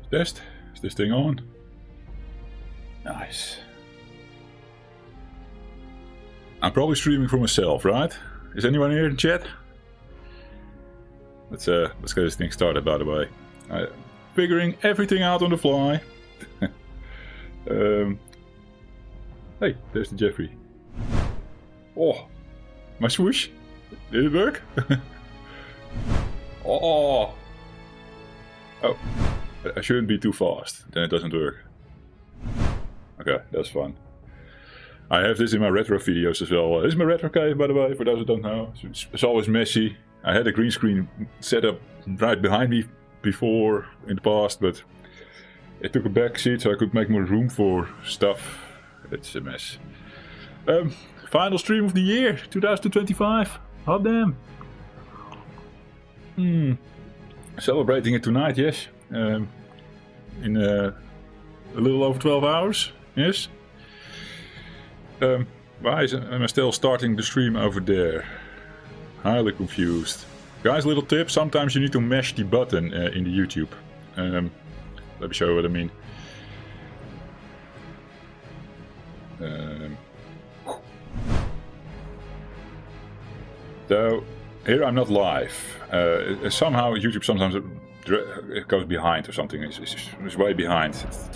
Test. Is this thing on? Nice. I'm probably streaming for myself, right? Is anyone here in chat? Let's get this thing started, by the way. Figuring everything out on the fly. Hey, there's the Jeffrey. Oh, my swoosh. Did it work? Oh. Oh. I shouldn't be too fast, then it doesn't work. Okay, that's fun. I have this in my retro videos as well. This is my retro cave, by the way, for those who don't know. It's always messy. I had a green screen set up right behind me before in the past, but it took a back seat so I could make more room for stuff. It's a mess. Final stream of the year, 2025. Hot damn. Celebrating it tonight, yes. In a little over 12 hours, yes. Why am I still starting the stream over there? Highly confused. Guys, little tip, sometimes you need to mash the button in the YouTube. Let me show you what I mean. So, here I'm not live. Somehow YouTube sometimes it goes behind or something. It's way behind.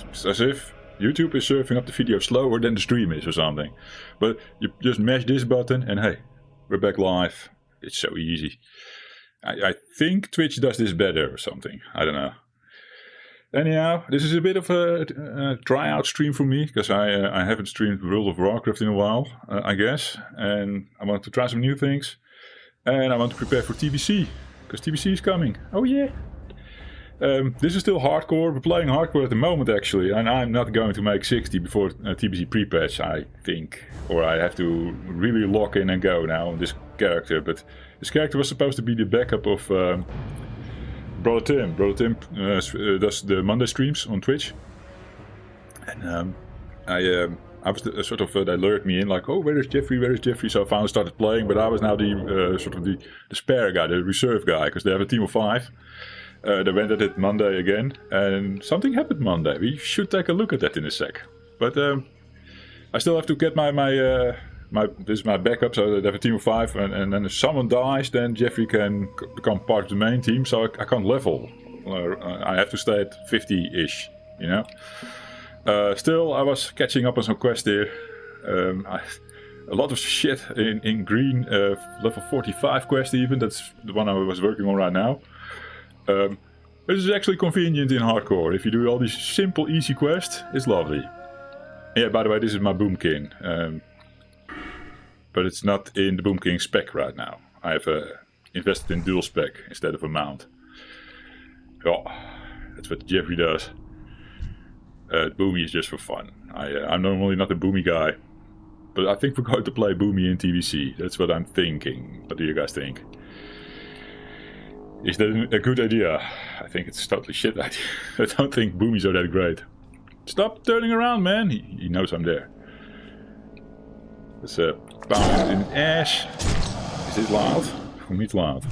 It's as if YouTube is surfing up the video slower than the stream is or something. But you just mash this button and hey, we're back live. It's so easy. I think Twitch does this better or something. I don't know. Anyhow, this is a bit of a tryout stream for me, because I haven't streamed World of Warcraft in a while, I guess. And I want to try some new things. And I want to prepare for TBC, because TBC is coming. Oh yeah! This is still hardcore. We're playing hardcore at the moment, actually, and I'm not going to make 60 before TBC pre-patch, I think. Or I have to really lock in and go now on this character. But this character was supposed to be the backup of Brother Tim. Brother Tim does the Monday streams on Twitch. And I was sort of, they lured me in like, oh, where is Jeffrey, where is Jeffrey? So I finally started playing, but I was now the sort of the spare guy, the reserve guy, because they have a team of 5. They went at it Monday again, and something happened Monday. We should take a look at that in a sec. But I still have to get this is my backup, so they have a team of 5, and then if someone dies, then Jeffrey can become part of the main team, so I can't level. I have to stay at 50-ish, you know? Still, I was catching up on some quests here. A lot of shit in green, level 45 quest even, that's the one I was working on right now. This is actually convenient in hardcore. If you do all these simple, easy quests, it's lovely. Yeah, by the way, this is my Boom King. But it's not in the Boom King spec right now. I have invested in dual spec instead of a mount. Oh, that's what Jeffrey does. Boomy is just for fun. I'm normally not a Boomy guy. But I think we're going to play Boomy in TBC. That's what I'm thinking. What do you guys think? Is that a good idea? I think it's a totally shit idea. I don't think Boomies are that great. Stop turning around, man. He knows I'm there. Let's pound in the ash. Is this loud? For me it's loud.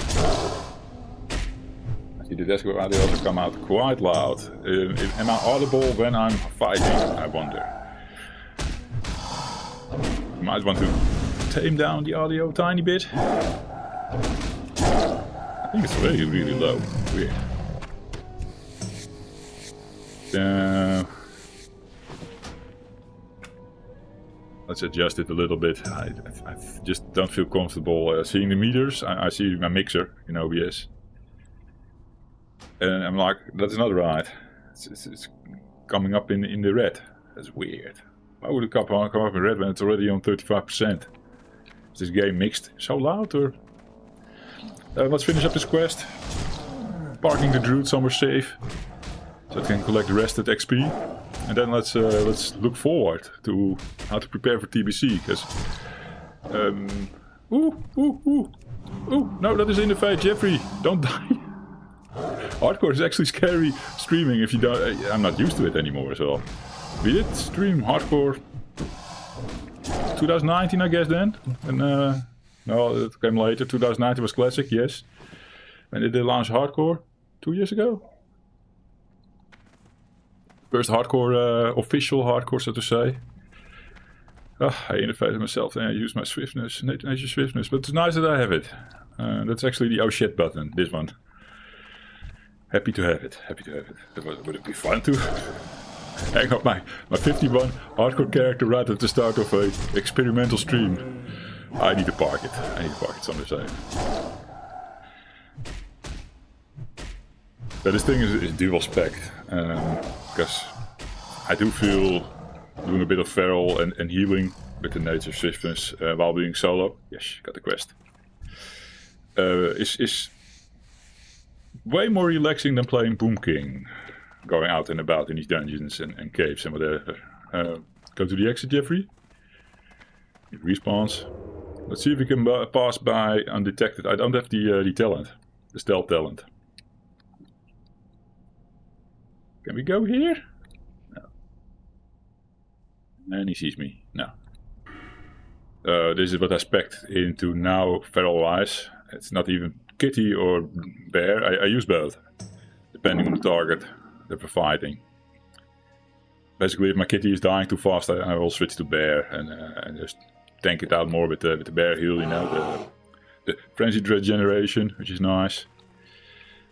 I see the desk audio also come out quite loud. Am I audible when I'm fighting? I wonder. You might want to tame down the audio a tiny bit. I think it's really, really low. Weird. Let's adjust it a little bit. I just don't feel comfortable seeing the meters. I see my mixer in OBS. And I'm like, that's not right. It's coming up in the red. That's weird. Why would it come up in red when it's already on 35%? Is this game mixed so loud, or? Let's finish up this quest. Parking the druid somewhere safe, so it can collect the rested XP. And then let's look forward to how to prepare for TBC, because no, that is in the fight, Jeffrey, don't die. Hardcore is actually scary streaming if you don't. I'm not used to it anymore, so We did stream hardcore 2019, I guess then. And no, it came later. 2019 was classic, yes. When did they launch hardcore? 2 years ago? First hardcore, official hardcore, so to say. I interface myself and I use my swiftness, nature swiftness, but it's nice that I have it. That's actually the oh shit button, this one. Happy to have it, happy to have it. Would it be fun to hang up my 51 hardcore character right at the start of a experimental stream? I need to park it, somewhere safe. But this thing is dual spec, because I do feel doing a bit of feral and healing with the nature swiftness while being solo. Yes, got the quest. Is way more relaxing than playing Boom King. Going out and about in these dungeons and caves and whatever. Go to the exit, Jeffrey. It respawns. Let's see if we can pass by undetected. I don't have the talent. The stealth talent. Can we go here? No. And he sees me. No. This is what I spec'd into now, feral-wise. It's not even kitty or bear. I use both, depending on the target that we're fighting. Basically, if my kitty is dying too fast, I will switch to bear and just tank it out more with the bear heal, you know, the frenzied regeneration, which is nice.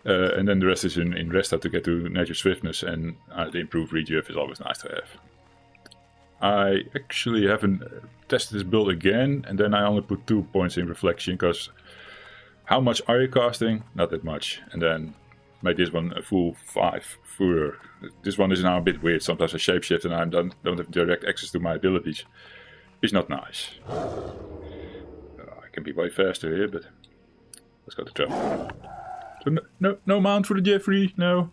And then the rest is in resta to get to nature swiftness, and the improved rejuve is always nice to have. I actually haven't tested this build again, and then I only put 2 points in reflection, because how much are you casting? Not that much. And then made this one a full 5 further. This one is now a bit weird. Sometimes I shapeshift and I don't have direct access to my abilities. It's not nice. I can be way faster here, but let's go to travel. So no mount for the Jeffrey, no.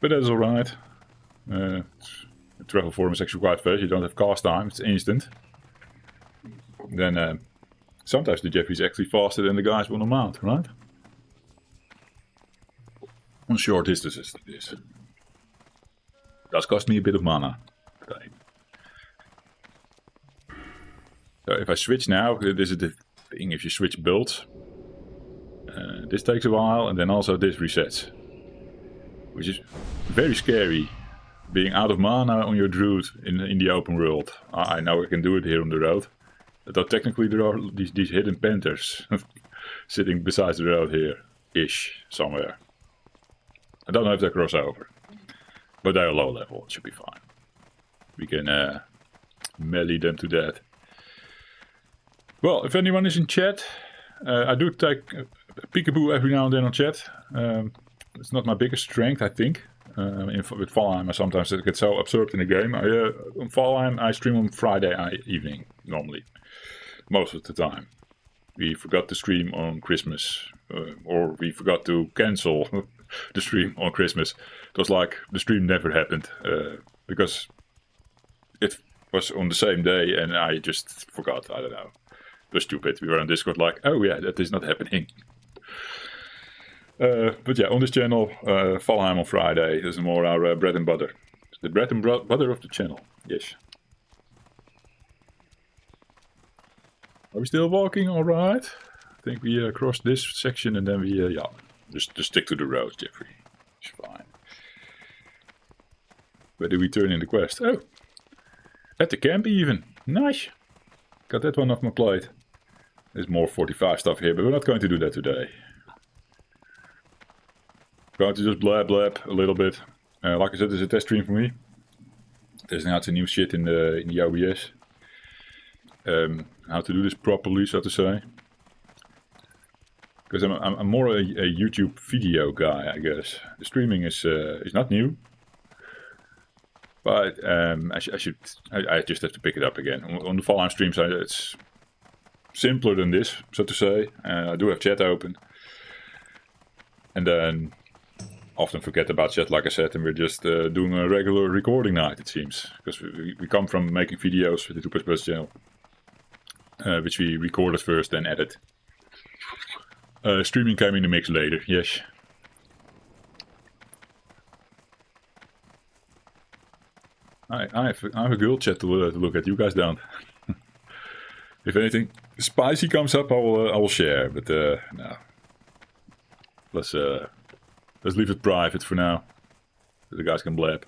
But that's alright. The travel form is actually quite fast. You don't have cast time, it's instant. Then sometimes the Jeffrey is actually faster than the guys on the mount, right? On short distances like this. Does cost me a bit of mana today. So if I switch now, this is the thing, if you switch builds, this takes a while, and then also this resets. Which is very scary, being out of mana on your druid in the open world. I know I can do it here on the road, though technically there are these hidden panthers sitting beside the road here-ish, somewhere. I don't know if they cross over, but they're low level, it should be fine. We can melee them to death. Well, if anyone is in chat, I do take a peekaboo every now and then on chat. It's not my biggest strength, I think. With Valheim, I sometimes get so absorbed in the game. On Valheim, I stream on Friday evening, normally. Most of the time. We forgot to stream on Christmas, or we forgot to cancel the stream on Christmas. It was like the stream never happened, because it was on the same day and I just forgot. I don't know. It was stupid. We were on Discord like, oh yeah, that is not happening. But yeah, on this channel, Valheim on Friday is more our bread and butter. The bread and butter of the channel, yes. Are we still walking? Alright. I think we crossed this section and then we, yeah, just stick to the road, Jeffrey. It's fine. Where do we turn in the quest? Oh, at the camp even. Nice. Got that one off my plate. There's more 45 stuff here, but we're not going to do that today. Going to just blab a little bit. Like I said, there's a test stream for me. There's now some new shit in the OBS. How to do this properly, so to say. Because I'm more a YouTube video guy, I guess. The streaming is not new, but I just have to pick it up again. On the Valheim streams, it's simpler than this, so to say. I do have chat open, and then often forget about chat, like I said, and we're just doing a regular recording night, it seems. Because we come from making videos for the 2++ channel, which we recorded first, then edit. Streaming came in the mix later, yes. I have a guild chat to look at. You guys don't. If anything spicy comes up, I will share. But no. Let's leave it private for now. So the guys can blab.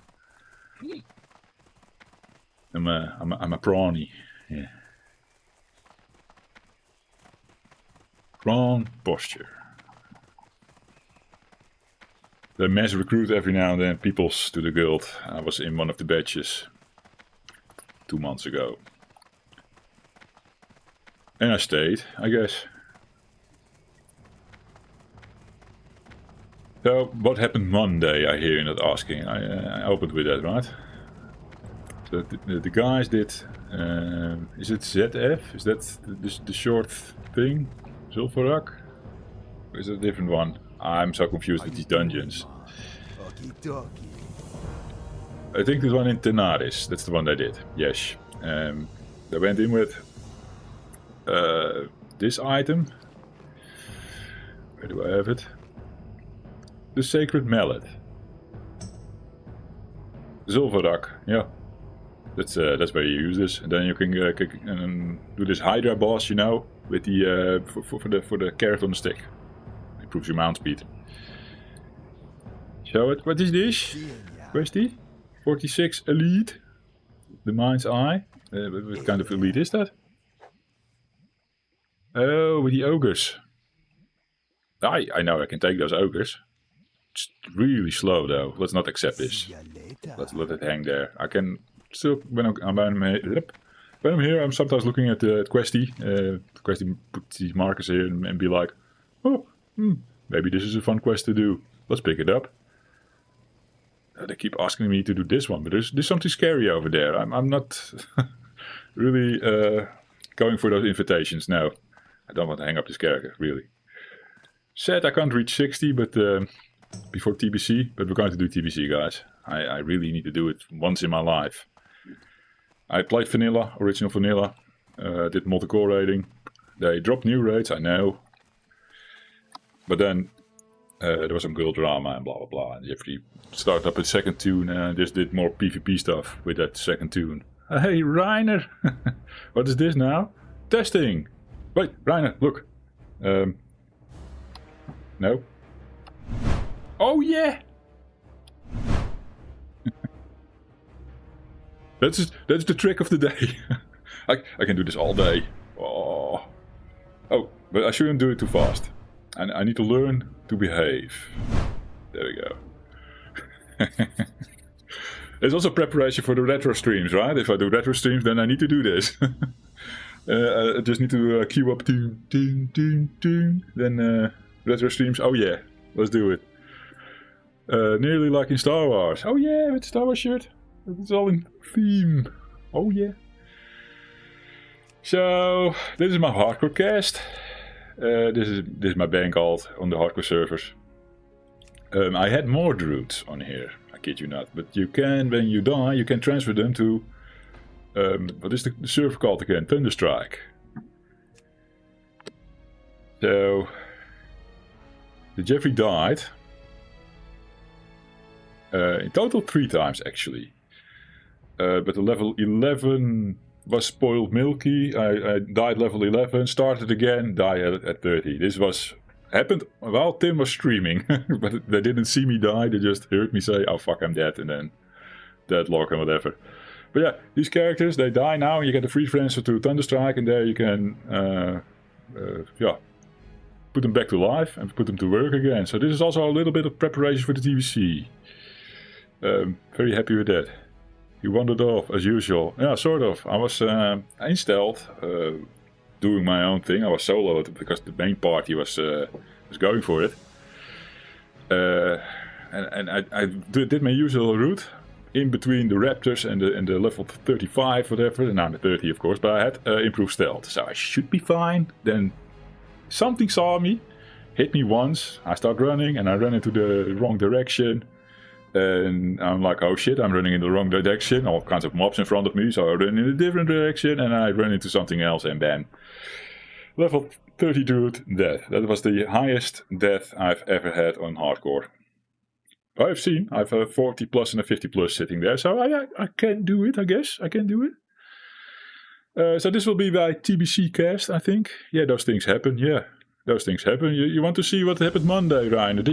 I'm a prawny. Yeah. Prawn posture. They mass recruit every now and then peoples to the guild. I was in one of the batches 2 months ago. And I stayed, I guess. So, what happened Monday, I hear you're not asking. I opened with that, right? So the guys did... is it ZF? Is that the short thing? Zulfarak? Or is it a different one? I'm so confused with these dungeons. I think this one in Tenaris, that's the one they did. Yes. They went in with this item. Where do I have it? The Sacred Mallet. Zulfarak, yeah. That's where you use this, and then you can do this Hydra boss, you know, with the for the carrot on the stick. Improves your mount speed. Show it. What is this? Where's the 46 elite? The mind's eye. What kind of elite is that? Oh, with the ogres. I know I can take those ogres. It's really slow though. Let's not accept this. Let's let it hang there. I can still when I'm here, I'm sometimes looking at Questy. Questy put these markers here and be like, oh, maybe this is a fun quest to do. Let's pick it up. They keep asking me to do this one, but there's something scary over there. I'm not really going for those invitations. No, I don't want to hang up this character, really. Sad I can't reach 60, but before TBC, but we're going to do TBC, guys. I really need to do it once in my life. I played vanilla, original vanilla, did multi-core rating. They dropped new rates, I know. But then there was some girl drama and blah blah blah. And Jeffrey started up a second tune and just did more PvP stuff with that second tune. Hey, Reiner! What is this now? Testing! Wait, Reiner, look. No? Oh yeah! That's the trick of the day. I can do this all day. Oh, but I shouldn't do it too fast. And I need to learn to behave. There we go. It's also preparation for the retro streams, right? If I do retro streams, then I need to do this. I just need to queue up then retro streams. Oh yeah, let's do it. Nearly like in Star Wars. Oh yeah, with the Star Wars shirt. It's all in theme. Oh yeah. So this is my hardcore cast. This is my bank alt on the hardcore servers. I had more druids on here. I kid you not. But you can, when you die, you can transfer them to what is the server called again? Thunderstrike. So the Jeffrey died. In total 3 times actually. But the level 11 was spoiled milky. I died level 11, started again, died at 30. This happened while Tim was streaming. But they didn't see me die, they just heard me say, oh fuck, I'm dead, and then deadlock and whatever. But yeah, these characters, they die now, and you get a free transfer to Thunderstrike, and there you can put them back to life and put them to work again. So this is also a little bit of preparation for the TBC. Very happy with that. He wandered off as usual. Yeah, sort of. I was installed, doing my own thing. I was soloed because the main party was going for it. And I did my usual route in between the Raptors and the level 35, whatever. And I'm at 30, of course, but I had improved stealth, so I should be fine. Then something saw me, hit me once. I start running, and I ran into the wrong direction. And I'm like, oh shit, I'm running in the wrong direction. All kinds of mobs in front of me, so I run in a different direction, and I run into something else, and bam. Level 30 druid, death. That was the highest death I've ever had on hardcore. I've seen. I have a 40 plus and a 50 plus sitting there, so I can do it. I guess I can do it. So this will be by TBC cast, I think. Yeah, those things happen. Yeah, those things happen. You want to see what happened Monday, Reiner?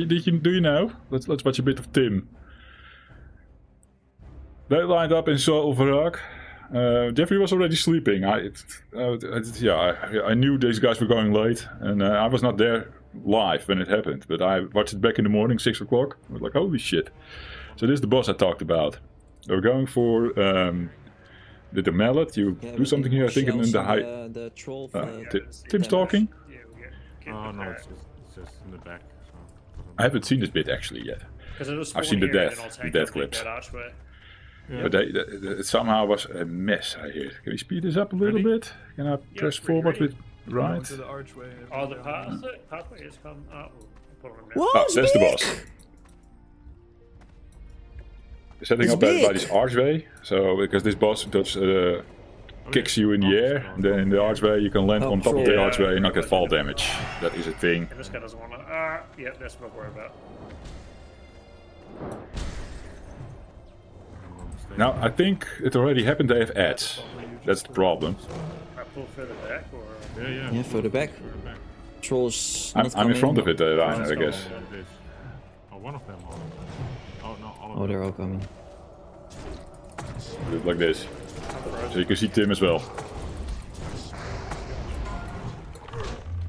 Do you know? Let's watch a bit of Tim. They lined up in Solverak. Jeffrey was already sleeping. I knew these guys were going late, and I was not there live when it happened, but I watched it back in the morning, 6 o'clock. I was like, holy shit. So this is the boss I talked about. We're going for the mallet. You do something here, I think, in the high... The troll Tim's talking? Oh no, it's just in the back. So I haven't seen this bit actually yet. I've seen the death clips. yeah. But it somehow was a mess, I hear. Can we speed this up a little bit? Can I press forward with right? To the archway. Oh, the pathway is come up. Oh, there's the boss. Setting up by this archway, so because this boss does kicks you in the air, and then in the archway you can land on top of the archway and not get fall damage. That is a thing. This guy doesn't want to. Yeah, that's what we're about. Now I think it already happened. They have ads. That's the problem. I pull further back, or Yeah, further back. Trolls. I'm in front of it, Reiner, I guess. Oh, one of them. Oh no, all of Oh, them. they're all coming. Do it like this, so you can see Tim as well.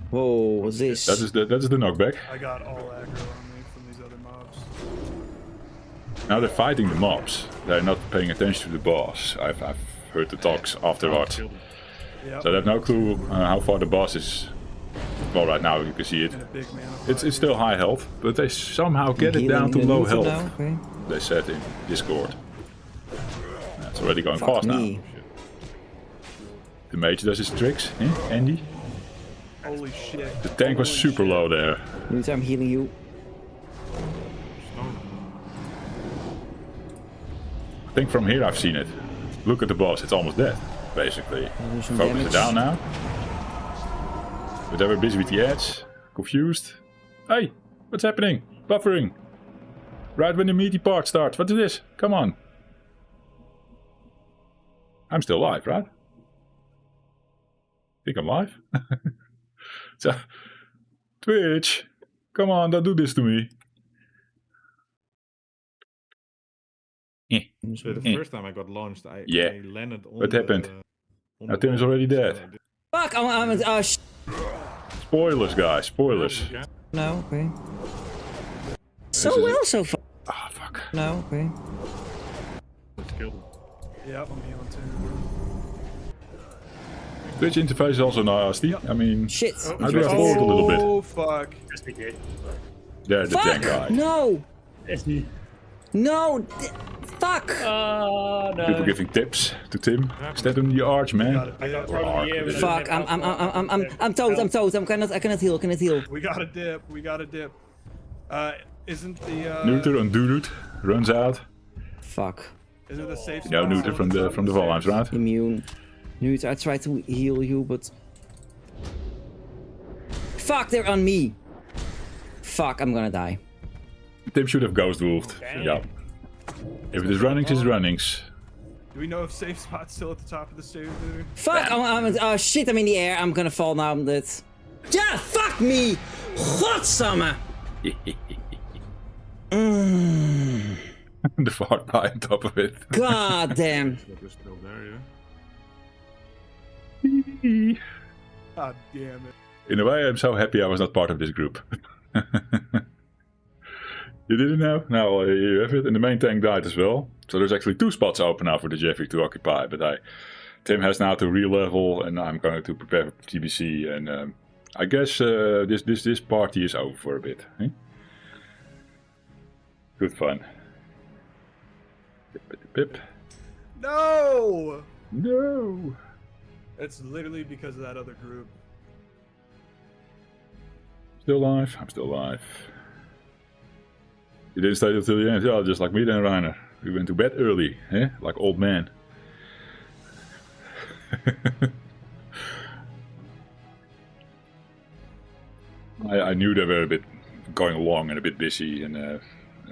Whoa, what's this? That is the knockback. I got all aggro on me from these other mobs. Now they're fighting the mobs. They're not paying attention to the boss. I've heard the talks afterwards. Killed him. Yep. So they have no clue how far the boss is. Well, right now you can see it. And a big man. It's still high health, but they somehow get it down to Healing low the health. now, okay. They said in Discord. It's already going Fuck fast me. now. The mage does his tricks, eh, Andy? Holy shit. The tank was super low there. Noob, I'm healing you. I think from here I've seen it. Look at the boss, it's almost dead, basically. Do some Focus it damage. down now. But they were busy with the edge, confused. Hey, what's happening? Buffering. Right when the meaty part starts. What is this? Come on. I'm still live, right? Think I'm live? So, Twitch, come on, don't do this to me. So the first time I got launched, I landed on What happened? on Now the Tim is wall. already dead. So I did- Fuck, Spoilers, guys, spoilers. No, okay. This So is well so far. Ah, fuck. No, okay. Just killed him. Yep, I'm healing too. Twitch interface is also nasty. I mean, Shit. how do I forward a little bit? Oh, fuck. just be good. There, the tank Fuck! guy. No! No! Fuck! Oh no. People giving tips to Tim. Stab him in the arch, man. Got a I got dip. thrown in the air with a Fuck! dip. I'm toast. I cannot heal. We got a dip. We got a dip. Isn't the Neuter and Dudut runs out. Fuck. Isn't the safe You know, spot Neuter still from the at top Valheim's, stairs? right? Immune. Nude, I tried to heal you, but... Fuck, they're on me! Fuck, I'm gonna die. Tim should have ghost wolfed. Yeah. If it is runnings, it's runnings. Do we know if safe spot's still at the top of the stairs, dude? Fuck, oh shit, I'm in the air. I'm gonna fall now. That. Yeah, fuck me! Godsamme! The fart pie on top of it. God damn. That was still there, yeah. God damn it. In a way, I'm so happy I was not part of this group. You didn't know? No, well, you have it. And the main tank died as well. So there's actually 2 spots open now for the Jeffrey to occupy. But Tim has now to re-level, and I'm going to prepare for TBC. And I guess this party is over for a bit. Eh? Good fun. Pip. No! No! It's literally because of that other group. Still alive? I'm still alive. You didn't stay until the end? Yeah, just like me then, Reiner. We went to bed early, eh? Like old man. I knew they were a bit going along and a bit busy, and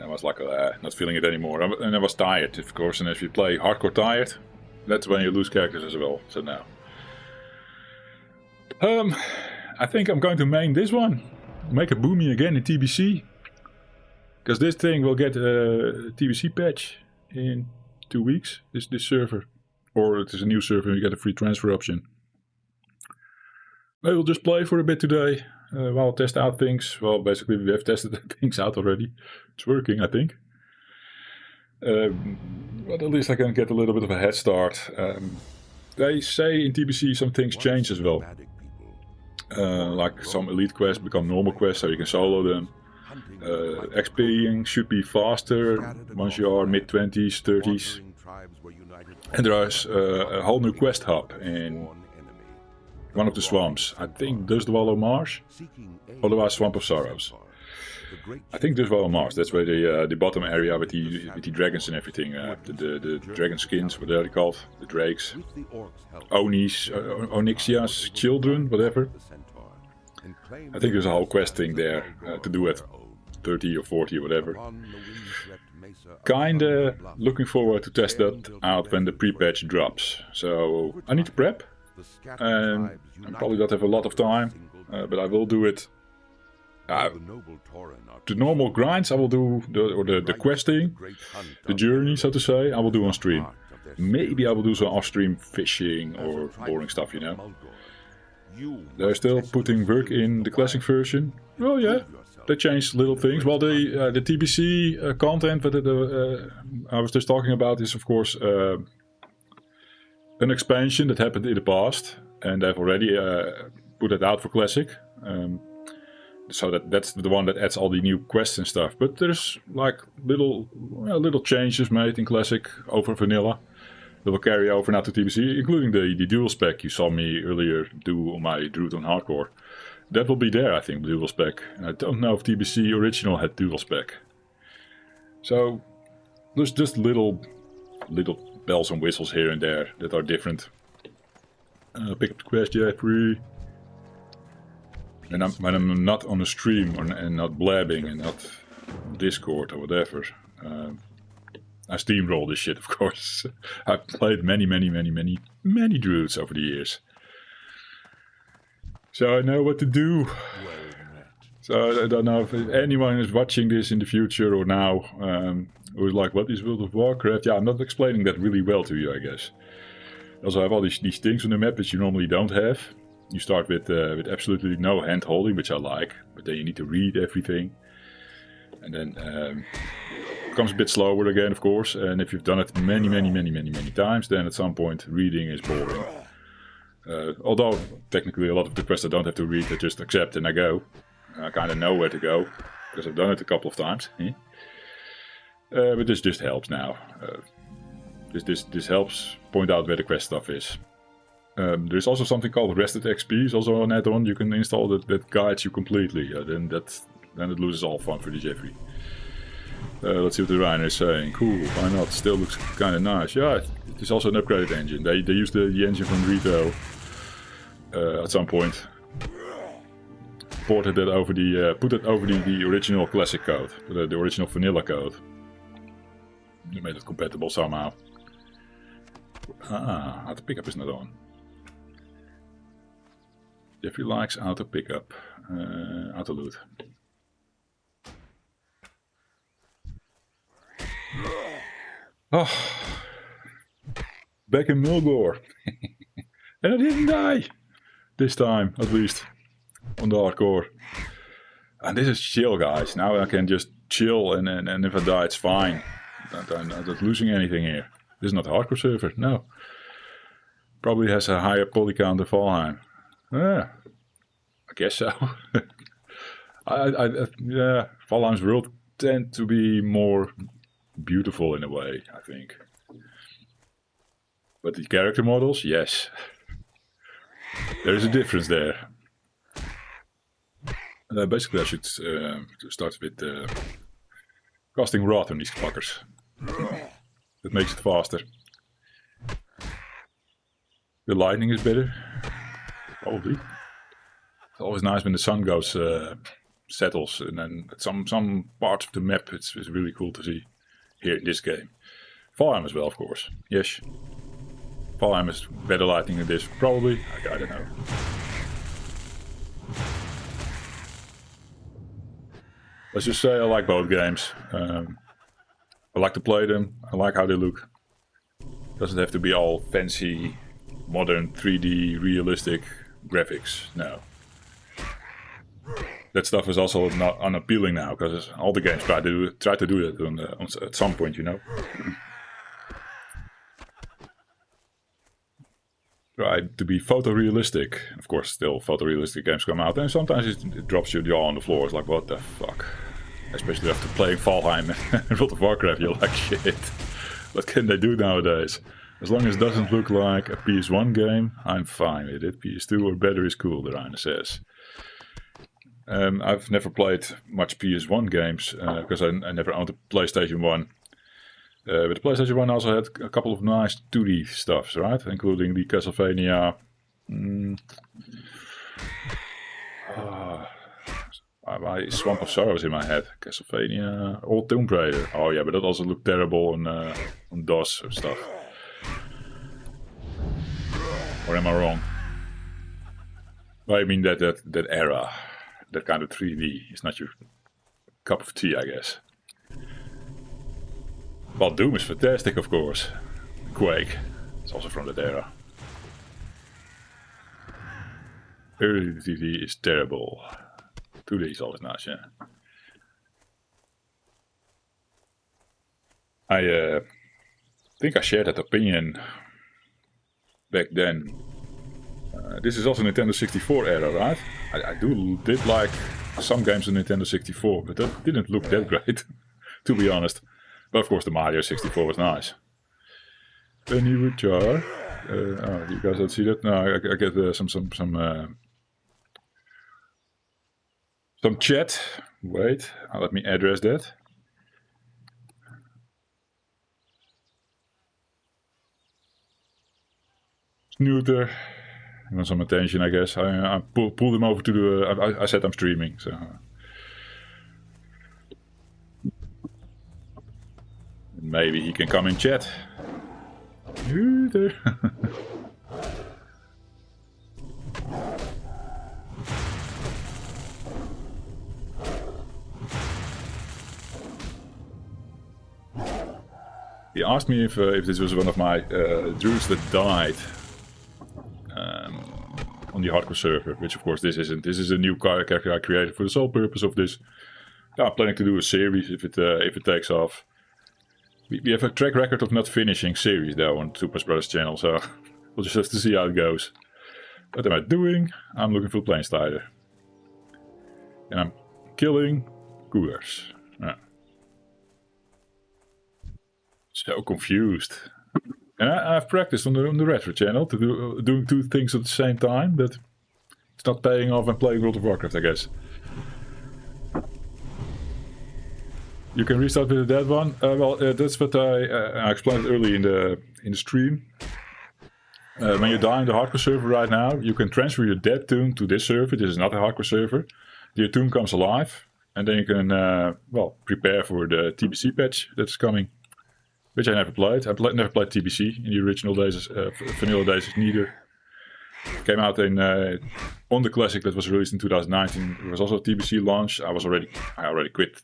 I was like, not feeling it anymore. And I was tired, of course. And if you play hardcore tired, that's when you lose characters as well. So now, I think I'm going to main this one. Make a boomy again in TBC. Because this thing will get a TBC patch in 2 weeks. This server. Or it is a new server and you get a free transfer option. I will just play for a bit today. While test out things. Well, basically we have tested things out already. It's working, I think. But at least I can get a little bit of a head start. They say in TBC some things change as well. Like some elite quests become normal quests, so you can solo them. XPing should be faster once you are mid-20s, 30s. And there is a whole new quest hub in one of the swamps. I think Dustwallow Marsh, otherwise Swamp of Sorrows. I think Dustwallow Marsh, that's where the bottom area with the dragons and everything, the dragon skins, what are they called? The drakes, Onis, Onyxia's children, whatever. I think there's a whole quest thing there to do at 30 or 40 or whatever. Kinda looking forward to test that out when the pre-patch drops. So I need to prep. And I probably don't have a lot of time, but I will do it. The normal grinds I will do, the questing, the journey, so to say, I will do on stream. Maybe I will do some off-stream fishing or boring stuff, you know. They're still putting work in the classic version. Well, yeah, they changed little things. Well, the TBC content that I was just talking about is, of course, an expansion that happened in the past, and they've already put it out for classic. So that's the one that adds all the new quests and stuff. But there's like little changes made in classic over vanilla that will carry over now to TBC, including the dual spec you saw me earlier do on my Druid on Hardcore. That will be there, I think, dual spec. And I don't know if TBC original had dual spec. So there's just little bells and whistles here and there that are different. Pick up the quest, Jeffrey. And when I'm not on the stream and not blabbing and not Discord or whatever, I steamroll this shit, of course. I've played many druids over the years. So I know what to do. So I don't know if anyone is watching this in the future or now who is like, what is World of Warcraft? Yeah, I'm not explaining that really well to you, I guess. Also, I have all these things on the map which you normally don't have. You start with absolutely no hand holding, which I like, but then you need to read everything. And then it becomes a bit slower again, of course. And if you've done it many times, then at some point reading is boring. Although technically a lot of the quests I don't have to read, I just accept and I go. I kind of know where to go because I've done it a couple of times. But this just helps now. This helps point out where the quest stuff is. There's also something called Rested XP, is also an add-on. You can install that guides you completely. Then it loses all fun for the Jeffrey. Let's see what the Rhino is saying. Cool, why not? Still looks kind of nice. Yeah, it is also an upgraded engine. They used the engine from Rito at some point. Ported that over put it over the original classic code, the original vanilla code. They made it compatible somehow. Auto pickup is not on. Jeffrey likes auto pickup, auto loot. Oh, back in Mulgore. And I didn't die. This time, at least. On the hardcore. And this is chill, guys. Now I can just chill and if I die, it's fine. I'm not losing anything here. This is not a hardcore server, no. Probably has a higher poly count than Valheim. Yeah, I guess so. Yeah, Valheim's world tend to be more beautiful in a way, I think. But the character models, yes. There is a difference there. Basically I should start with casting rot on these fuckers. That makes it faster. The lightning is better. Probably. It's always nice when the sun goes settles, and then some parts of the map it's really cool to see here in this game. Valheim as well, of course. Yes. Valheim is better lighting than this, probably. I don't know. Let's just say I like both games. I like to play them. I like how they look. Doesn't have to be all fancy, modern 3D realistic graphics. No. That stuff is also not unappealing now, because all the games try to do that at some point, you know. Try to be photorealistic. Of course, still photorealistic games come out, and sometimes it drops your jaw on the floor. It's like, what the fuck? Especially after playing Valheim and World of Warcraft, you're like, shit. What can they do nowadays? As long as it doesn't look like a PS1 game, I'm fine with it. PS2 or better is cool, the Reiner says. I've never played much PS1 games because I never owned a PlayStation 1. But the PlayStation 1 also had a couple of nice 2D stuffs, right? Including the Castlevania. My Swamp of Sorrows in my head. Castlevania, Old Tomb Raider. Oh yeah, but that also looked terrible on DOS and stuff. Or am I wrong? Well, I mean that era, that kind of 3D is not your cup of tea, I guess. Well, Doom is fantastic, of course. Quake, it's also from that era. Early 3D is terrible. 2D is always nice, yeah. I think I shared that opinion back then. This is also Nintendo 64 era, right? I did like some games on Nintendo 64, but that didn't look that great, to be honest. But of course the Mario 64 was nice. A new jar. Oh, you guys don't see that? No, I get some chat. Wait, let me address that. Snooter. He wants some attention, I guess. I pulled him over to the... I said I'm streaming, so... Maybe he can come in chat. Snooter. He asked me if this was one of my druids that died on the hardcore server, which of course this isn't. This is a new character I created for the sole purpose of this. Yeah, I'm planning to do a series if it takes off. We have a track record of not finishing series though on Tupas Brothers channel, so we'll just have to see how it goes. What am I doing? I'm looking for Planeslider. And I'm killing cougars. Yeah. So confused. And I've practiced on the retro channel to doing two things at the same time, but it's not paying off and playing World of Warcraft, I guess. You can restart with the dead one. That's what I explained early in the stream. When you die in the hardcore server right now, you can transfer your dead tune to this server. This is not a hardcore server. Your tune comes alive, and then you can prepare for the TBC patch that's coming. Which I never played. I never played TBC in the original days, vanilla days neither. It came out on the classic that was released in 2019. There was also a TBC launch. I already quit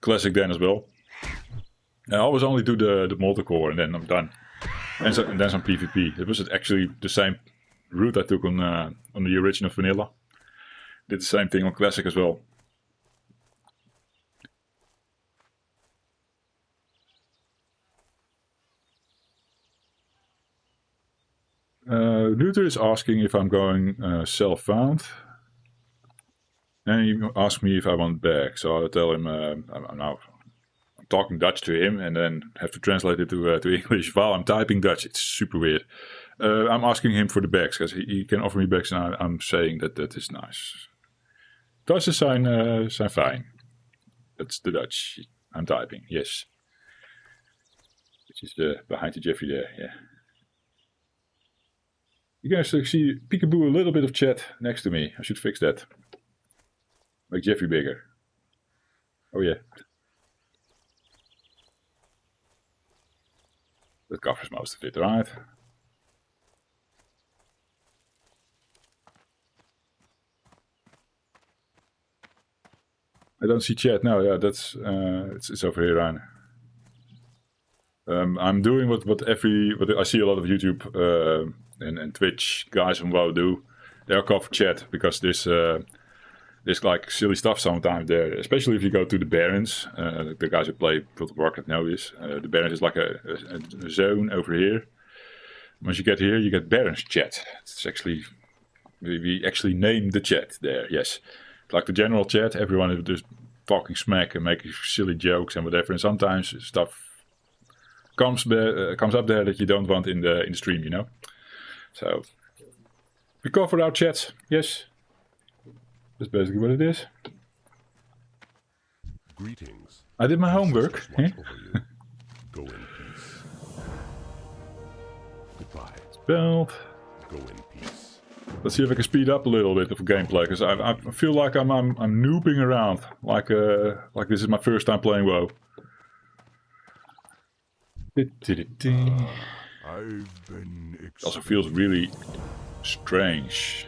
classic then as well. I always only do the multi-core and then I'm done. And then some PvP. It was actually the same route I took on the original vanilla. Did the same thing on classic as well. Luther is asking if I'm going self-found. And he asked me if I want back. So I tell him I'm talking Dutch to him and then have to translate it to English while I'm typing Dutch. It's super weird. I'm asking him for the bags because he can offer me bags and I'm saying that is nice. Duitsers zijn fijn. That's the Dutch. I'm typing, yes. Which is behind the Jeffrey there, yeah. You can actually see peekaboo a little bit of chat next to me. I should fix that. Make Jeffrey bigger. Oh yeah. That covers most of it, right? I don't see chat. No, yeah, that's it's over here, Ryan. I'm doing what I see a lot of YouTube and Twitch guys from WoW do. They'll cover chat because there's like silly stuff sometimes there, especially if you go to the Barrens. The guys who play World of Warcraft know this. The Barrens is like a zone over here. Once you get here, you get Barrens chat. It's actually we actually named the chat there. Yes, like the general chat, everyone is just talking smack and making silly jokes and whatever. And sometimes stuff comes up there that you don't want in the stream, you know. So we cover our chats. Yes, that's basically what it is. Greetings. I did my homework. Eh? Go in peace. Goodbye. Spelled. Go in peace. Let's see if I can speed up a little bit of gameplay, because I feel like I'm noobing around, like this is my first time playing WoW. I've been It also feels really strange,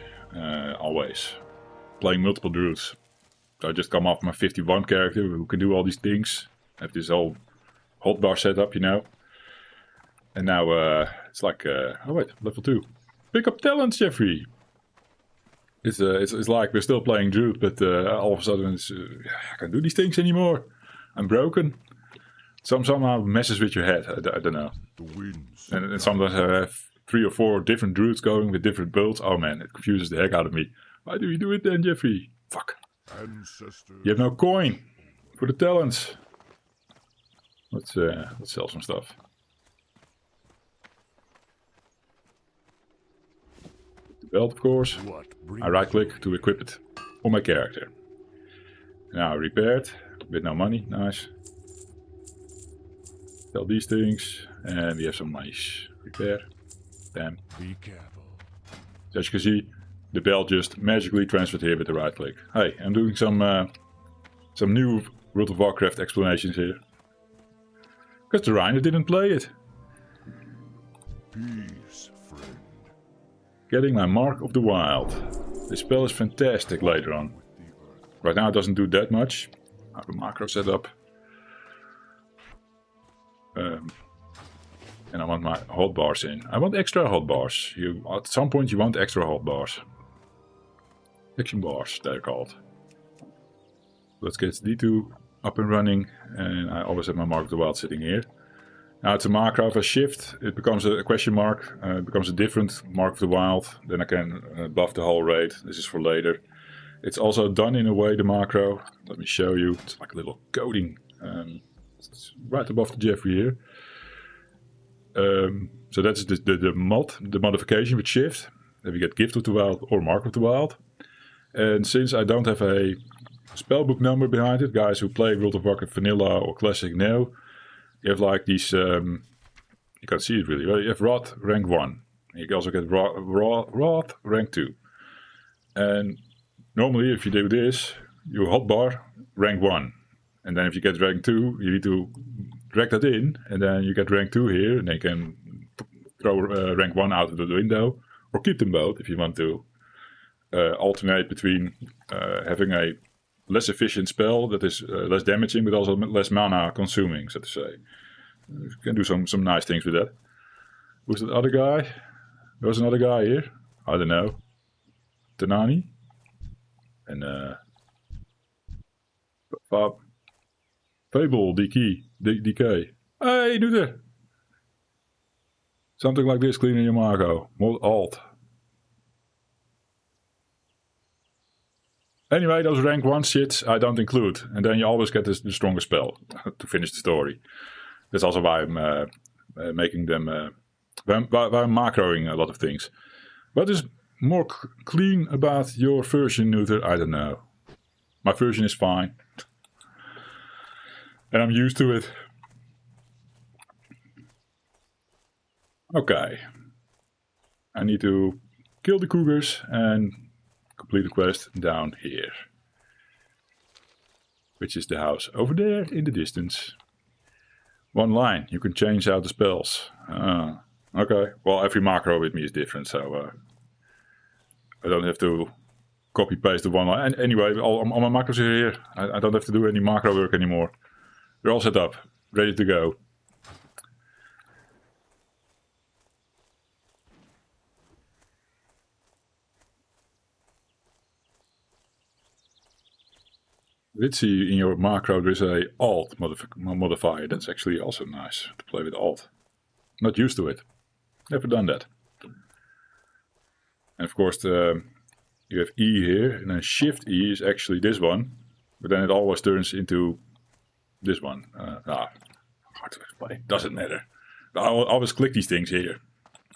always playing multiple druids. So I just come off my 51 character who can do all these things, have this whole hotbar setup, you know. And now it's like, oh wait, level 2. Pick up talents, Jeffrey. It's like we're still playing druid, but all of a sudden I can't do these things anymore. I'm broken. Somehow messes with your head. I don't know. And sometimes I have 3 or 4 different druids going with different builds. Oh man, it confuses the heck out of me. Why do you do it then, Jeffrey? Fuck. You have no coin for the talents. Let's sell some stuff. The belt, of course. I right click to equip it on my character. Now repaired with no money. Nice. Sell these things, and we have some nice repair. Bam. Be careful. So as you can see, the belt just magically transferred here with the right click. Hey, I'm doing some new World of Warcraft explanations here. Because the Rhino didn't play it. Peace, friend. Getting my Mark of the Wild. This spell is fantastic later on. Right now it doesn't do that much. I have a macro set up. And I want my hotbars in. I want extra hotbars. At some point you want extra hotbars. Action bars, they're called. Let's get D2 up and running. And I always have my Mark of the Wild sitting here. Now it's a macro. If I shift, it becomes a question mark. It becomes a different Mark of the Wild. Then I can buff the whole raid. This is for later. It's also done in a way, the macro. Let me show you. It's like a little coding. It's right above the Jeffrey here. So that's the modification with shift. Then we get Gift of the Wild or Mark of the Wild. And since I don't have a spellbook number behind it, guys who play World of Warcraft Vanilla or Classic know, you have like these, you can't see it really, but you have Wrath rank 1. You can also get Wrath rank 2. And normally if you do this, you hotbar rank 1. And then if you get rank 2, you need to drag that in, and then you get rank 2 here, and then you can throw rank 1 out of the window, or keep them both if you want to alternate between having a less efficient spell that is less damaging, but also less mana consuming, so to say. You can do some nice things with that. Who's that other guy? There's another guy here. I don't know. Tanani. And Fable, DK. Hey, doe er. Something like this, cleaning your Marco. Alt. Anyway, those rank 1 shits I don't include. And then you always get the strongest spell to finish the story. That's also why I'm making them... why I'm macroing a lot of things. What is more clean about your version, Neuter? I don't know. My version is fine. And I'm used to it. Okay. I need to kill the cougars and complete the quest down here. which is the house over there in the distance. One line, you can change out the spells. Okay, well, every macro with me is different, so I don't have to copy paste the one line. And anyway, all my macros are here. I don't have to do any macro work anymore. They're all set up, ready to go. I did see in your macro there's a alt modifier. That's actually also nice to play with alt. Not used to it. Never done that. And of course you have E here, and then Shift E is actually this one, but then it always turns into this one. Hard to explain. Doesn't matter. I always click these things here.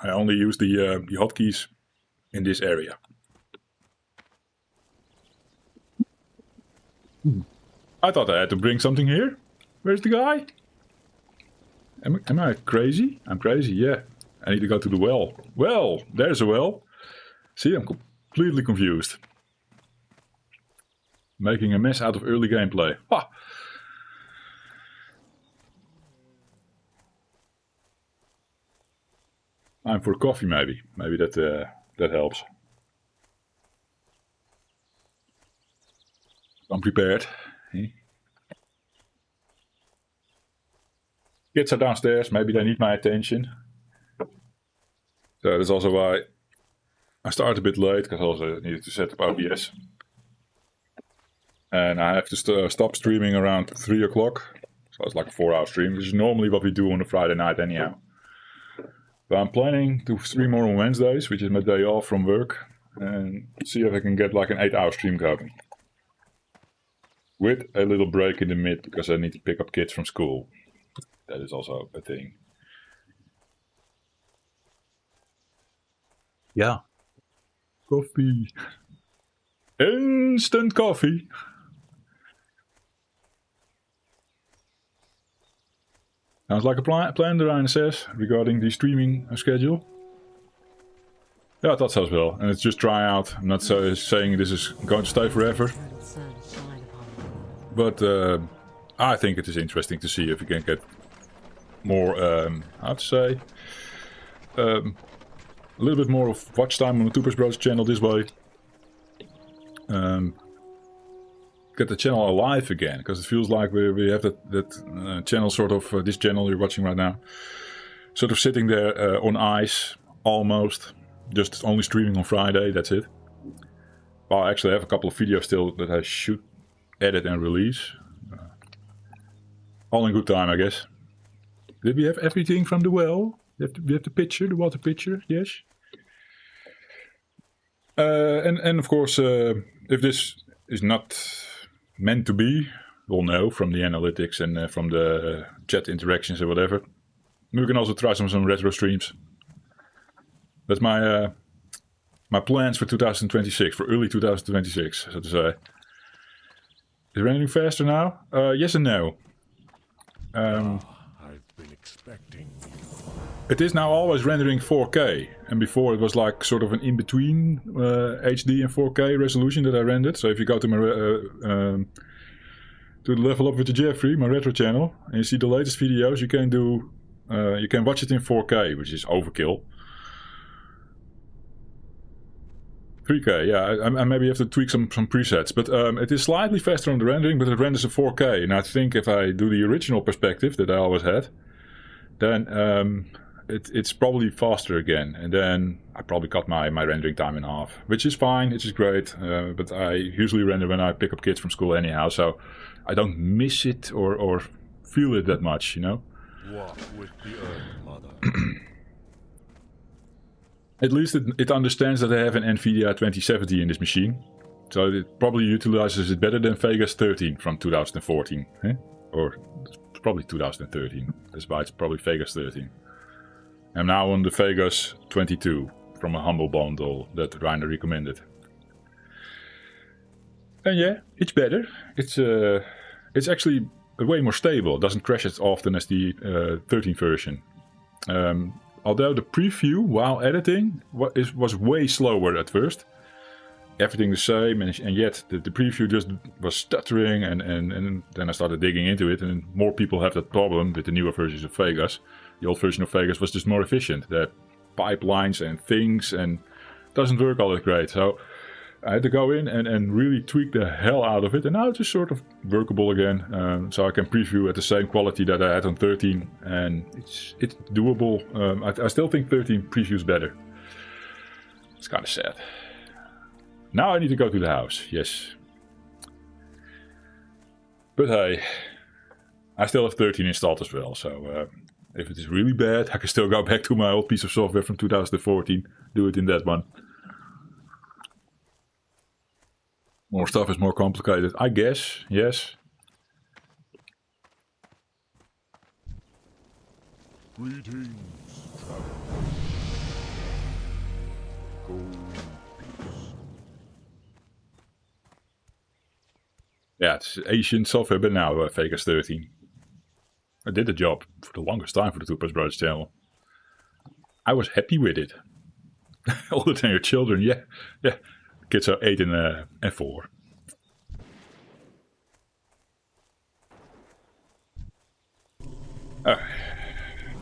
I only use the hotkeys in this area. I thought I had to bring something here. Where's the guy? Am I crazy? I'm crazy, yeah. I need to go to the well. Well, there's a well. See, I'm completely confused. Making a mess out of early gameplay. Ha! Time for coffee, maybe. Maybe that helps. I'm prepared. Kids are downstairs. Maybe they need my attention. So that's also why I started a bit late, because I also needed to set up OBS. And I have to stop streaming around 3 o'clock. So it's like a 4-hour stream, which is normally what we do on a Friday night anyhow. But I'm planning to stream more on Wednesdays, which is my day off from work. And see if I can get like an 8-hour stream going. With a little break in the mid, because I need to pick up kids from school. That is also a thing. Yeah. Coffee. Instant coffee. Sounds like a plan, the Ryan says, regarding the streaming schedule. Yeah, I thought so as well. And it's just try out. I'm not saying this is going to stay forever. But I think it is interesting to see if we can get more, how to say, a little bit more of watch time on the Toopers Bros channel this way. Get the channel alive again, because it feels like we have that channel sort of, this channel you're watching right now, sort of sitting there on ice, almost, just only streaming on Friday, that's it. Well, I actually have a couple of videos still that I should edit and release. All in good time, I guess. Did we have everything from the well? We have the pitcher, the water pitcher, yes. And of course, if this is not meant to be, we'll know from the analytics and from the chat interactions or whatever. We can also try some retro streams. That's my my plans for 2026, for early 2026, so to say. Is it rendering faster now? Yes and no. I've been expecting. It is now always rendering 4K, and before it was like sort of an in-between HD and 4K resolution that I rendered. So if you go to my to the Level Up with the Jeffrey, my retro channel, and you see the latest videos, you can do you can watch it in 4K, which is overkill. 3K, yeah, I maybe have to tweak some presets, but it is slightly faster on the rendering, but it renders in 4K, and I think if I do the original perspective that I always had, then it's probably faster again, and then I probably cut my rendering time in half, which is fine, which is great, but I usually render when I pick up kids from school anyhow, so I don't miss it or feel it that much, you know? Walk with the earth, mother. At least it understands that I have an NVIDIA 2070 in this machine. So it probably utilizes it better than Vegas 13 from 2014. Eh? Or it's probably 2013. That's why it's probably Vegas 13. I'm now on the Vegas 22 from a humble bundle that Reiner recommended. And yeah, it's better. It's actually way more stable. It doesn't crash as often as the 13 version. Although the preview while editing was way slower at first. everything the same, and yet the preview just was stuttering, and then I started digging into it, and more people have that problem with the newer versions of Vegas. The old version of Vegas was just more efficient. The pipelines and things, and doesn't work all that great. So I had to go in and really tweak the hell out of it, and now it's just sort of workable again. So I can preview at the same quality that I had on 13, and it's doable. I still think 13 previews better. It's kind of sad. Now I need to go to the house, yes. But hey, I still have 13 installed as well, so if it is really bad, I can still go back to my old piece of software from 2014, do it in that one. More stuff is more complicated, I guess, yes. Greetings, traveler. Go in peace. Yeah, it's ancient software, but now Vegas 13. I did the job for the longest time for the Two Plus Brothers channel. I was happy with it. Older than your children, yeah. Kids are 8 and 4.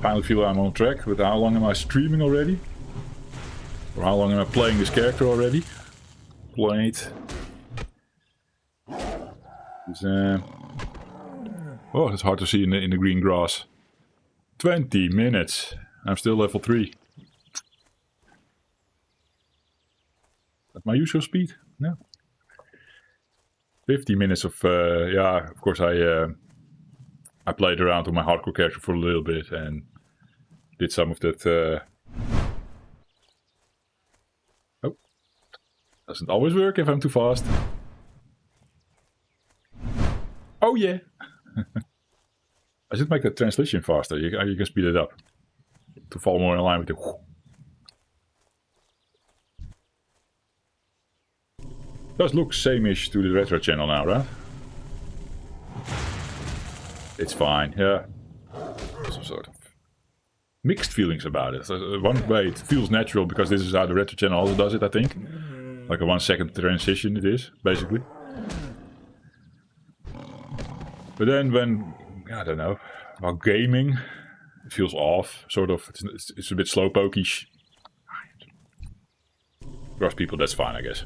Finally feel I'm on track with how long am I streaming already? Or how long am I playing this character already? Played. Oh, it's hard to see in the green grass. 20 minutes. I'm still level 3. At my usual speed? No. 50 minutes of, yeah, of course I played around with my hardcore character for a little bit and did some of that. Oh, doesn't always work if I'm too fast. Oh yeah. I should make the translation faster. You can speed it up to fall more in line with the. Does look same-ish to the retro channel now, right? It's fine, yeah. Some sort of mixed feelings about it. One way it feels natural because this is how the retro channel also does it, I think. Like a 1 second transition it is, basically. But then when, I don't know, about gaming, it feels off, sort of. It's a bit slowpoke-ish. For us people, that's fine, I guess.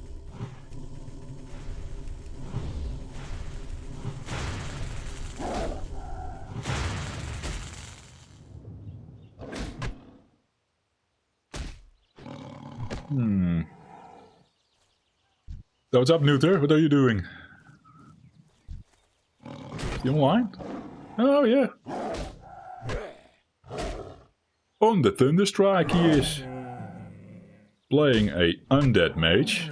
So what's up, Neuter? What are you doing? You online? Oh yeah. On the Thunderstrike he is. Playing a undead mage.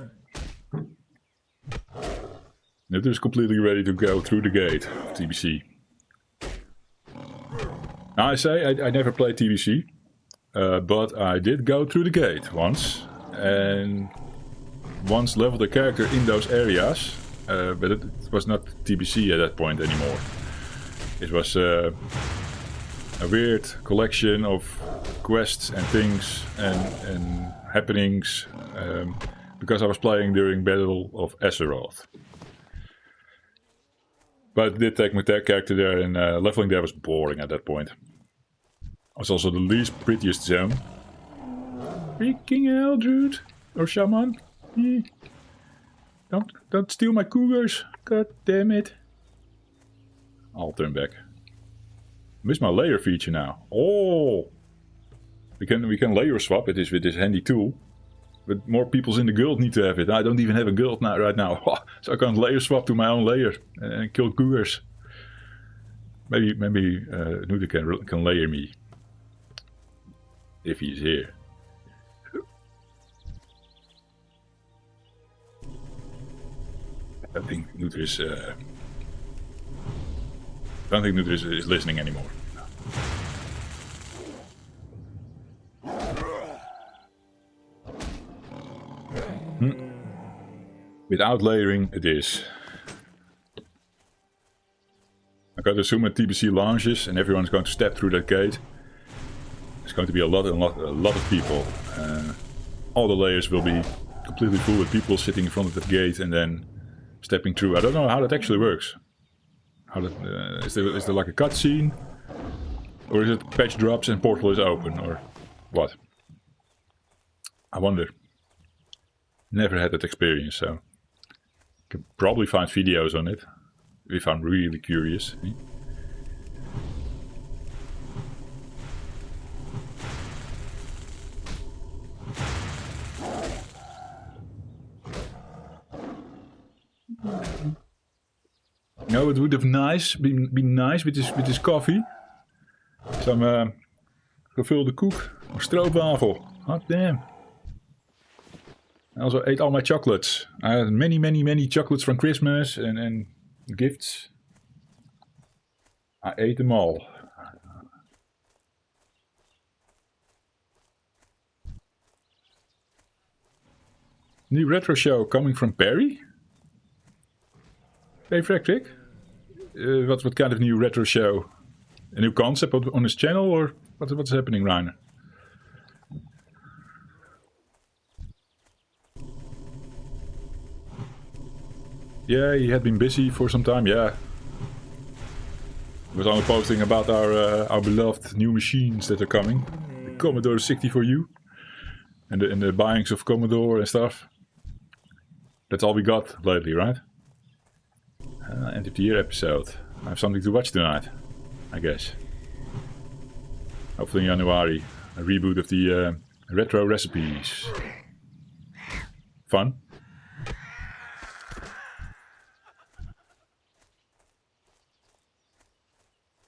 Neuter is completely ready to go through the gate of TBC. Now I say I never played TBC. But I did go through the gate once. And once leveled a character in those areas. But it was not TBC at that point anymore. It was a weird collection of quests and things and happenings because I was playing during Battle of Azeroth. But it did take my character there, and leveling there was boring at that point. It was also the least prettiest zone. Freaking hell, dude. Or shaman. Don't steal my cougars. God damn it. I'll turn back. Miss my layer feature now. Oh! We can layer swap it with this handy tool. But more peoples in the guild need to have it. I don't even have a guild now, right now. So I can't layer swap to my own layer and kill cougars. Maybe Nuda can layer me. If he's here. I think Nuda is. I don't think Nuda is listening anymore. Without layering, it is. I got to assume when TBC launches and everyone's going to step through that gate. There's going to be a lot of people. All the layers will be completely full with people sitting in front of the gate and then stepping through. I don't know how that actually works. How that is there like a cutscene, or is it patch drops and portal is open, or what? I wonder. Never had that experience, so can probably find videos on it if I'm really curious. No, it would have been nice with this coffee. Some gevulde koek or stroopwafel. Hot damn. I also ate all my chocolates. I had many chocolates from Christmas and gifts. I ate them all. New retro show coming from Perry? Hey Frederick, what kind of new retro show? A new concept on his channel, or what's happening, Rainer? Yeah, he had been busy for some time. Yeah, he was only posting about our beloved new machines that are coming, the Commodore 64U, and the buyings of Commodore and stuff. That's all we got lately, right? End of the year episode. I have something to watch tonight, I guess. Hopefully in January, a reboot of the retro recipes. Fun.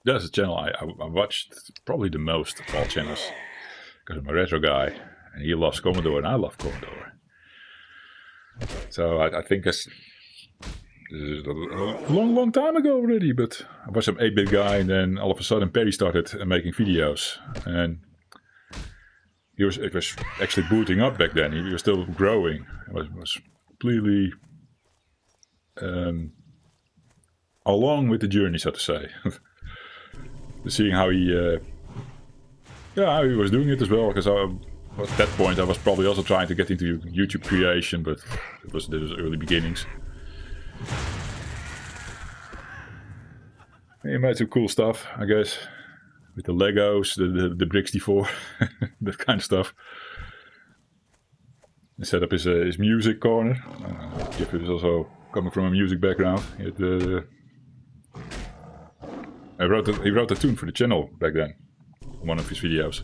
That's a channel I watched probably the most of all channels, because I'm a retro guy and he loves Commodore and I love Commodore. So I think that's a long time ago already, but I was some 8-bit guy, and then all of a sudden Perry started making videos, and it was actually booting up back then. He was still growing. It was completely along with the journey, so to say. Seeing how he was doing it as well, because at that point I was probably also trying to get into YouTube creation, but it was early beginnings. He made some cool stuff, I guess, with the Legos, the Bricks D4, that kind of stuff. He set up his music corner. Jeff is also coming from a music background. He wrote a tune for the channel back then, in one of his videos,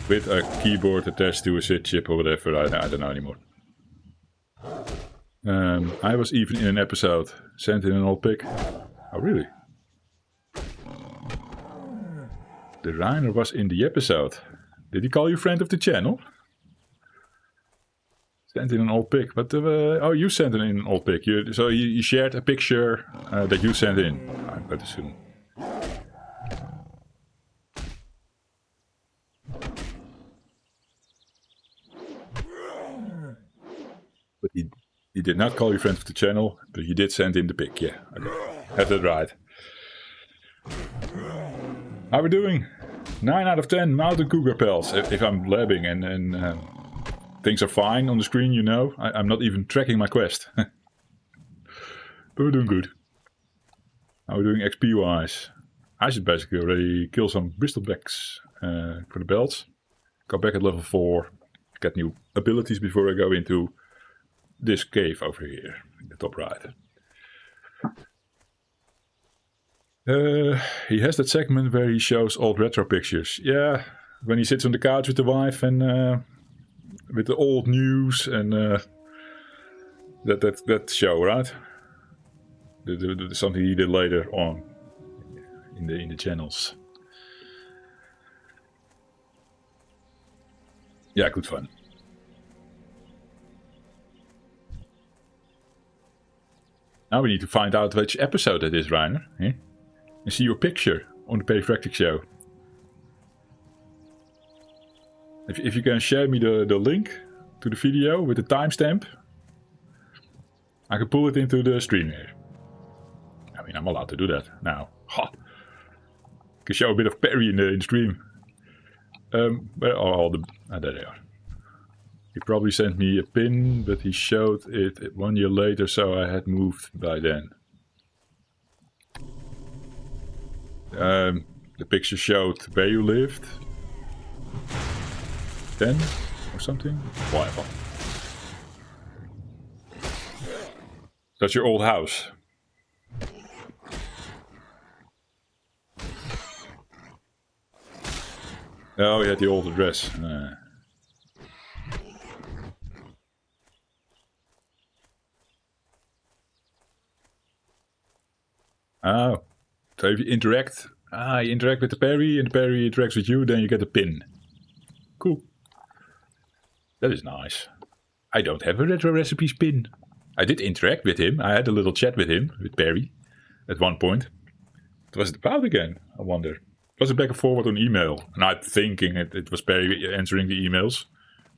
with a keyboard attached to a SID chip or whatever. I don't know anymore. I was even in an episode, sent in an old pic. Oh, really? The Rainer was in the episode. Did he call you friend of the channel? Sent in an old pic. But oh, you sent in an old pic. So you shared a picture that you sent in, I would assume. But he did not call you friend of the channel, but he did send in the pic. Yeah, okay. Have that right. How we doing? 9 out of 10 mountain cougar pelts. If I'm labbing and things are fine on the screen, you know. I'm not even tracking my quest. But we're doing good. How are we doing XP wise? I should basically already kill some bristlebacks for the belts. Go back at level 4. Get new abilities before I go into this cave over here in the top right. He has that segment where he shows old retro pictures. Yeah, when he sits on the couch with the wife and with the old news and that show, right? Something he did later on in the channels. Yeah, good fun. Now we need to find out which episode it is, Rainer. Eh? And see your picture on the Perifractic show. If you can share me the link to the video with the timestamp, I can pull it into the stream here. I mean, I'm allowed to do that now. Ha! Can show a bit of Perry in the stream. Where are all the... Ah, there they are. He probably sent me a pin, but he showed it 1 year later, so I had moved by then. The picture showed where you lived. 10 or something? Whatever. That's your old house. Oh, you had the old address. Oh, so if you interact, you interact with the Perry, and the Perry interacts with you, then you get a pin. Cool. That is nice. I don't have a retro recipes pin. I did interact with him. I had a little chat with him, with Perry, at one point. What was it about again? I wonder. Was it back and forward on email? And I'm thinking it was Perry answering the emails.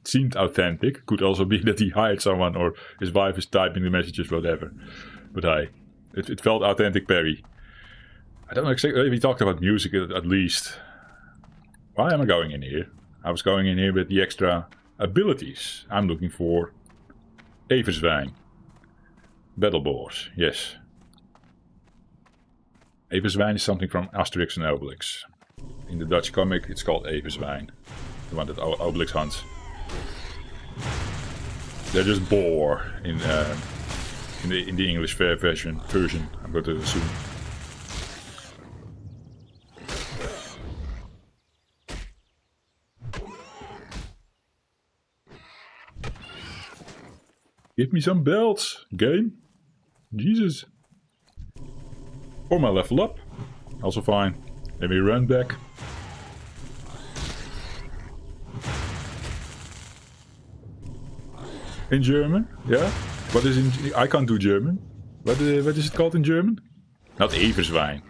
It seemed authentic. Could also be that he hired someone or his wife is typing the messages, whatever. But it felt authentic, Perry. I don't know exactly if he talked about music at least. Why am I going in here? I was going in here with the extra abilities. I'm looking for Everswijn. Battle Boars, yes. Everswijn is something from Asterix and Obelix. In the Dutch comic, it's called Everswijn. The one that Obelix hunts. They're just boar in the English version, I'm going to assume. Give me some belts, game. Jesus. Or my level up. Also fine. Let me run back. In German? Yeah? What is in... I can't do German. What is it called in German? Not Everswijn.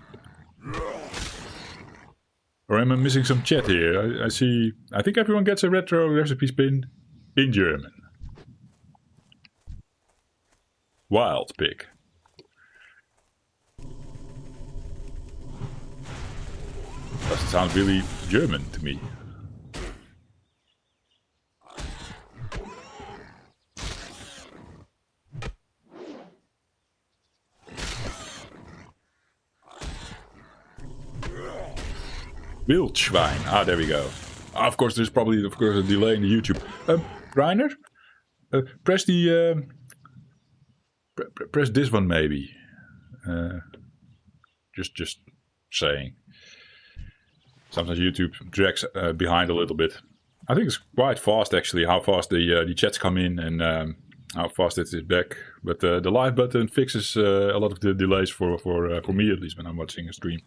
Or am I missing some chat here? I see... I think everyone gets a retro recipe pin in German. Wild pig. Doesn't sound really German to me. Wildschwein. Ah, there we go. Of course, there's probably a delay in the YouTube. Reiner, press the press this one maybe. Just saying. Sometimes YouTube drags behind a little bit. I think it's quite fast actually, how fast the chats come in and how fast it is back. But the live button fixes a lot of the delays for me at least when I'm watching a stream.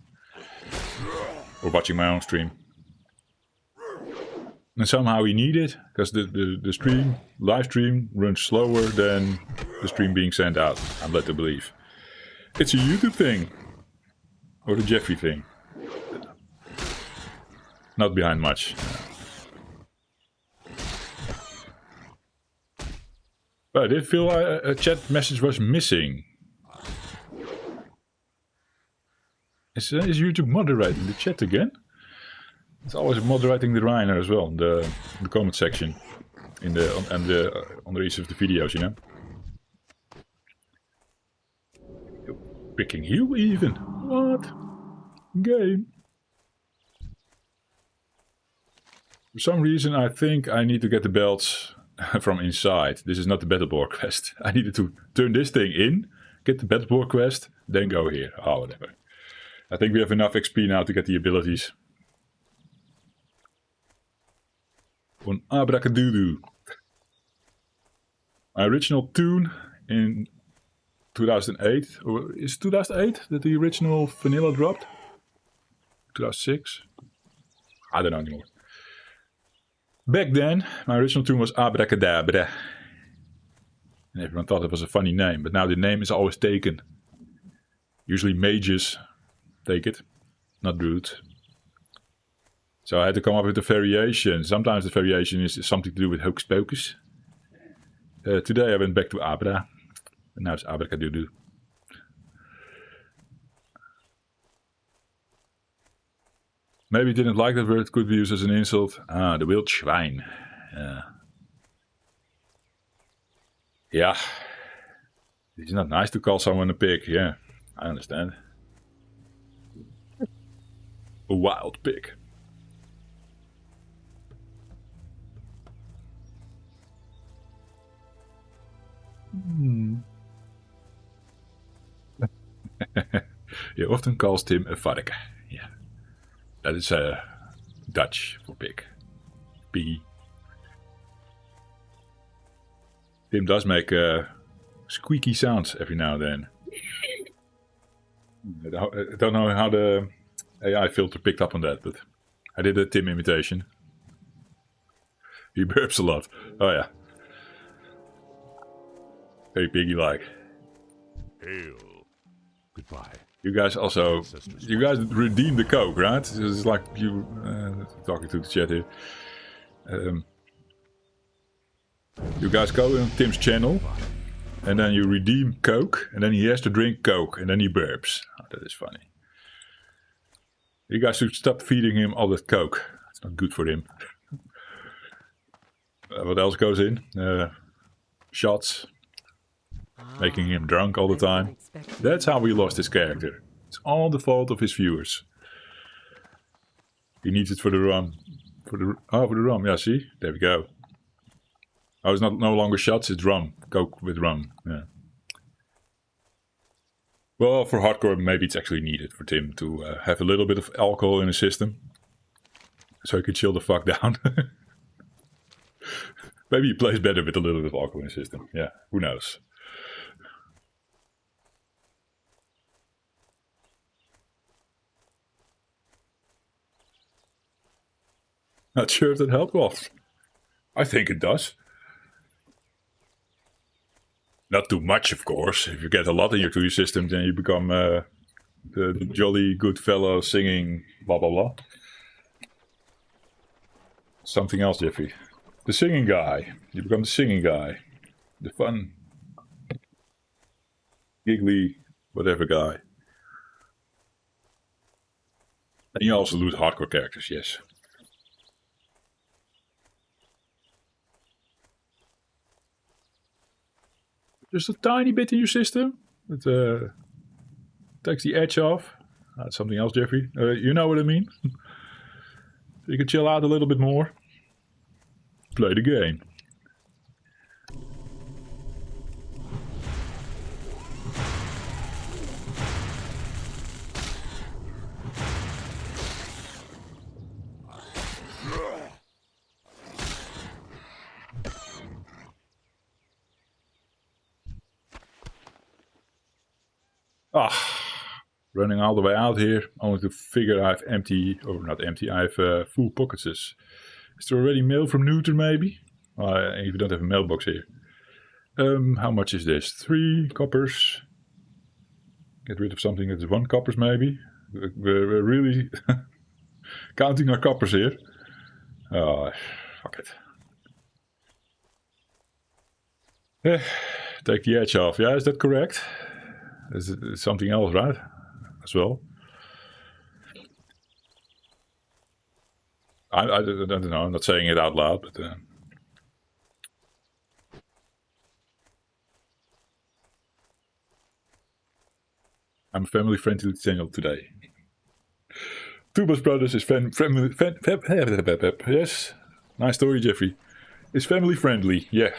Or watching my own stream. And somehow we need it, because the live stream runs slower than the stream being sent out, I'm led to believe. It's a YouTube thing. Or the Jeffrey thing. Not behind much. But I did feel a chat message was missing. Is YouTube moderating the chat again? It's always moderating the Reiner as well, the comment section under each of the videos, you know. Picking you even? What? Game. For some reason I think I need to get the belts from inside. This is not the Battle Boar quest. I needed to turn this thing in, get the Battle Boar quest, then go here. Oh, whatever. I think we have enough XP now to get the abilities. On Abracadoodo. My original tune in 2008, or is it 2008 that the original vanilla dropped? 2006? I don't know anymore. Back then, my original tune was Abracadabra. And everyone thought it was a funny name, but now the name is always taken. Usually mages take it, not druids. So I had to come up with a variation. Sometimes the variation is something to do with hocus pocus. Today I went back to Abra. And now it's Abracadoodo. Maybe you didn't like that word, it could be used as an insult. Ah, the Wildschwein. Yeah. It's not nice to call someone a pig. Yeah, I understand. A wild pig. He often calls Tim a varken. Yeah. That is Dutch for pig. Piggy. Tim does make squeaky sounds every now and then. I don't know how the AI filter picked up on that, but I did a Tim imitation. He burps a lot. Oh yeah. Very piggy-like. Hail. Goodbye. You guys also, you guys redeemed the Coke, right? It's like you talking to the chat here. You guys go on Tim's channel, and then you redeem Coke, and then he has to drink Coke, and then he burps. Oh, that is funny. You guys should stop feeding him all that Coke. It's not good for him. What else goes in? Shots. Making him drunk all the time. That's how we lost his character. It's all the fault of his viewers. He needs it for the rum. For the rum. Yeah, see? There we go. Oh, it's no longer shots, it's rum. Coke with rum. Yeah. Well, for hardcore, maybe it's actually needed for Tim to have a little bit of alcohol in his system. So he can chill the fuck down. Maybe he plays better with a little bit of alcohol in his system. Yeah, who knows? Not sure if that helped. Well, I think it does. Not too much, of course. If you get a lot in your system, then you become the jolly good fellow singing blah blah blah. Something else, Jeffy. The singing guy. You become the singing guy. The fun, giggly, whatever guy. And you also lose hardcore characters, yes. Just a tiny bit in your system. It takes the edge off. That's something else, Jeffrey. You know what I mean? You can chill out a little bit more. Play the game. Running all the way out here, only to figure I have empty, or not empty, I have full pockets. Is there already mail from Neuter, maybe? If you don't have a mailbox here. How much is this? 3 coppers. Get rid of something that's 1 coppers, maybe. We're really counting our coppers here. Fuck it. Take the edge off. Yeah, is that correct? Is something else, right? As well. I don't know. I'm not saying it out loud, but I'm a family-friendly channel today. Tubas Brothers is family. Yes, nice story, Jeffrey. It's family-friendly. Yeah.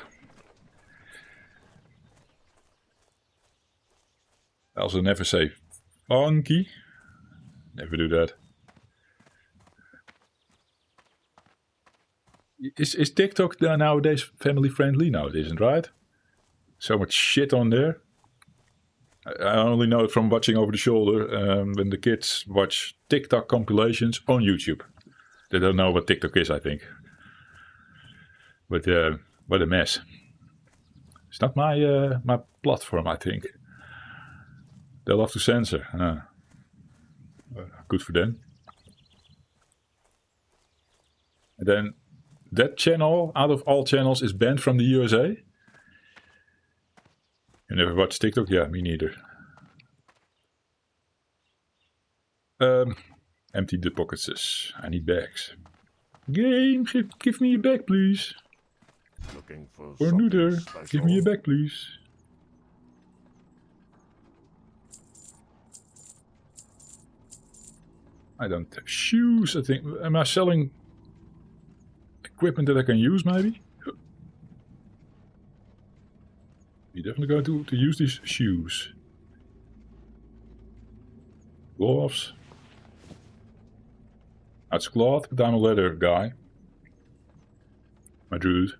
I also never say funky. Never do that. Is TikTok nowadays family friendly? No, it isn't, right? So much shit on there. I only know it from watching over the shoulder when the kids watch TikTok compilations on YouTube. They don't know what TikTok is, I think. But what a mess. It's not my my platform, I think. They'll have to censor. Good for them. And then that channel, out of all channels, is banned from the USA. You never watch TikTok? Yeah, me neither. Empty the pockets. I need bags. Game, give me a bag, please. Looking for For something neuter. special? Give me a bag, please. I don't have shoes, I think. Am I selling equipment that I can use, maybe? You're definitely going to use these shoes. Gloves. That's cloth, but I'm a leather guy. My druid.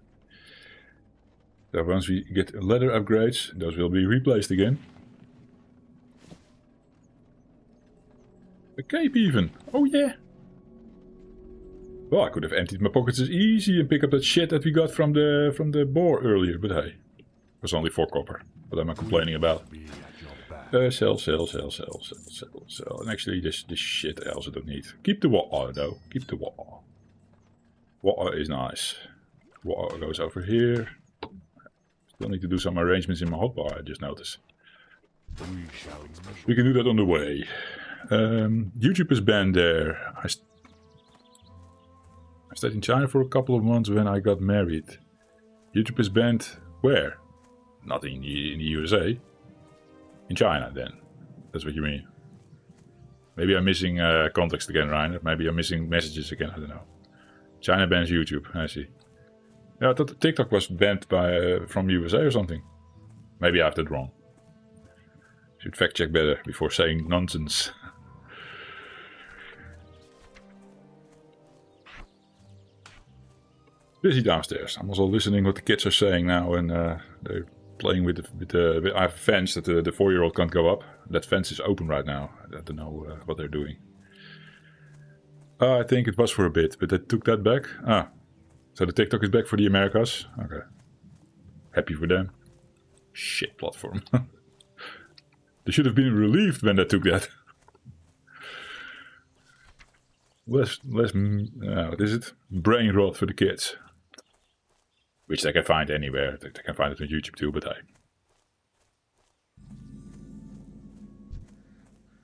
So once we get leather upgrades, those will be replaced again. A cape even. Oh yeah. Well, I could have emptied my pockets as easy and pick up that shit that we got from the boar earlier, but hey. It was only 4 copper. What am I complaining about? Be at your back. Sell. And actually this shit I also don't need. Keep the water though. Keep the water. Water is nice. Water goes over here. Still need to do some arrangements in my hotbar, I just noticed. We shall measure. We can do that on the way. YouTube is banned there. I stayed in China for a couple of months when I got married. YouTube is banned where? Not in the USA. In China then. That's what you mean. Maybe I'm missing context again, Reiner. Maybe I'm missing messages again, I don't know. China bans YouTube, I see. Yeah, I thought TikTok was banned by from USA or something. Maybe I have that wrong. Should fact check better before saying nonsense. Busy downstairs. I'm also listening what the kids are saying now, and they're playing with I have a fence that the 4-year-old can't go up. That fence is open right now. I don't know what they're doing. I think it was for a bit, but they took that back. Ah, so the TikTok is back for the Americas. Okay, happy for them. Shit platform. They should have been relieved when they took that. Less, what is it? Brain rot for the kids. Which they can find anywhere. They can find it on YouTube too, but hey.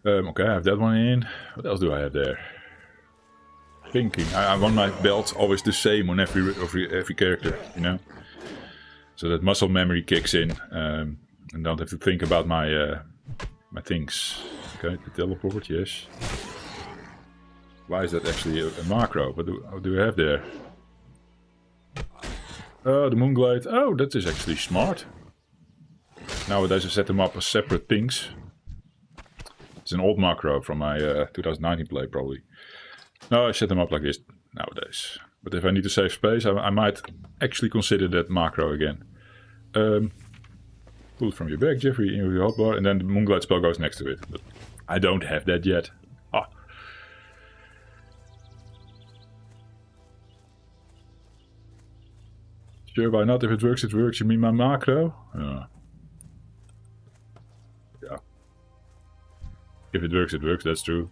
Okay, I have that one in. What else do I have there? Thinking. I want my belts always the same on every character, you know? So that muscle memory kicks in. And don't have to think about my my things. Okay, the teleport, yes. Why is that actually a macro? What do I have there? The Moonglade. Oh, that is actually smart. Nowadays I set them up as separate things. It's an old macro from my 2019 play, probably. No, I set them up like this nowadays. But if I need to save space, I might actually consider that macro again. Pull it from your bag, Jeffrey, in your hotbar, and then the Moonglade spell goes next to it. But I don't have that yet. Ah. Sure, why not? If it works, it works. You mean my macro? Yeah. If it works, that's true.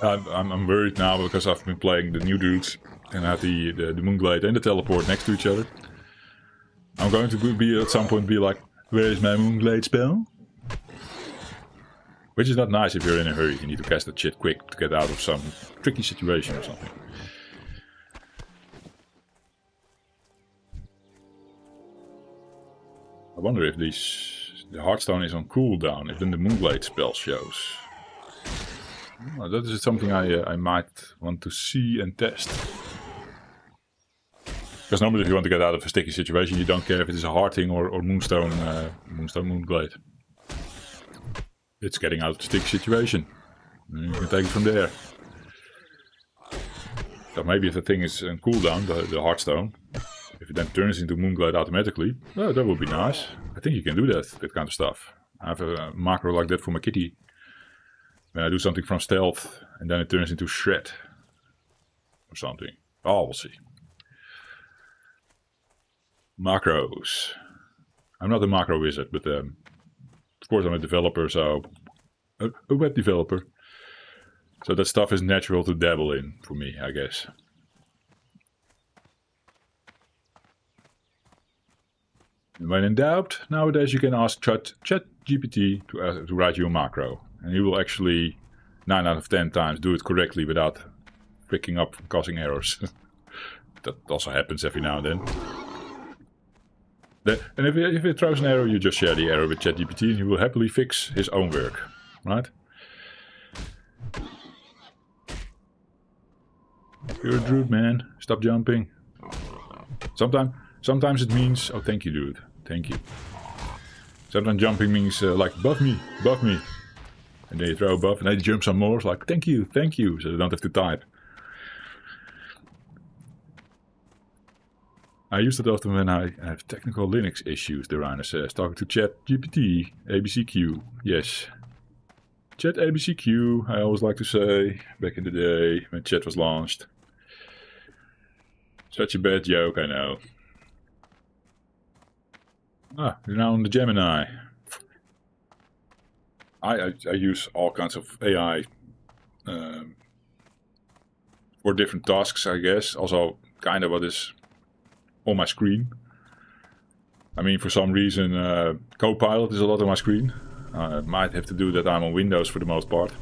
I'm worried now because I've been playing the new dudes and I have the Moonglade and the teleport next to each other. I'm going to be at some point be like, where is my Moonglade spell? Which is not nice if you're in a hurry. You need to cast that shit quick to get out of some tricky situation or something. I wonder if the Hearthstone is on cooldown, if then the Moonglade spell shows. Well, that is something I might want to see and test. Because normally if you want to get out of a sticky situation, you don't care if it is a Hearting or Moonstone Moonglade. It's getting out of the sticky situation. You can take it from there. So maybe if the thing is on cooldown, the Hearthstone, if it then turns into Moonglade automatically, well, that would be nice. I think you can do that kind of stuff. I have a macro like that for my kitty. When I do something from stealth, and then it turns into shred. Or something. Oh, we'll see. Macros. I'm not a macro wizard, but of course I'm a developer, so... A web developer. So that stuff is natural to dabble in, for me, I guess. And when in doubt, nowadays you can ask ChatGPT to write you a macro. And he will actually 9 out of 10 times do it correctly without picking up causing errors. that also happens every now and then. And if it throws an error, you just share the error with ChatGPT and he will happily fix his own work, right? You're a druid, man. Stop jumping. Sometimes it means, oh, thank you, dude. Thank you. Sometimes jumping means like, buff me. And then you throw a buff and then you jump some more. It's like, thank you, so they don't have to type. I use it often when I have technical Linux issues, the Reiner says. Talking to ChatGPT, ABCQ, yes. Chat ABCQ, I always like to say, back in the day when chat was launched. Such a bad joke, I know. Ah, you're now on the Gemini. I use all kinds of AI for different tasks, I guess. Also, kind of what is on my screen. I mean, for some reason, Copilot is a lot on my screen. It might have to do that I'm on Windows for the most part,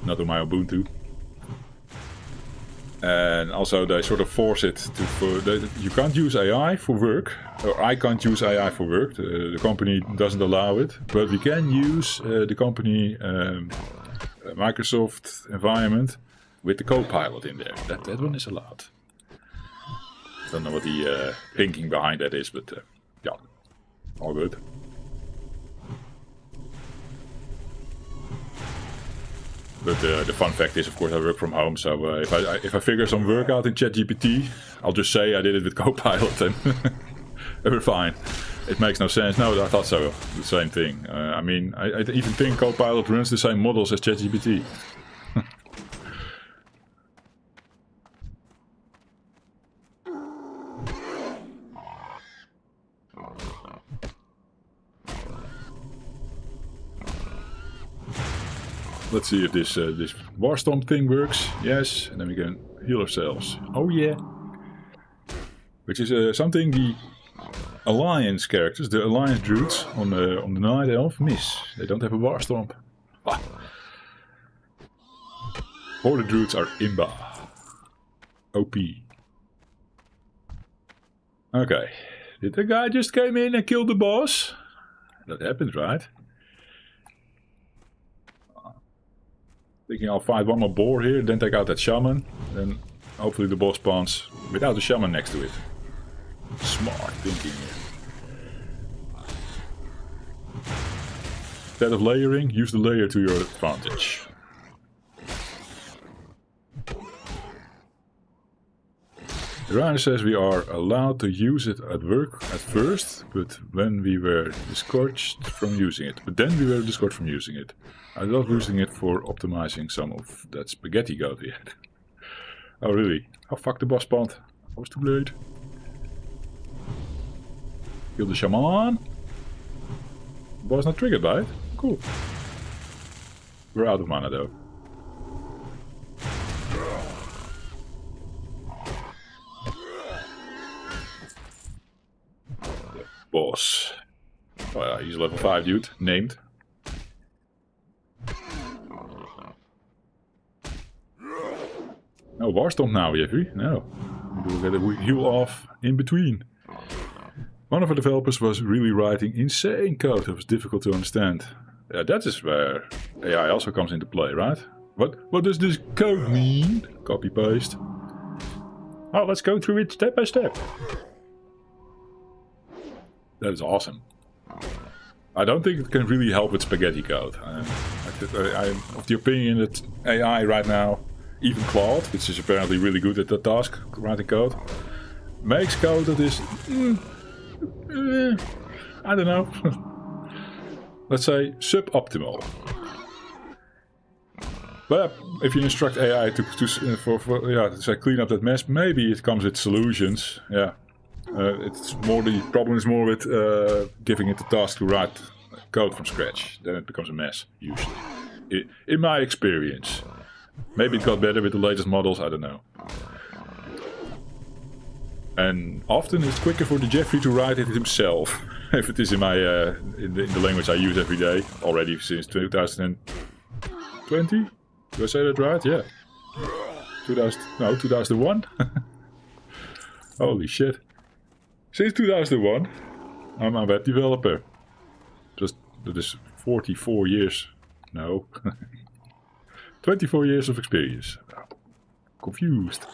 not on my Ubuntu. And also they sort of force it to, you can't use AI for work, or I can't use AI for work, the company doesn't allow it, but we can use the company Microsoft environment with the Copilot in there. That one is allowed. Don't know what the thinking behind that is, but yeah, all good. But the fun fact is, of course, I work from home, so if I figure some work out in ChatGPT, I'll just say I did it with Copilot and we're fine. It makes no sense. No, I thought so. The same thing. I mean, I even think Copilot runs the same models as ChatGPT. Let's see if this Warstomp thing works. Yes, and then we can heal ourselves. Oh yeah. Which is something the Alliance characters, the Alliance druids on the Night Elf miss. They don't have a Warstomp. Ah. Horde druids are imba. OP. Okay. Did the guy just came in and killed the boss? That happens, right? Thinking I'll fight one more boar here, then take out that shaman. Then hopefully the boss spawns without the shaman next to it. Smart thinking here. Instead of layering, use the layer to your advantage. Ryan says we are allowed to use it at work at first, but when we were discouraged from using it. But then we were discouraged from using it. I love using it for optimizing some of that spaghetti goat we had. Oh really? Oh fuck, the boss spawned. I was too late. Kill the shaman. Boss not triggered by it. Cool. We're out of mana though. Boss. Oh yeah, he's level 5 dude. Named. No Warstomp now, Jeffy. No. We'll get a heal off in between. One of the developers was really writing insane code that was difficult to understand. Yeah, that is where AI also comes into play, right? What does this code mean? Copy paste. Oh, let's go through it step by step. That is awesome. I don't think it can really help with spaghetti code. I'm of the opinion that AI right now, even Claude, which is apparently really good at the task, writing code, makes code that is, I don't know, let's say suboptimal. But if you instruct AI to say clean up that mess, maybe it comes with solutions. Yeah, it's more the problem is more with giving it the task to write code from scratch. Then it becomes a mess usually, in my experience. Maybe it got better with the latest models, I don't know. And often it's quicker for the Jeffrey to write it himself. If it is in my in the language I use every day, already since 2020? Do I say that right? Yeah. 2001? Holy shit. Since 2001, I'm a web developer. That is 44 years. No. 24 years of experience. Confused.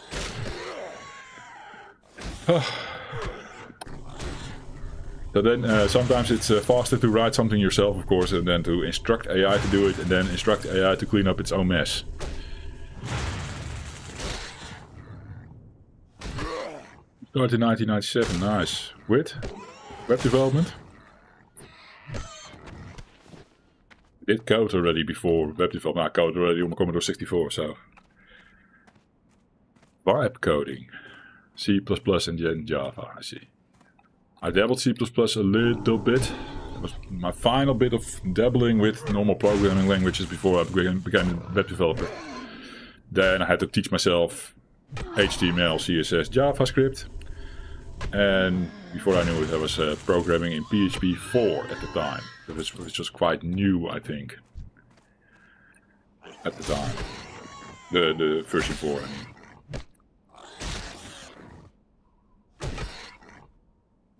So then sometimes it's faster to write something yourself, of course, and then to instruct AI to do it, and then instruct AI to clean up its own mess. Started in 1997, nice. With web development. Did code already before web development. I coded already on Commodore 64, so. Vibe coding. C++ and then Java, I see. I dabbled C++ a little bit. It was my final bit of dabbling with normal programming languages before I became a web developer. Then I had to teach myself HTML, CSS, JavaScript. And before I knew it, I was programming in PHP 4 at the time. Which was quite new, I think. At the time. The version 4, I mean.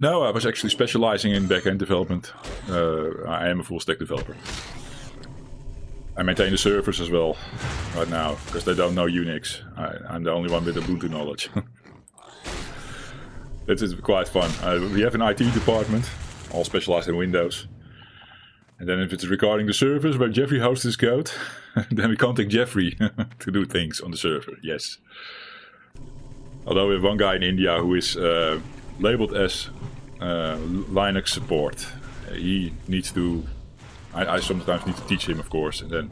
No, I was actually specializing in back-end development. I am a full-stack developer. I maintain the servers as well, right now, because they don't know Unix. I'm the only one with Ubuntu knowledge. It is quite fun. We have an IT department, all specialized in Windows. And then if it's regarding the servers where Jeffrey hosts his code, then we contact Jeffrey to do things on the server, yes. Although we have one guy in India who is labeled as Linux support. He needs to... I sometimes need to teach him, of course, and then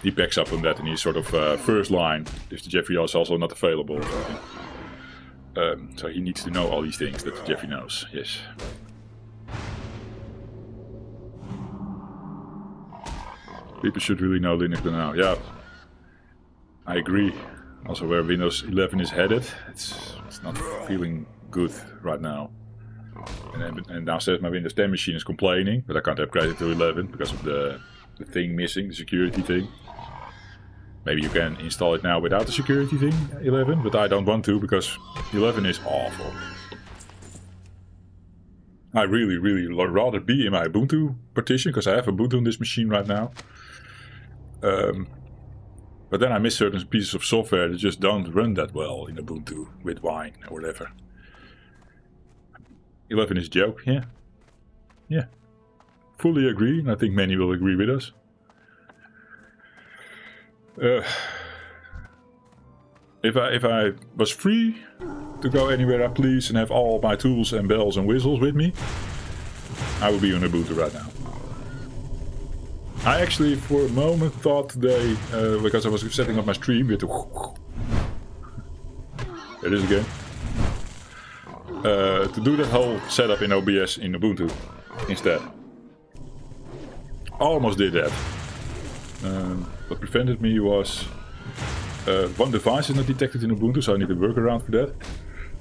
he backs up on that and he's sort of first line if the Jeffrey is also not available or something. So he needs to know all these things that Jeffrey knows, yes. People should really know Linux by now. Yeah, I agree. Also, where Windows 11 is headed, it's not feeling good right now. And downstairs my Windows 10 machine is complaining, but I can't upgrade it to 11 because of the thing missing, the security thing. Maybe you can install it now without the security thing, 11, but I don't want to because 11 is awful. I really rather be in my Ubuntu partition because I have Ubuntu on this machine right now. But then I miss certain pieces of software that just don't run that well in Ubuntu with Wine or whatever. 11 is a joke, yeah. Yeah. Fully agree, and I think many will agree with us. If I was free to go anywhere I please and have all my tools and bells and whistles with me, I would be on Ubuntu right now. I actually for a moment thought today, because I was setting up my stream with the... It is again. To do that whole setup in OBS in Ubuntu instead. Almost did that. What prevented me was one device is not detected in Ubuntu, so I need a workaround for that.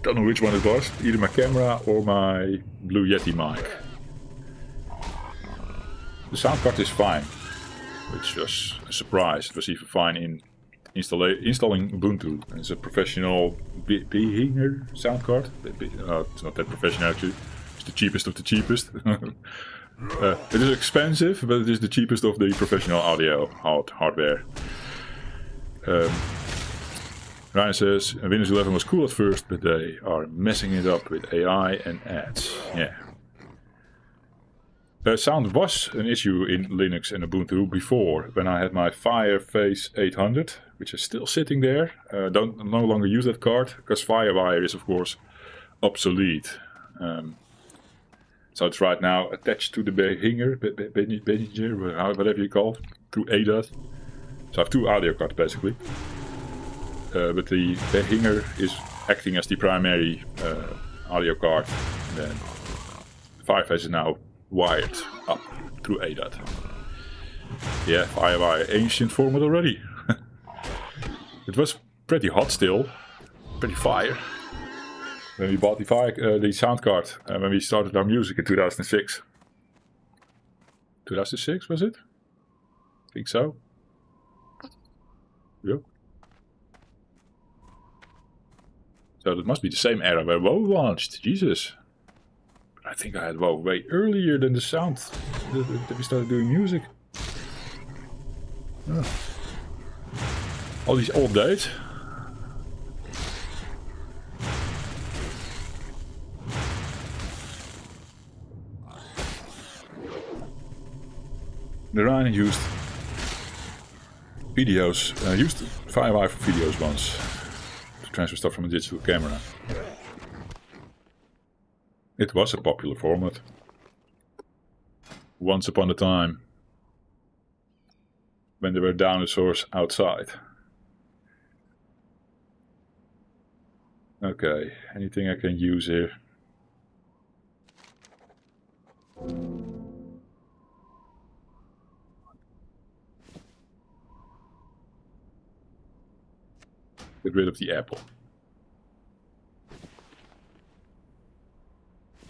Don't know which one it was, either my camera or my Blue Yeti mic. The sound card is fine, which was a surprise. It was even fine in installing Ubuntu. It's a professional Behringer sound card. It's not that professional actually. It's the cheapest of the cheapest. It is expensive, but it is the cheapest of the professional audio hardware. Ryan says Windows 11 was cool at first, but they are messing it up with AI and ads. Yeah. Sound was an issue in Linux and Ubuntu before, when I had my Fireface 800, which is still sitting there. Don't no longer use that card, because FireWire is of course obsolete. So it's right now attached to the Behringer, whatever you call it, through ADAT. So I have two audio cards basically. But the Behringer is acting as the primary audio card. And then the Fireface is now wired up through ADAT. Yeah, FireWire, ancient format already. It was pretty hot still, pretty fire. When we bought the sound card, when we started our music in 2006. 2006 was it? I think so. Yep. So that must be the same era where WoW launched. Jesus. I think I had WoW way earlier than the sound that we started doing music. Oh. All these old dates. The Rhine used videos, used Firewire for videos once to transfer stuff from a digital camera. It was a popular format. Once upon a time, when there were dinosaurs outside. Okay, anything I can use here? Get rid of the apple.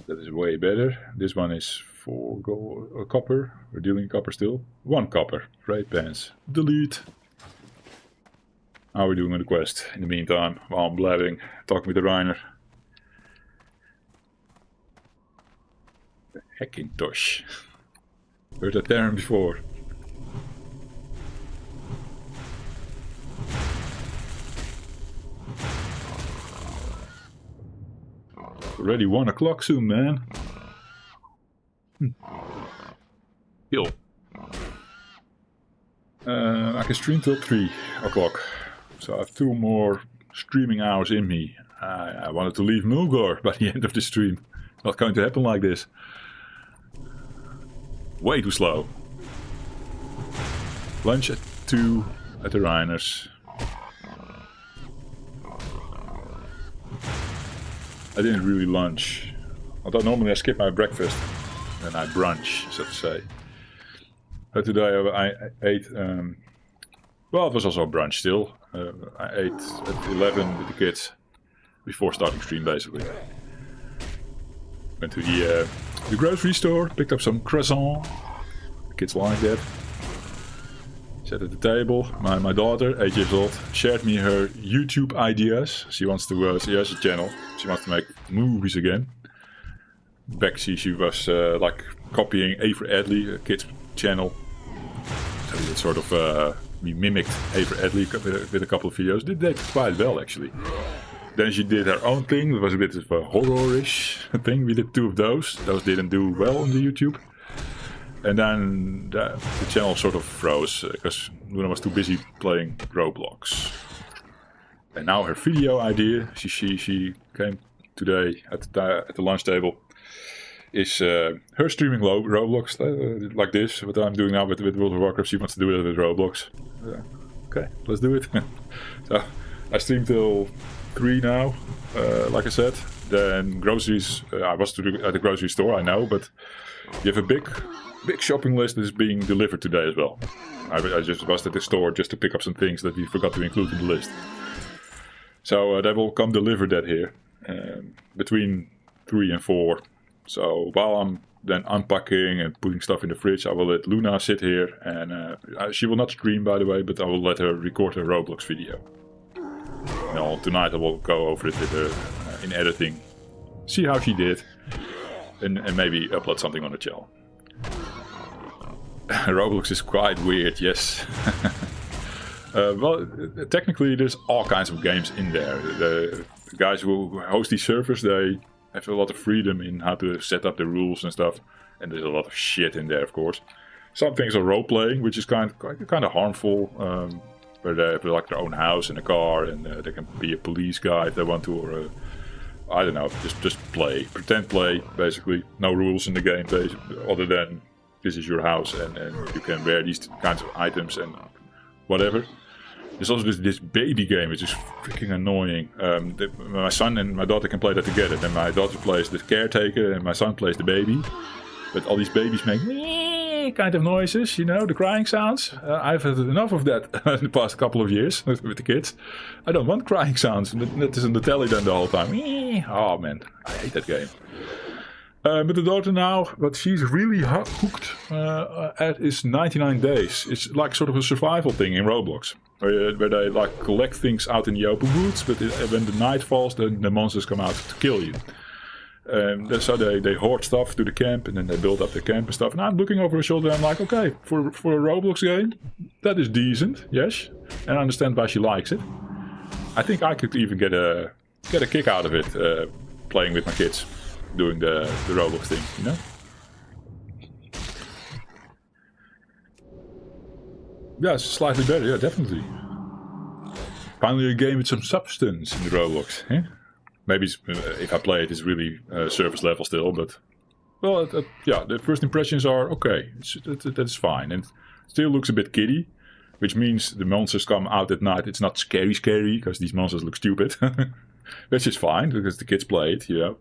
That is way better. This one is 4 gold, copper. We're dealing copper still. 1 copper. Great pants. Delete. How are we doing on the quest? In the meantime, while I'm blabbing, talking with the Reiner. The Hackintosh. Heard that term before. Already 1 o'clock soon, man. Kill. I can stream till 3 o'clock. So I have 2 more streaming hours in me. I wanted to leave Mulgore by the end of the stream. Not going to happen like this. Way too slow. Lunch at 2 at the Reiners. I didn't really lunch. Although normally I skip my breakfast and I brunch, so to say. But today I ate, well, it was also a brunch still. I ate at 11 with the kids before starting stream, basically. Went to the grocery store, picked up some croissant. The kids like that. Sat at the table. My daughter, 8 years old, shared me her YouTube ideas. She wants to, she has a channel. She wants to make movies again. Back she was like copying Avery Adley, a kid's channel. So we did sort of, we mimicked Avery Adley with a couple of videos. Did that quite well, actually. Then she did her own thing. It was a bit of a horror-ish thing. We did 2 of those. Those didn't do well on the YouTube. And then the channel sort of froze because Luna was too busy playing Roblox. And now her video idea, she came today at the lunch table, is her streaming Roblox like this. What I'm doing now with World of Warcraft, she wants to do it with Roblox. Okay, let's do it. So I stream till 3 now, like I said. Then groceries, I was at the grocery store, I know, but you have a big shopping list that is being delivered today as well. I just was at the store just to pick up some things that we forgot to include in the list. So they will come deliver that here between 3 and 4. So while I'm then unpacking and putting stuff in the fridge, I will let Luna sit here, and she will not stream, by the way, but I will let her record her Roblox video. Now tonight I will go over it with her in editing, see how she did, and maybe upload something on the channel. Roblox is quite weird, yes. Well, technically there's all kinds of games in there. The guys who host these servers, they have a lot of freedom in how to set up the rules and stuff. And there's a lot of shit in there, of course. Some things are role-playing, which is kind of harmful. Where they have like their own house and a car, and they can be a police guy if they want to, or I don't know, just play, pretend play, basically. No rules in the game, other than this is your house and you can wear these kinds of items and whatever. There's also this baby game, which is freaking annoying. My son and my daughter can play that together. Then my daughter plays the caretaker and my son plays the baby. But all these babies make kind of noises, you know, the crying sounds. I've had enough of that in the past couple of years with the kids. I don't want crying sounds. That is on the telly then the whole time. Oh man, I hate that game. But the daughter now, what she's really hooked at is 99 days. It's like sort of a survival thing in Roblox. Where they like collect things out in the open woods, but when the night falls, then the monsters come out to kill you. So they hoard stuff to the camp, and then they build up the camp and stuff. And I'm looking over her shoulder and I'm like, okay, for a Roblox game, that is decent, yes. And I understand why she likes it. I think I could even get a kick out of it, playing with my kids, doing the Roblox thing, you know? Yeah, it's slightly better, yeah, definitely. Finally a game with some substance in the Roblox, eh? Maybe if I play it, it's really surface level still, but... Well, yeah, the first impressions are okay. That's fine. And it still looks a bit kiddie, which means the monsters come out at night. It's not scary, because these monsters look stupid. Which is fine, because the kids play it, you know.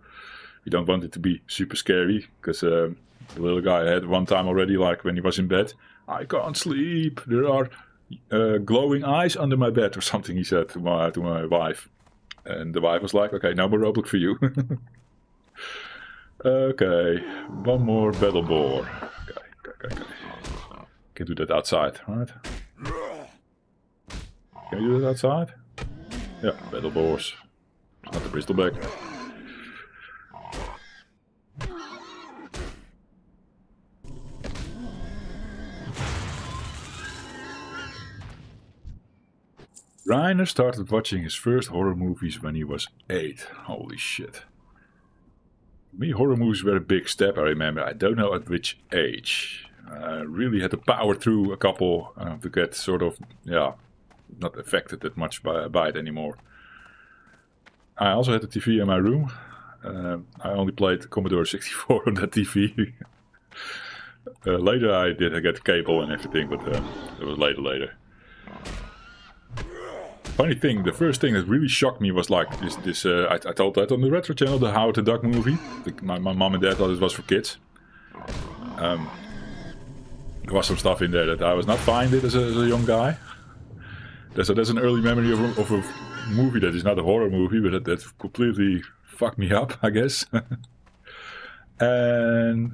You don't want it to be super scary, because the little guy had one time already, like when he was in bed, I can't sleep, there are glowing eyes under my bed or something, he said to my wife. And the wife was like, okay, no more Roblox for you. Okay, one more battle boar. Okay. Can do that outside, right? Can you do that outside? Yeah, battle boars. It's not the bristleback. Reiner started watching his first horror movies when he was 8. Holy shit. For me, horror movies were a big step, I remember. I don't know at which age. I really had to power through a couple to get sort of, yeah, not affected that much by it anymore. I also had a TV in my room. I only played Commodore 64 on that TV. Later I did get cable and everything, but it was later. Funny thing, the first thing that really shocked me was like this I told that on the Retro channel, the Howard the Duck movie. My mom and dad thought it was for kids. There was some stuff in there that I was not fine with as a young guy. So there's an early memory of a movie that is not a horror movie, but that completely fucked me up, I guess. And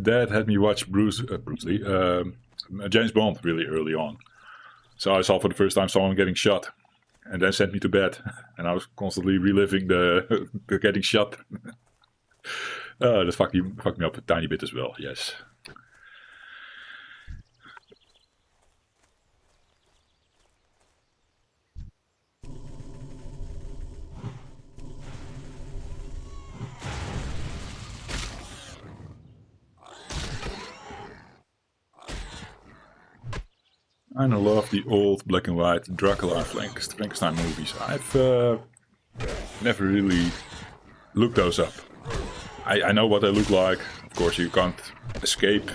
Dad had me watch James Bond really early on. So I saw for the first time someone getting shot. And then sent me to bed. And I was constantly reliving the getting shot. That fucked me up a tiny bit as well, yes. I love the old black and white Dracula Frankenstein movies. I've never really looked those up. I know what they look like. Of course, you can't escape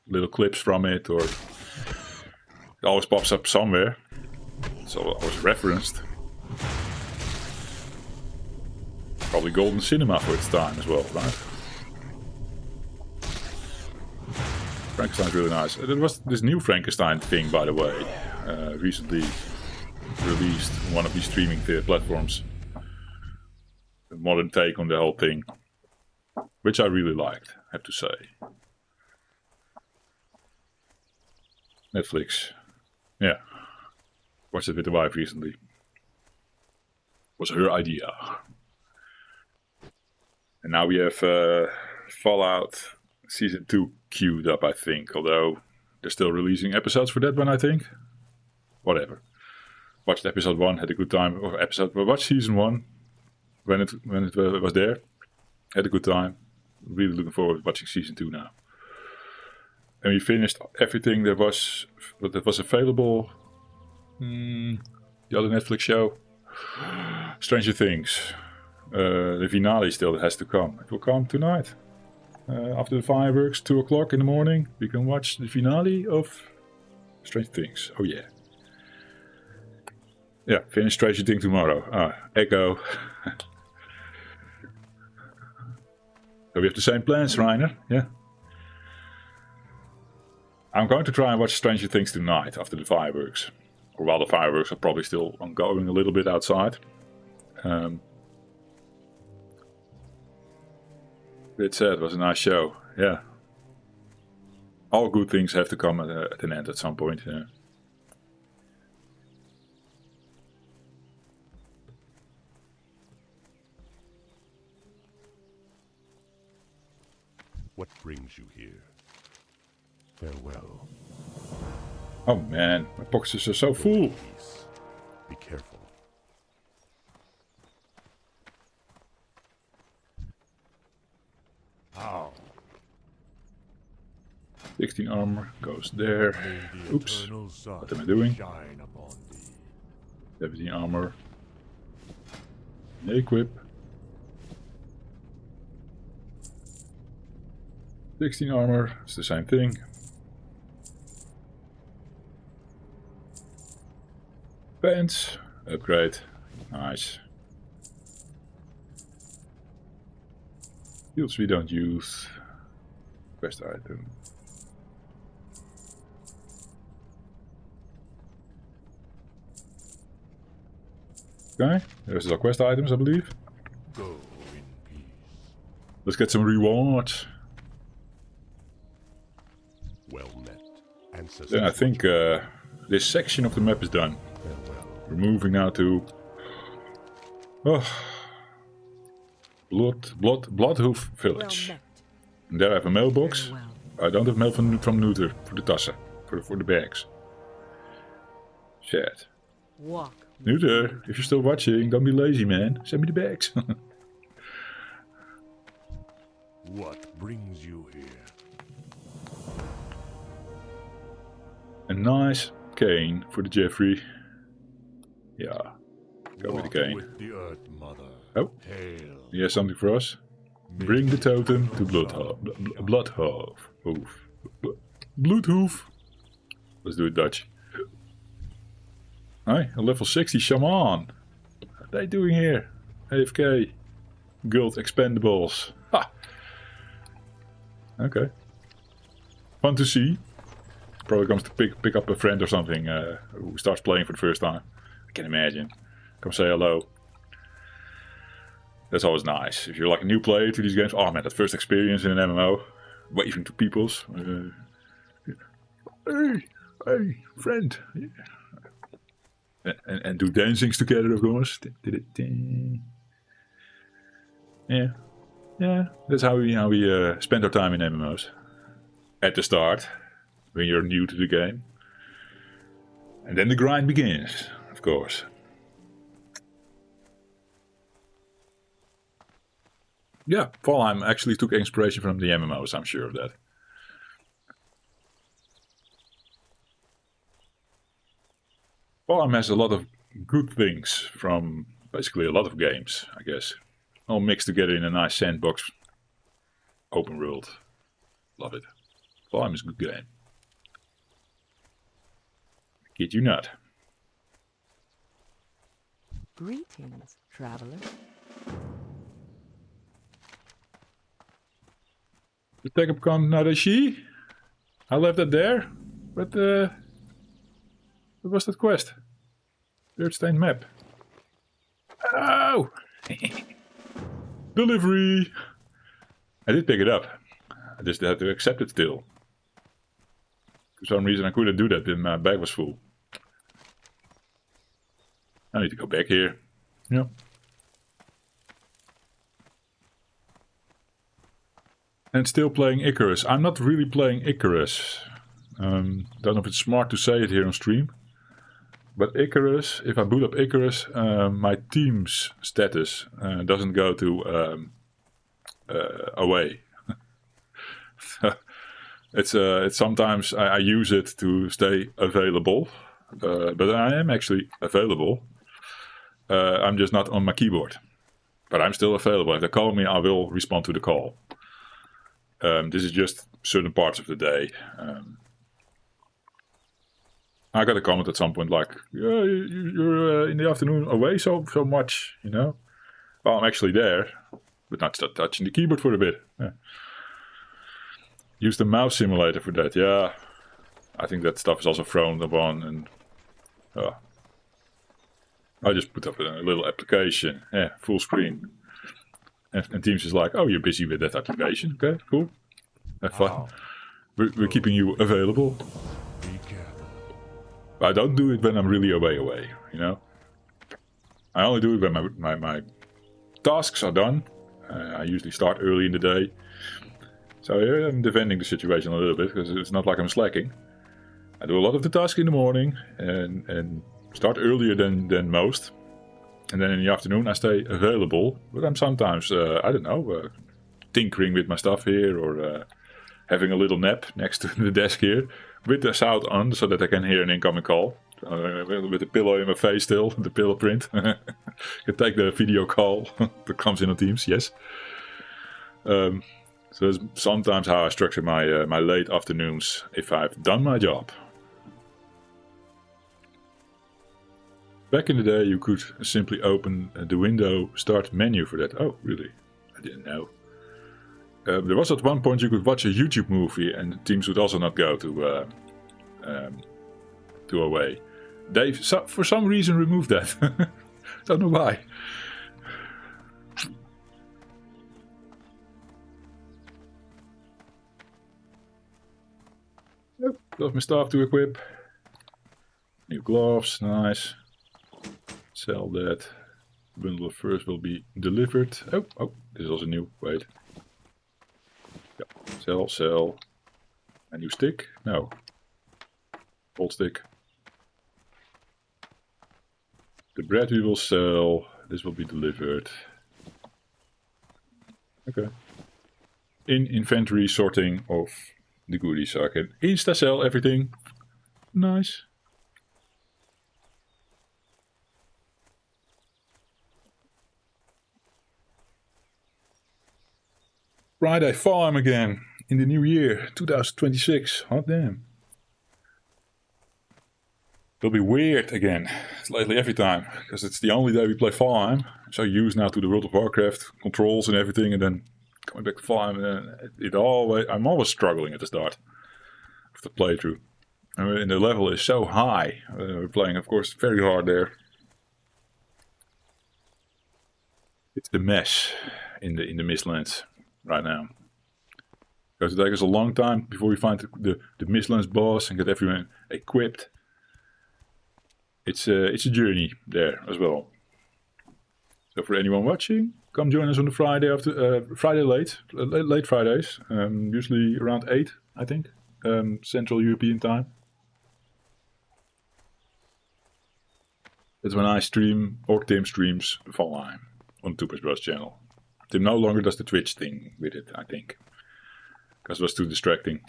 little clips from it, or it always pops up somewhere. It's always referenced. Probably golden cinema for its time as well, right? Frankenstein's really nice. There was this new Frankenstein thing, by the way, recently released on one of these streaming platforms. A modern take on the whole thing, which I really liked, I have to say. Netflix. Yeah. Watched it with the wife recently. Was her idea. And now we have Fallout Season 2 queued up, I think. Although they're still releasing episodes for that one, I think. Whatever. Watched episode 1, had a good time. Watched season 1 when it was there. Had a good time. Really looking forward to watching season 2 now. And we finished everything that was available. The other Netflix show. Stranger Things. The finale still has to come. It will come tonight. After the fireworks, 2 o'clock in the morning, we can watch the finale of Stranger Things. Oh yeah. Yeah, finish Stranger Things tomorrow. Echo. So we have the same plans, Reiner. Yeah. I'm going to try and watch Stranger Things tonight after the fireworks. Or while the fireworks are probably still ongoing a little bit outside. Bit sad, it was a nice show. Yeah. All good things have to come at an end at some point. Yeah. What brings you here? Farewell. Oh man, my boxes are so full. Peace. Be careful. How? 16 armor goes there. May the Oops. eternal sun What am I doing? shine upon thee. 17 armor. Equip. 16 armor, it's the same thing. Pants, upgrade, nice. Fields we don't use. Quest item. Okay, there's our quest items, I believe. Go in peace. Let's get some rewards. Well met. Ancestors. Then I think this section of the map is done. Farewell. We're moving now to Bloodhoof Village. And there I have a mailbox. I don't have mail from Neuter for the tassen, for the bags. Shit. Walk. Neuter, if you're still watching, don't be lazy, man. Send me the bags. What brings you here? A nice cane for the Jeffrey. Yeah, go with the cane. With the Earth Mother. Oh, Hail. he has something for us. Bring the totem to Bloodhoof. Bloodhoof. Let's do it Dutch. Hi, a level 60 shaman. What are they doing here? AFK. Guild expendables. Ha! Okay. Fun to see. Probably comes to pick up a friend or something who starts playing for the first time. I can imagine. Come say hello. That's always nice. If you're like a new player to these games, oh man, that first experience in an MMO, waving to peoples. Hey, friend. Yeah. And do dancings together, of course. Yeah. That's how we spend our time in MMOs. At the start, when you're new to the game, and then the grind begins, of course. Yeah, Valheim actually took inspiration from the MMOs, I'm sure of that. Valheim has a lot of good things from basically a lot of games, I guess. All mixed together in a nice sandbox, open world. Love it. Valheim is a good game. Kid you not. Greetings, traveler. The take-up con Nadashi. I left that there. But what was that quest? Dirtstained map. Oh! Delivery! I did pick it up. I just had to accept it still. For some reason I couldn't do that when my bag was full. I need to go back here. Yeah. And still playing Icarus. I'm not really playing Icarus. Don't know if it's smart to say it here on stream. But Icarus, if I boot up Icarus, my team's status doesn't go to away. It's sometimes I use it to stay available, but I am actually available. I'm just not on my keyboard, but I'm still available. If they call me, I will respond to the call. This is just certain parts of the day. I got a comment at some point like, yeah, you're in the afternoon away so much, you know. Well, I'm actually there, but not touching the keyboard for a bit. Yeah. Use the mouse simulator for that, yeah. I think that stuff is also frowned upon, and I just put up a little application, yeah, full screen. And Teams is like, oh, you're busy with that activation. Okay, cool. Have fun. We're keeping you available. Be careful. I don't do it when I'm really away, you know? I only do it when my tasks are done. I usually start early in the day. So yeah, I'm defending the situation a little bit, because it's not like I'm slacking. I do a lot of the tasks in the morning and start earlier than most. And then in the afternoon I stay available. But I'm sometimes, I don't know, tinkering with my stuff here, or having a little nap next to the desk here. With the sound on, so that I can hear an incoming call. With the pillow in my face still, the pillow print. Can take the video call that comes in on Teams, yes. So that's sometimes how I structure my late afternoons if I've done my job. Back in the day you could simply open the window start menu for that. Oh, really? I didn't know. There was at one point you could watch a YouTube movie and Teams would also not go to away. They for some reason removed that. Don't know why. Yep, got my stuff to equip. New gloves, nice. Sell that. Bundle of furs will be delivered. Oh, this is also new. Wait. Yep. Sell. A new stick? No. Old stick. The bread we will sell. This will be delivered. Okay. In inventory sorting of the goodies, so I can insta sell everything. Nice. Friday farm again in the new year 2026. Hot damn. It'll be weird again. It's lately every time, because it's the only day we play farm. I'm so used now to the World of Warcraft controls and everything, and then coming back to farm, I'm always struggling at the start of the playthrough. And the level is so high. We're playing, of course, very hard there. It's a mess in the Mistlands right now. Because it takes us a long time before we find the Mistlands boss and get everyone equipped. It's a journey there as well. So for anyone watching, come join us on the Friday after Friday late Fridays, usually around 8, I think, Central European time. That's when I stream, or Tim streams, Valheim on Toopers Bros channel. Tim no longer does the Twitch thing with it, I think, because it was too distracting.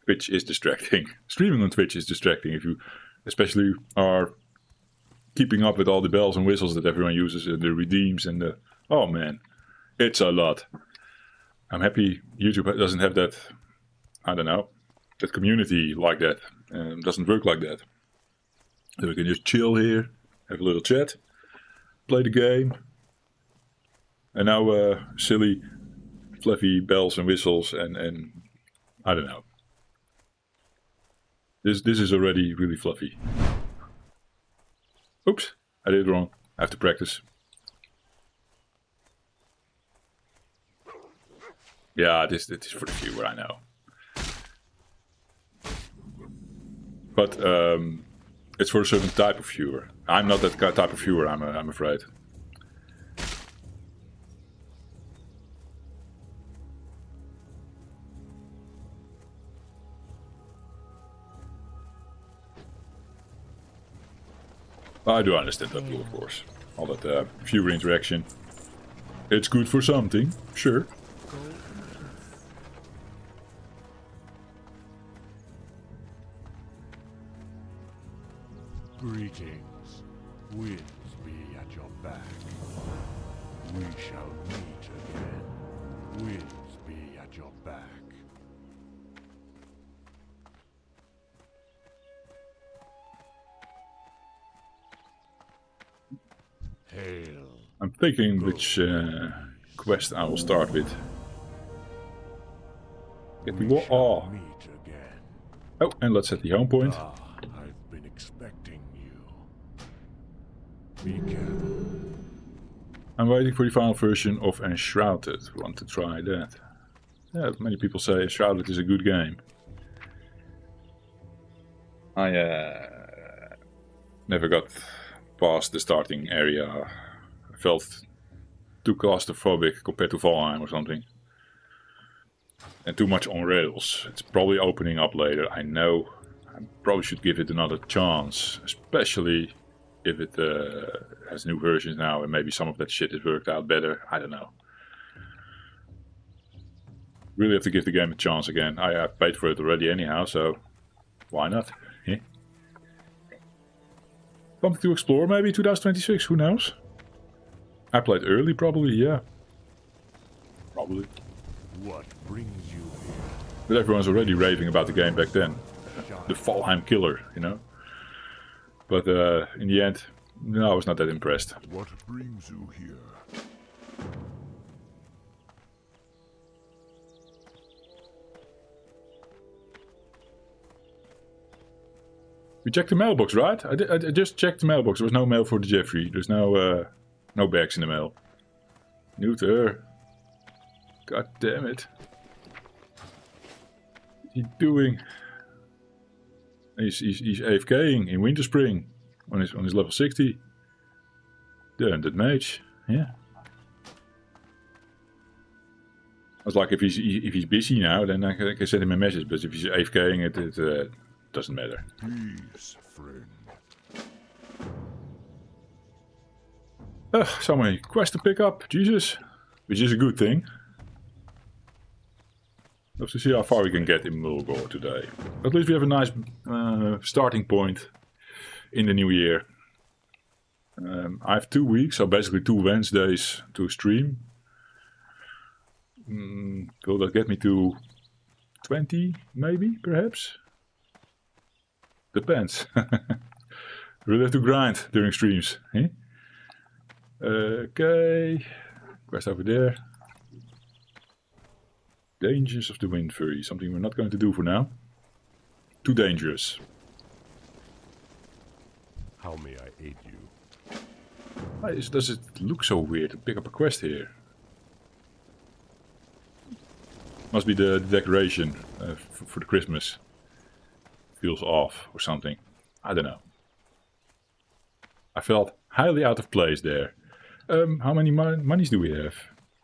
Twitch is distracting. Streaming on Twitch is distracting if you especially are keeping up with all the bells and whistles that everyone uses and the redeems and the... Oh man, it's a lot. I'm happy YouTube doesn't have that, I don't know, that community like that. Doesn't work like that. So we can just chill here, have a little chat, play the game. And now silly, fluffy bells and whistles and I don't know. This is already really fluffy. Oops, I did it wrong. I have to practice. Yeah, this is for the viewer, I know. But it's for a certain type of viewer. I'm not that type of viewer, I'm afraid. I do understand that, of course. All that viewer interaction. It's good for something, sure. Greetings. Winds be at your back. We shall meet again. Winds be at your back. Hail. I'm thinking which quest I will start with. Get the We shall oh. meet again. Oh, and let's set the home point. I've been expecting you. Be careful. I'm waiting for the final version of Enshrouded. Want to try that. Yeah, many people say Enshrouded is a good game. I never got past the starting area. I felt too claustrophobic compared to Valheim or something. And too much on rails. It's probably opening up later, I know. I probably should give it another chance. Especially if it has new versions now and maybe some of that shit has worked out better. I don't know. Really have to give the game a chance again. I paid for it already anyhow, so why not? Yeah. Something to explore maybe 2026, who knows? I played early probably, yeah. Probably. What brings you here? But everyone's already raving about the game back then. The Valheim killer, you know. But in the end, no, I was not that impressed. What brings you here? We checked the mailbox, right? I just checked the mailbox. There was no mail for the Jeffrey. There's no bags in the mail. New to her. God damn it. What's he doing? He's AFKing in Winter Spring on his level 60. The undead mage, yeah. I was like, if he's busy now, then I can send him a message. But if he's AFKing, it doesn't matter. Peace, friend. So many quests to pick up, Jesus. Which is a good thing. Let's see how far we can get in Mulgore today. At least we have a nice starting point in the new year. I have 2 weeks, so basically 2 Wednesdays to stream. Will that get me to 20, maybe, perhaps? Depends. Really have to grind during streams. Eh? Okay. Quest over there. Dangers of the Wind Fury. Something we're not going to do for now. Too dangerous. How may I aid you? Why does it look so weird to pick up a quest here? Must be the decoration for the Christmas. Feels off or something. I don't know. I felt highly out of place there. How many monies do we have?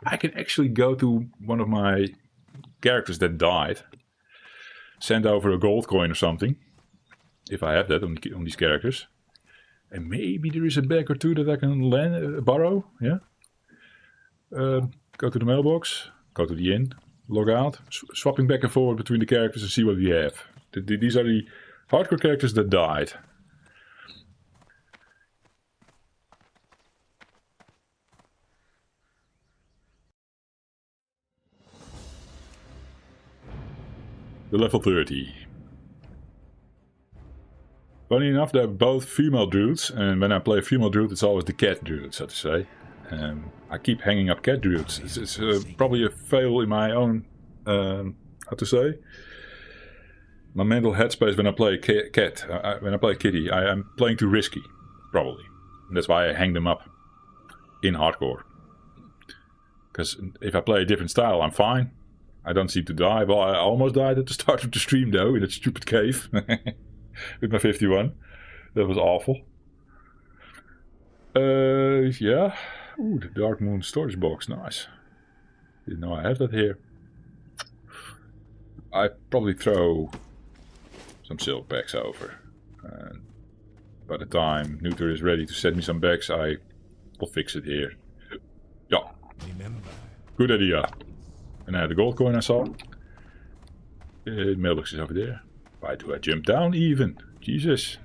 I can actually go to one of my characters that died. Send over a gold coin or something. If I have that on these characters. And maybe there is a bag or two that I can borrow. Yeah. Go to the mailbox. Go to the inn. Log out. Swapping back and forward between the characters and see what we have. These are the hardcore characters that died. The level 30. Funny enough, they're both female druids, and when I play a female druid, it's always the cat druid, so to say. I keep hanging up cat druids. It's probably a fail in my own, how to say, my mental headspace when I play cat. When I play kitty, I'm playing too risky, probably. And that's why I hang them up in hardcore. Because if I play a different style, I'm fine. I don't seem to die. Well, I almost died at the start of the stream though, in that stupid cave. With my 51. That was awful. Yeah. Ooh, the Dark Moon storage box. Nice. Didn't know I have that here. I'd probably throw some silk bags over. And by the time Neuter is ready to send me some bags, I will fix it here. Yeah. Remember. Good idea. And I had the gold coin I saw. The mailbox is over there. Why do I jump down even? Jesus.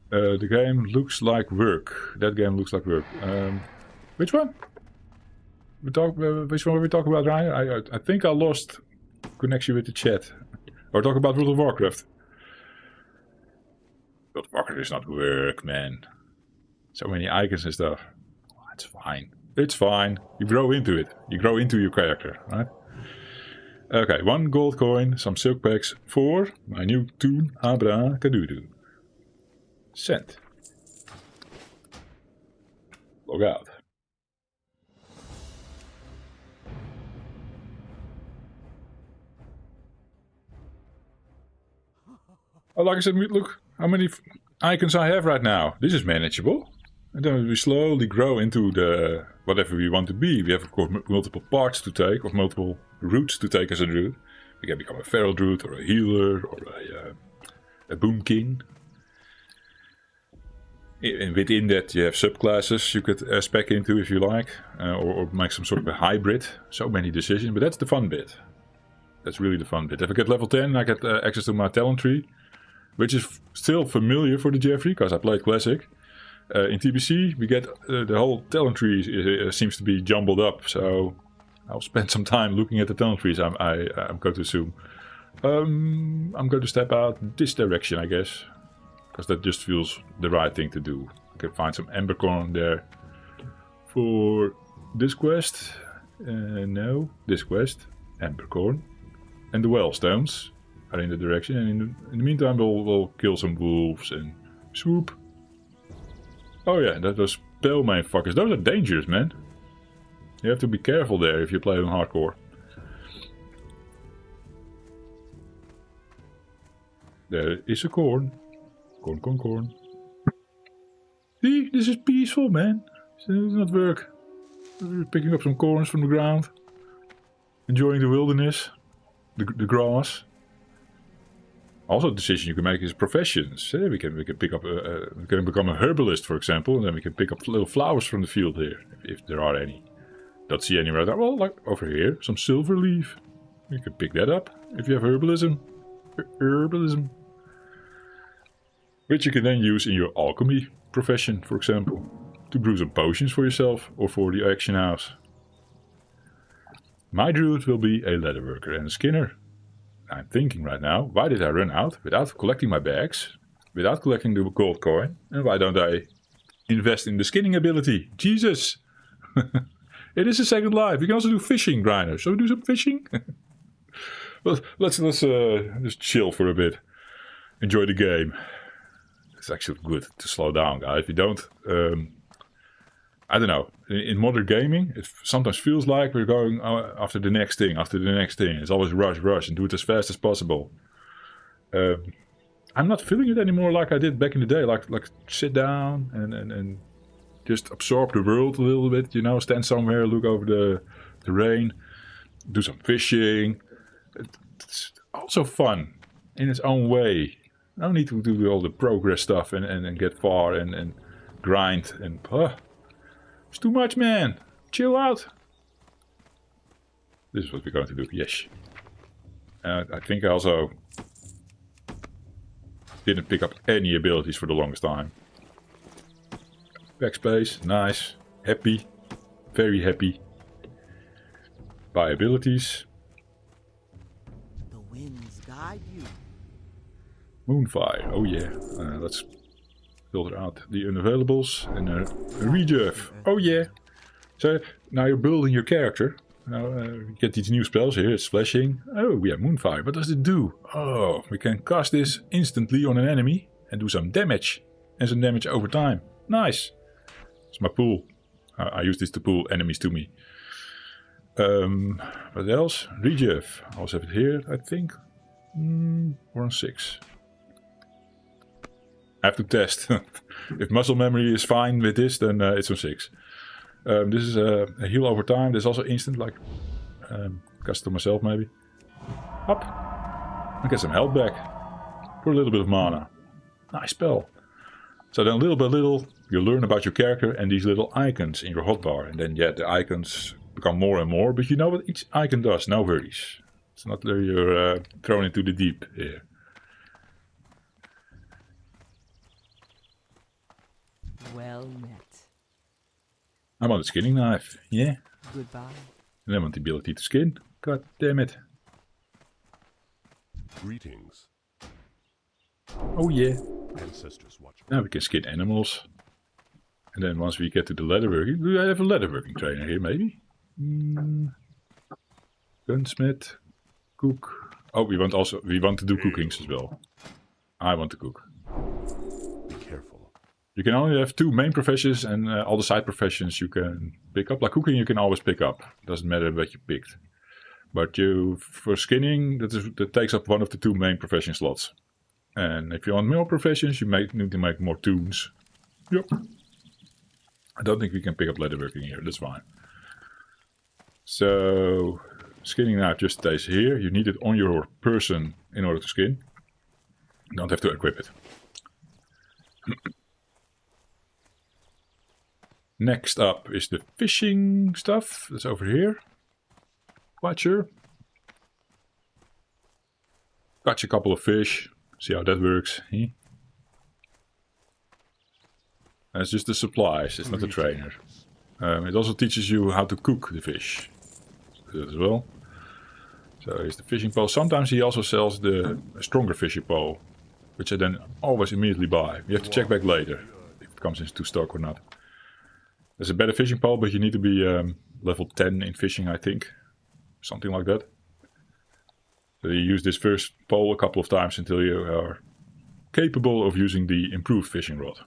The game looks like work. That game looks like work. Which one? Which one were we talking about, Ryan? I think I lost connection with the chat. Or talk about World of Warcraft. World of Warcraft is not work, man. So many icons and stuff. Oh, it's fine. It's fine. You grow into it. You grow into your character, right? Okay, 1 gold coin, some silk packs for my new toon Abra Kadudu. Send. Log out. Oh, like I said, look how many icons I have right now. This is manageable. And then we slowly grow into the whatever we want to be. We have, of course, multiple parts to take, or multiple routes to take as a druid. We can become a feral druid, or a healer, or a boomkin. And within that, you have subclasses you could spec into if you like, or make some sort of a hybrid. So many decisions, but that's the fun bit. That's really the fun bit. If I get level 10, I get access to my talent tree, which is still familiar for the Jeffrey, because I played Classic. In TBC, we get the whole talent tree seems to be jumbled up, so I'll spend some time looking at the talent trees, I'm going to assume. I'm going to step out this direction, I guess, because that just feels the right thing to do. I can find some embercorn there for this quest. No, this quest, embercorn. And the wellstones are in the direction, and in the meantime we'll kill some wolves and swoop. Oh yeah, that was Pale-Main fuckers. Those are dangerous, man. You have to be careful there if you play on hardcore. There is a corn. Corn, corn, corn. See, this is peaceful, man. It does not work. We're picking up some corns from the ground. Enjoying the wilderness. The grass. Also, a decision you can make is professions. We can pick up we can become a herbalist, for example, and then we can pick up little flowers from the field here, if there are any. Don't see any right now. Well, like over here, some silver leaf. You can pick that up if you have herbalism. Herbalism. Which you can then use in your alchemy profession, for example, to brew some potions for yourself or for the action house. My druid will be a leatherworker and a skinner. I'm thinking right now, why did I run out without collecting my bags, without collecting the gold coin, and why don't I invest in the skinning ability? Jesus! It is a second life. You can also do fishing, grinders. Shall we do some fishing? Well, let's just chill for a bit. Enjoy the game. It's actually good to slow down, guys. If you don't, I don't know. In modern gaming, it sometimes feels like we're going after the next thing, It's always rush, rush, and do it as fast as possible. I'm not feeling it anymore like I did back in the day. Like sit down and just absorb the world a little bit. You know, stand somewhere, look over the rain, do some fishing. It's also fun in its own way. I don't need to do all the progress stuff and get far and grind and... it's too much, man. Chill out. This is what we're going to do. Yes. I think I also didn't pick up any abilities for the longest time. Backspace. Nice. Happy. Very happy. Buy abilities. The winds guide you. Moonfire. Oh yeah. Let's filter out the unavailables and a reserve. Oh yeah. So now you're building your character. Now you get these new spells here. It's splashing. Oh yeah, Moonfire. What does it do? Oh, we can cast this instantly on an enemy and do some damage. And some damage over time. Nice. It's my pool. I use this to pull enemies to me. What else? Reserve. I also have it here, I think. We're on 6. I have to test. If muscle memory is fine with this, then it's on 6. This is a heal over time. There's also instant, like cast to myself maybe. Up. I get some health back for a little bit of mana. Nice spell. So then little by little, you learn about your character and these little icons in your hotbar. And then yeah, the icons become more and more, but you know what each icon does. No worries. It's not that you're thrown into the deep here. Well met. I want a skinning knife, yeah. Goodbye. And I want the ability to skin. God damn it. Greetings. Oh yeah. Ancestors watch. Now we can skin animals. And then once we get to the leatherworking, do I have a leatherworking trainer here maybe? Gunsmith, cook. Oh, we want to do cookings as well. I want to cook. Be careful. You can only have 2 main professions and all the side professions you can pick up. Like cooking you can always pick up. Doesn't matter what you picked. But for skinning, that takes up one of the 2 main profession slots. And if you want more professions, you need to make more toons. Yep. I don't think we can pick up leatherworking here. That's fine. So skinning now just stays here. You need it on your person in order to skin. You don't have to equip it. Next up is the fishing stuff. That's over here. Quite sure. Catch a couple of fish. See how that works. That's just the supplies. It's not the trainer. It also teaches you how to cook the fish. That as well. So here's the fishing pole. Sometimes he also sells the stronger fishing pole, which I then always immediately buy. You have to check back later if it comes into stock or not. There's a better fishing pole, but you need to be level 10 in fishing, I think. Something like that. So you use this first pole a couple of times until you are capable of using the improved fishing rod.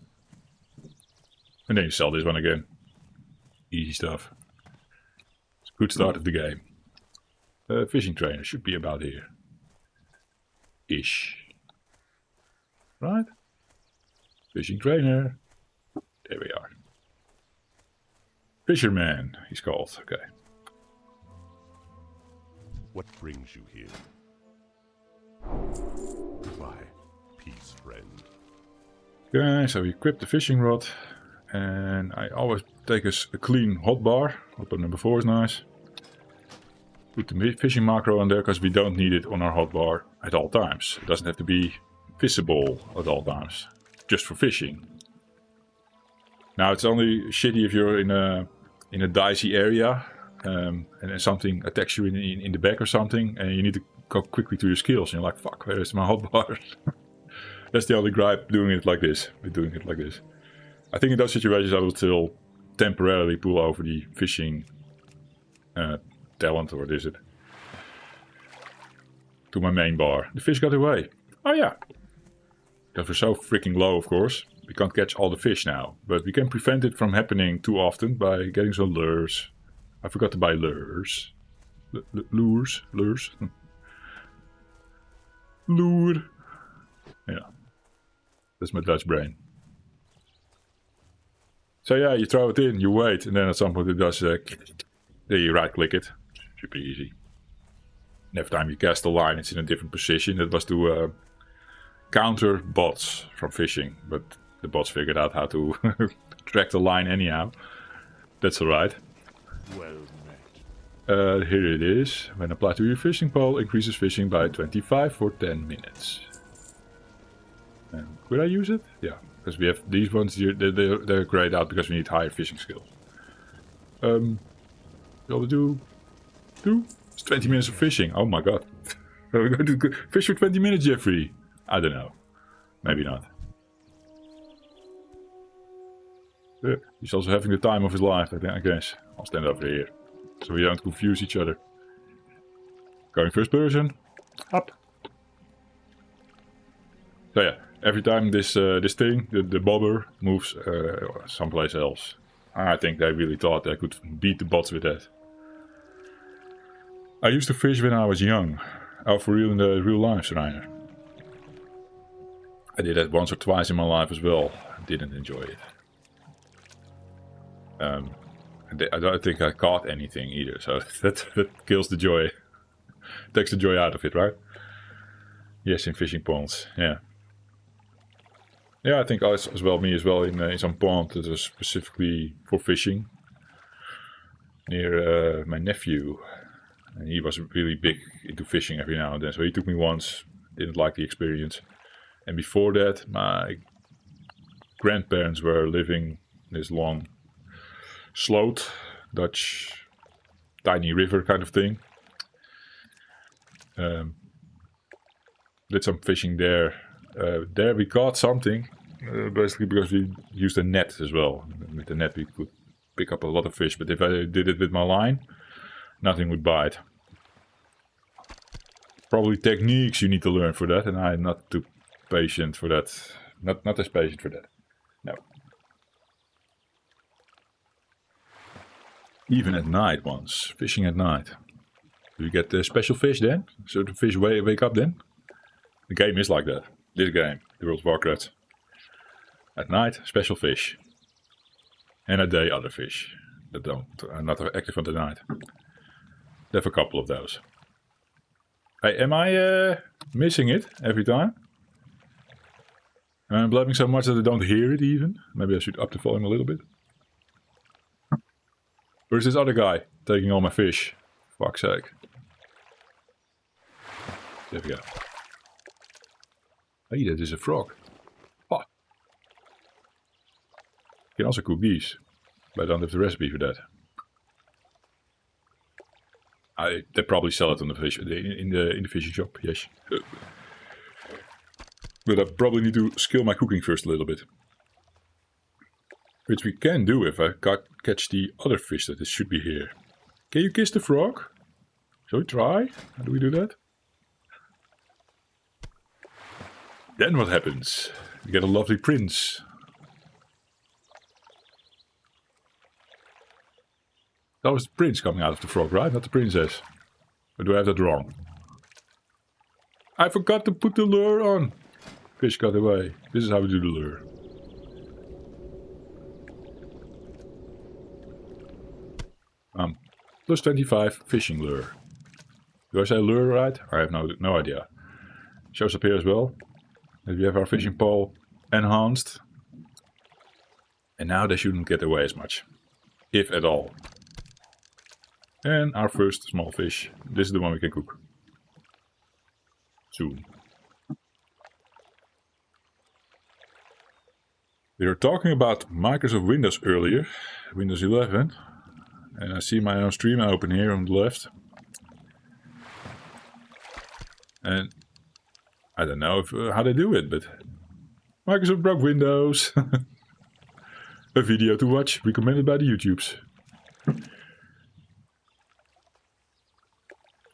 And then you sell this one again. Easy stuff. It's a good start of the game. Fishing trainer should be about here. Ish. Right? Fishing trainer. There we are. Fisherman, he's called. Okay. What brings you here? Goodbye, peace friend. Okay, so we equip the fishing rod. And I always take a clean hotbar. Hotbar number 4 is nice. Put the fishing macro on there because we don't need it on our hotbar at all times. It doesn't have to be visible at all times. Just for fishing. Now it's only shitty if you're in a dicey area and then something attacks you in the back or something and you need to go quickly to your skills and you're like, fuck, where is my hotbar? That's the only gripe doing it like this. We're doing it like this. I think in those situations I will still temporarily pull over the fishing talent, or what is it, to my main bar. The fish got away. Oh yeah. Because we're so freaking low, of course. We can't catch all the fish now. But we can prevent it from happening too often by getting some lures. I forgot to buy lures. Lures? Lures? Lure. Yeah. That's my Dutch brain. So yeah, you throw it in, you wait, and then at some point it does, then you right click it. Should be easy. And every time you cast the line, it's in a different position. That was to counter bots from fishing, but the bots figured out how to track the line anyhow. That's alright. Well met. Here it is. When applied to your fishing pole, increases fishing by 25 for 10 minutes. Could I use it? Yeah. Because we have these ones here, they're grayed out because we need higher fishing skills. Shall we do? It's 20 minutes of fishing. Oh my god. Are we going to fish for 20 minutes, Jeffrey? I don't know. Maybe not. He's also having the time of his life, I guess. I'll stand over here. So we don't confuse each other. Going first person. Up. So yeah. Every time this thing, the bobber, moves someplace else. I think they really thought they could beat the bots with that. I used to fish when I was young. Oh, for real in the real life, Reiner. I did that once or twice in my life as well. I didn't enjoy it. I don't think I caught anything either, so that kills the joy. Takes the joy out of it, right? Yes, in fishing ponds, yeah. Yeah, I think as well, me as well, in some pond that was specifically for fishing. Near my nephew. And he was really big into fishing every now and then. So he took me once, didn't like the experience. And before that, my grandparents were living this long sloot, Dutch tiny river kind of thing. Did some fishing there. There we caught something, basically because we used a net as well. With the net we could pick up a lot of fish, but if I did it with my line, nothing would bite. Probably techniques you need to learn for that, and I'm not too patient for that. Not as patient for that. No. Even at night once. Fishing at night. Do you get special fish then? Certain fish wake up then? The game is like that. This game, the World of Warcraft. At night, special fish. And at day, other fish. That are not active on the night. They have a couple of those. Hey, am I missing it every time? I'm blabbing so much that I don't hear it even. Maybe I should up the volume a little bit. Where's this other guy taking all my fish? Fuck's sake. There we go. Hey, that is a frog. Oh. You can also cook these. But I don't have the recipe for that. They probably sell it on the fish in the fishing shop, yes. But I probably need to skill my cooking first a little bit. Which we can do if I catch the other fish that should be here. Can you kiss the frog? Shall we try? How do we do that? Then what happens? You get a lovely prince. That was the prince coming out of the frog, right? Not the princess. Or do I have that wrong? I forgot to put the lure on. Fish got away. This is how we do the lure. Plus 25 fishing lure. Do I say lure right? I have no idea. Shows up here as well. That we have our fishing pole enhanced. And now they shouldn't get away as much. If at all. And our first small fish. This is the one we can cook. Soon. We were talking about Microsoft Windows earlier. Windows 11. And I see my own stream open here on the left. And I don't know how they do it, but Microsoft broke Windows. A video to watch, recommended by the YouTubes.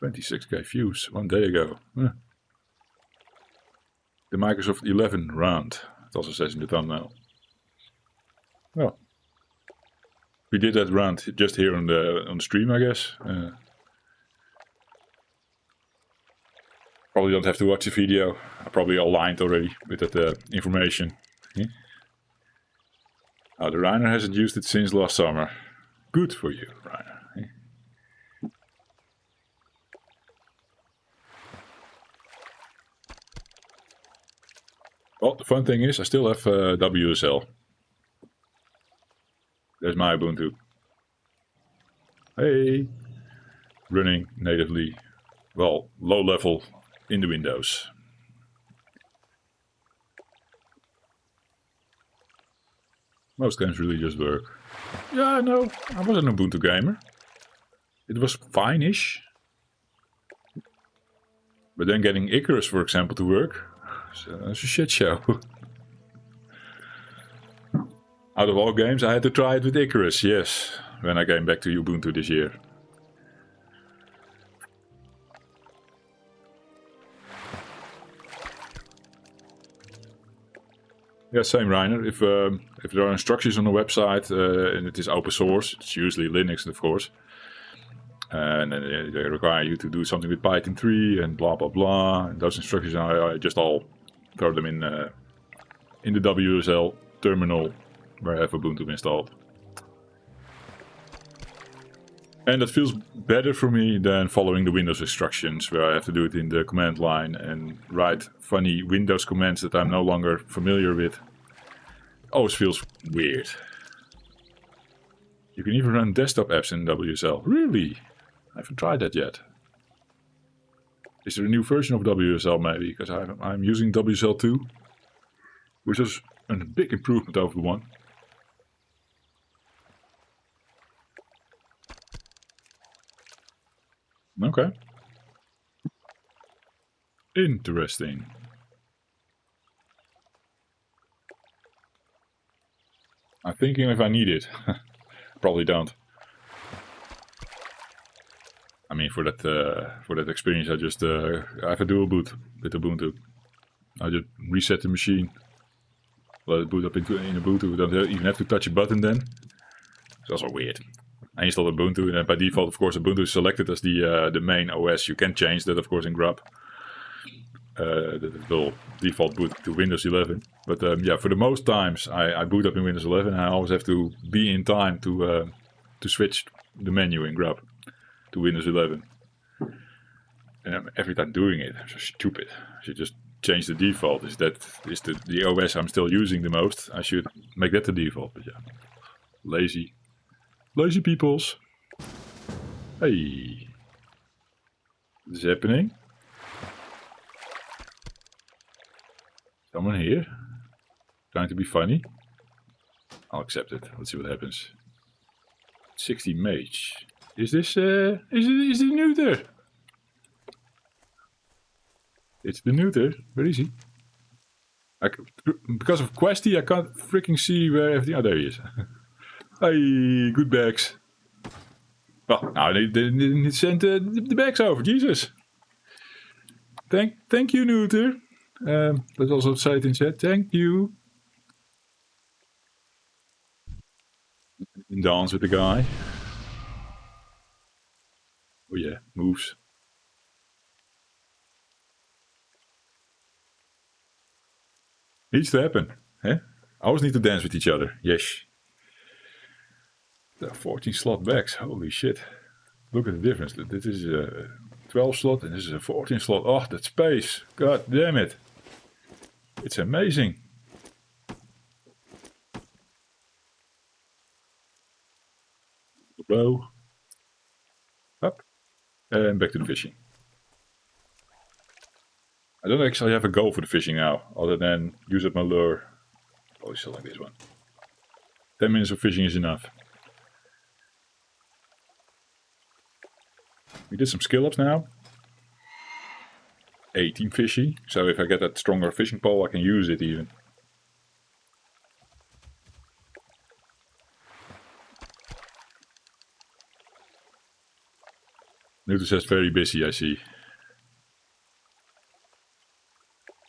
26k views, 1 day ago. The Microsoft 11 round, it also says in the thumbnail. Well, we did that round just here on the stream, I guess. Probably don't have to watch the video. I probably aligned already with that information. Yeah? Oh, the Reiner hasn't used it since last summer. Good for you, Reiner. Yeah? Well, the fun thing is, I still have WSL. There's my Ubuntu. Hey! Running natively, well, low level in the Windows. Most games really just work. Yeah, no, I was an Ubuntu gamer. It was fine-ish. But then getting Icarus, for example, to work, it's a shit show. Out of all games, I had to try it with Icarus, yes, when I came back to Ubuntu this year. Yeah, same, Reiner. If there are instructions on the website and it is open source, it's usually Linux, of course. And then they require you to do something with Python 3 and blah blah blah. And those instructions, I just all throw them in the WSL terminal where I have Ubuntu installed. And that feels better for me than following the Windows instructions, where I have to do it in the command line and write funny Windows commands that I'm no longer familiar with. It always feels weird. You can even run desktop apps in WSL. Really? I haven't tried that yet. Is there a new version of WSL maybe? Because I'm using WSL 2, which is a big improvement over the one. Okay. Interesting. I'm thinking if I need it. Probably don't. I mean, for that experience, I just I have a dual boot with Ubuntu. I just reset the machine, let it boot up in Ubuntu. We don't even have to touch a button then. It's also weird. I installed Ubuntu, and then by default, of course, Ubuntu is selected as the main OS. You can change that, of course, in grub. That it will default boot to Windows 11. But yeah, for the most times, I boot up in Windows 11, and I always have to be in time to switch the menu in grub to Windows 11. And I'm every time doing it, I'm so stupid. I should just change the default. Is the OS I'm still using the most? I should make that the default. But yeah, lazy peoples. Hey, what is happening? Someone here trying to be funny. I'll accept it. Let's see what happens. 60 mage. Is this is it neuter? It's the neuter. Where is he? Because of Questy, I can't freaking see where everything... Oh, there he is. Hey, good bags. Well, now they didn't send the bags over. Jesus. Thank you, neuter. Let's also say it in chat. Thank you. Dance with the guy. Oh yeah, moves. Needs to happen. Eh? Always need to dance with each other. Yes. There are 14 slot bags. Holy shit. Look at the difference. This is a 12 slot and this is a 14 slot. Oh, that space. God damn it. It's amazing. Low. Up. And back to the fishing. I don't actually have a goal for the fishing now, other than use up my lure. Probably still like this one. 10 minutes of fishing is enough. We did some skill ups now. 18 fishy, so if I get that stronger fishing pole, I can use it even. Newton says very busy, I see.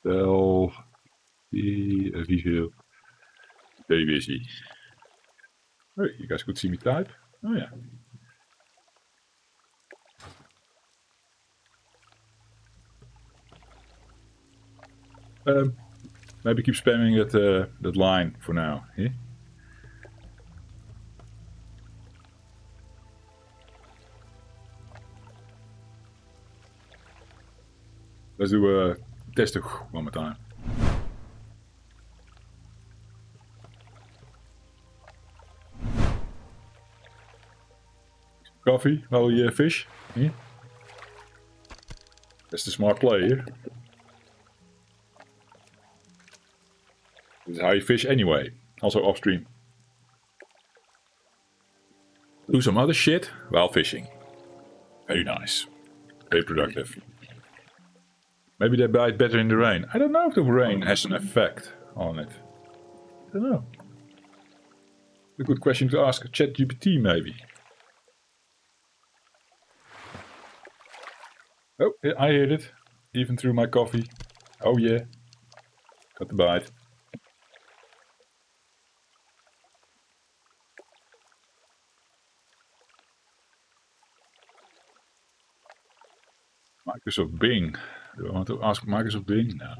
Wel, wie veel? Very busy. Oh, you guys could see me type? Oh yeah. Maybe keep spamming that line for now. Yeah? Let's do a test one more time. Coffee while we fish. Yeah? That's the smart play here. This is how you fish anyway, also off stream. Do some other shit while fishing. Very nice. Very productive. Maybe they bite better in the rain. I don't know if the rain has an effect on it. I don't know. A good question to ask ChatGPT maybe. Oh, yeah, I heard it. Even through my coffee. Oh yeah. Got the bite. Microsoft Bing. Do I want to ask Microsoft Bing? No.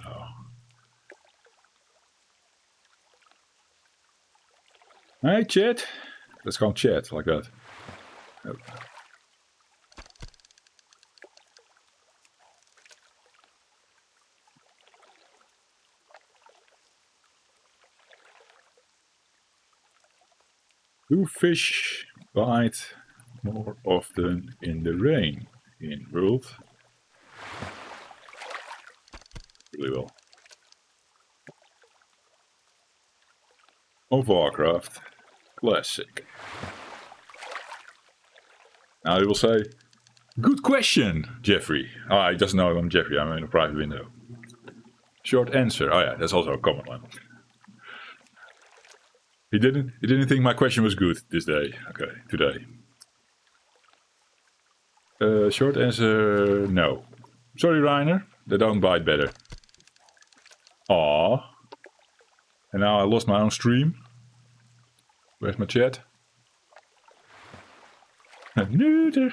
Hey, chat. Let's go chat like that. Oh. Do fish bite more often in the rain in world? Really well. Of Warcraft Classic. Now he will say, good question, Jeffrey. Ah, he doesn't know I'm Jeffrey, I'm in a private window. Short answer. Oh yeah, that's also a common one. He didn't think my question was good this day. Okay, today. Short answer, no. Sorry, Reiner. They don't bite better. Aww. And now I lost my own stream. Where's my chat? Neuter.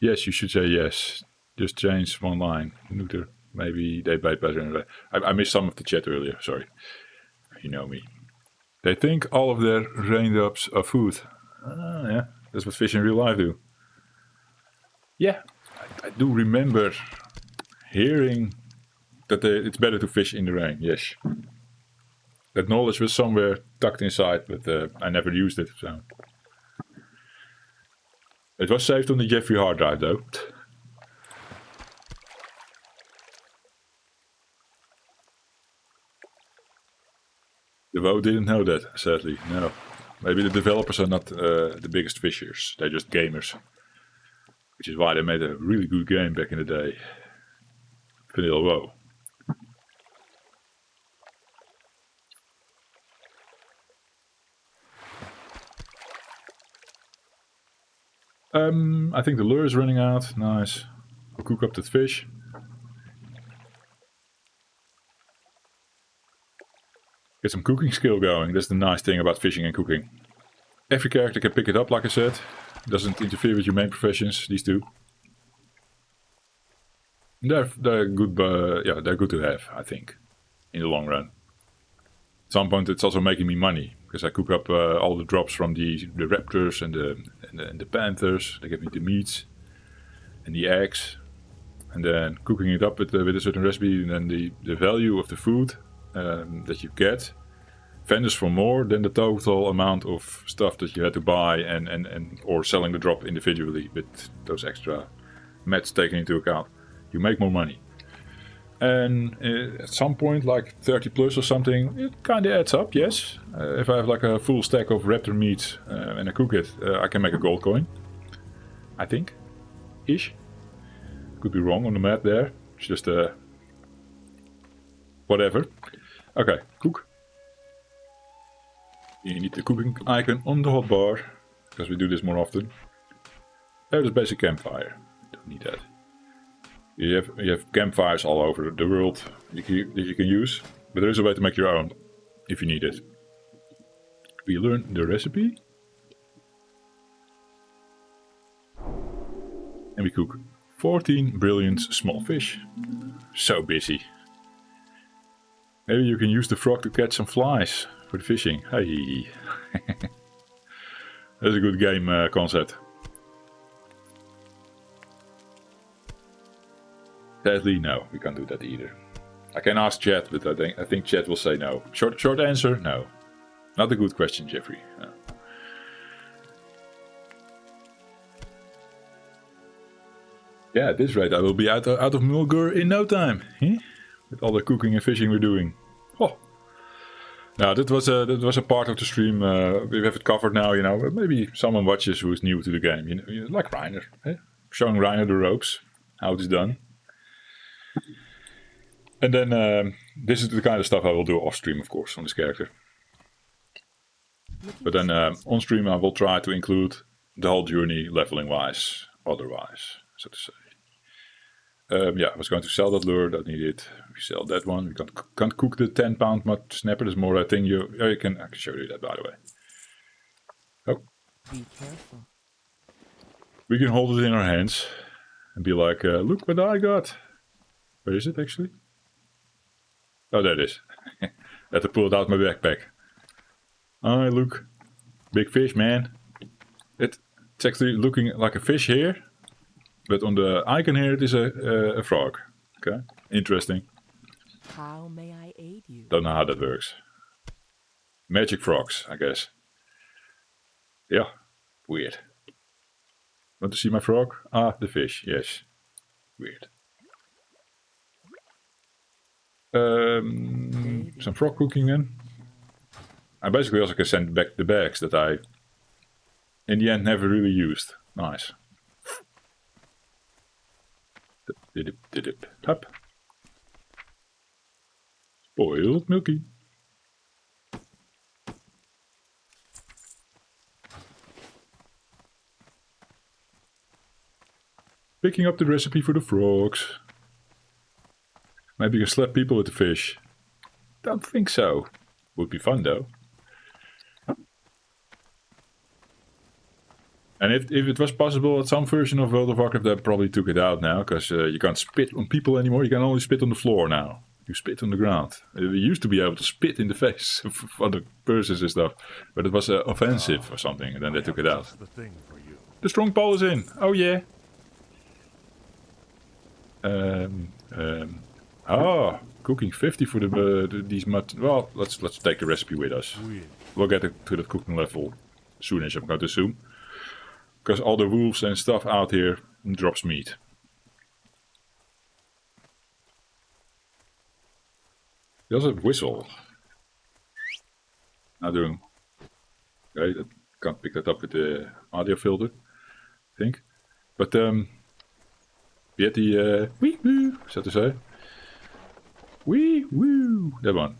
Yes, you should say yes. Just change one line. Neuter. Maybe they bite better. I missed some of the chat earlier, sorry. You know me. They think all of their raindrops are food. Yeah, that's what fish in real life do. Yeah, I do remember hearing that it's better to fish in the rain, yes. That knowledge was somewhere tucked inside, but I never used it, so. It was saved on the Jeffrey hard drive, though. The WoW didn't know that, sadly, no. Maybe the developers are not the biggest fishers, they're just gamers. Which is why they made a really good game back in the day. Vanilla WoW. I think the lure is running out. Nice. I'll cook up that fish. Get some cooking skill going. That's the nice thing about fishing and cooking. Every character can pick it up, like I said. Doesn't interfere with your main professions, these two. They're good, yeah, they're good to have, I think, in the long run. At some point, it's also making me money because I cook up all the drops from the raptors and the panthers. They give me the meats and the eggs, and then cooking it up with a certain recipe, and then the value of the food that you get vendors for more than the total amount of stuff that you had to buy and or selling the drop individually with those extra mats taken into account. You make more money. And at some point, like 30 plus or something, it kind of adds up, yes. If I have like a full stack of raptor meat and I cook it, I can make a gold coin. I think. Ish. Could be wrong on the map there. It's just whatever. Okay, cook. You need the cooking icon on the hotbar, because we do this more often. There's basic campfire. Don't need that. You have campfires all over the world that you can use, but there is a way to make your own if you need it. We learn the recipe and we cook 14 brilliant small fish. So busy. Maybe you can use the frog to catch some flies for the fishing. Hey, that's a good game concept. Sadly, no, we can't do that either. I can ask chat, but I think chat will say no. Short answer, no. Not a good question, Jeffrey. No. Yeah, at this rate, I will be out of Mulgur in no time, with all the cooking and fishing we're doing. Oh. Now that was a part of the stream. We have it covered now, you know. Maybe someone watches who is new to the game, you know, like Reiner, showing Reiner the ropes, how it is done. And then this is the kind of stuff I will do off stream, of course, on this character. But then on stream I will try to include the whole journey, leveling wise, otherwise, so to say. Yeah, I was going to sell that lure, don't need it. We sell that one. We can't cook the 10-pound mud snapper. There's more. I think I can show you that, by the way. Oh. Be careful. We can hold it in our hands and be like, look what I got. Where is it actually? Oh, there it is. I had to pull it out of my backpack. Oh, look. Big fish, man. It's actually looking like a fish here. But on the icon here, it is a frog. Okay, interesting. How may I aid you? Don't know how that works. Magic frogs, I guess. Yeah, weird. Want to see my frog? Ah, the fish, yes. Weird. Some frog cooking then. I basically also can send back the bags that I, in the end, never really used. Nice. Dip. Hup. Spoiled Milky. Picking up the recipe for the frogs. Maybe you can slap people with the fish. Don't think so. Would be fun though. And if it was possible at some version of World of Warcraft, they probably took it out now, because you can't spit on people anymore. You can only spit on the floor now. You spit on the ground. We used to be able to spit in the face of other persons and stuff, but it was offensive or something, and then they took it out. That's the thing for you. The strong pole is in. Oh yeah. Cooking 50 for these mud. Well, let's take the recipe with us. We'll get to that cooking level soonish, I'm going to assume, because all the wolves and stuff out here drops meat. He also have a whistle. Not doing. Okay, that can't pick that up with the audio filter, I think. But we had the wee woo, so to say. Wee woo, that one.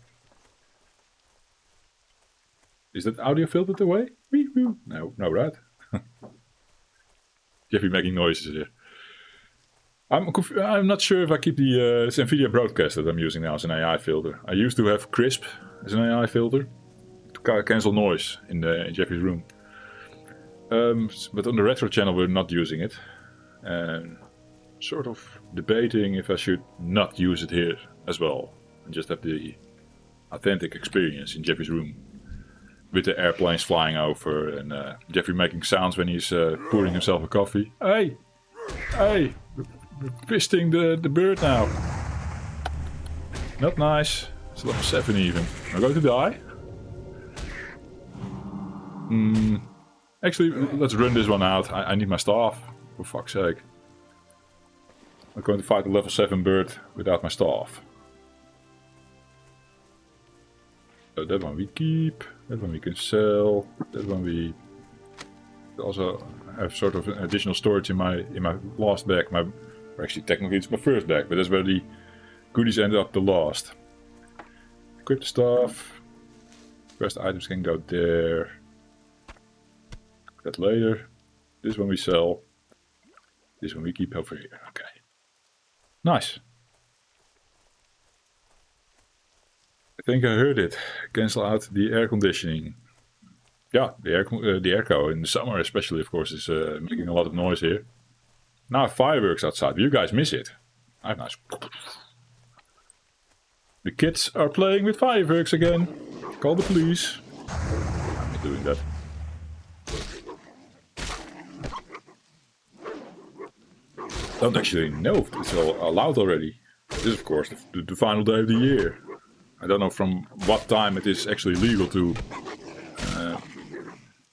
Is that audio filtered away? Wee woo. No, right? Jeffrey making noises here. I'm not sure if I keep the it's NVIDIA broadcast that I'm using now as an AI filter. I used to have Crisp as an AI filter to cancel noise in Jeffrey's room. But on the retro channel we're not using it. And sort of debating if I should not use it here as well. And just have the authentic experience in Jeffrey's room. With the airplanes flying over and Jeffrey making sounds when he's pouring himself a coffee. Hey! Hey! We're fisting the bird now. Not nice. It's level 7 even. I'm going to die. Actually, let's run this one out. I need my staff. For fuck's sake. I'm going to fight a level 7 bird without my staff. So that one we keep. That one we can sell. That one we also have sort of an additional storage in my last bag. Actually, technically it's my first bag, but that's where the goodies ended up the last. Equip the stuff. Rest items can go there. That later. This one we sell. This one we keep over here. Okay. Nice. I think I heard it. Cancel out the air conditioning. Yeah, the airco in the summer especially, of course, is making a lot of noise here. Now fireworks outside, but you guys miss it. I have nice. The kids are playing with fireworks again. Call the police. I'm not doing that. Don't actually know if it's all allowed already. This is of course the final day of the year. I don't know from what time it is actually legal to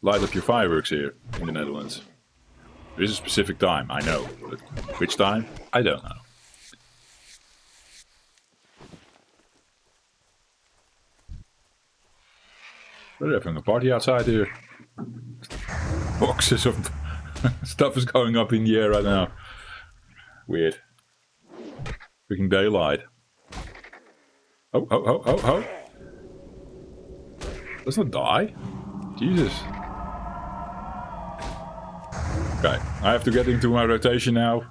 light up your fireworks here in the Netherlands. There is a specific time, I know, but which time, I don't know. We're having a party outside here. Boxes of stuff is going up in the air right now. Weird. Freaking daylight. Oh. Let's not die. Jesus. Okay, I have to get into my rotation now.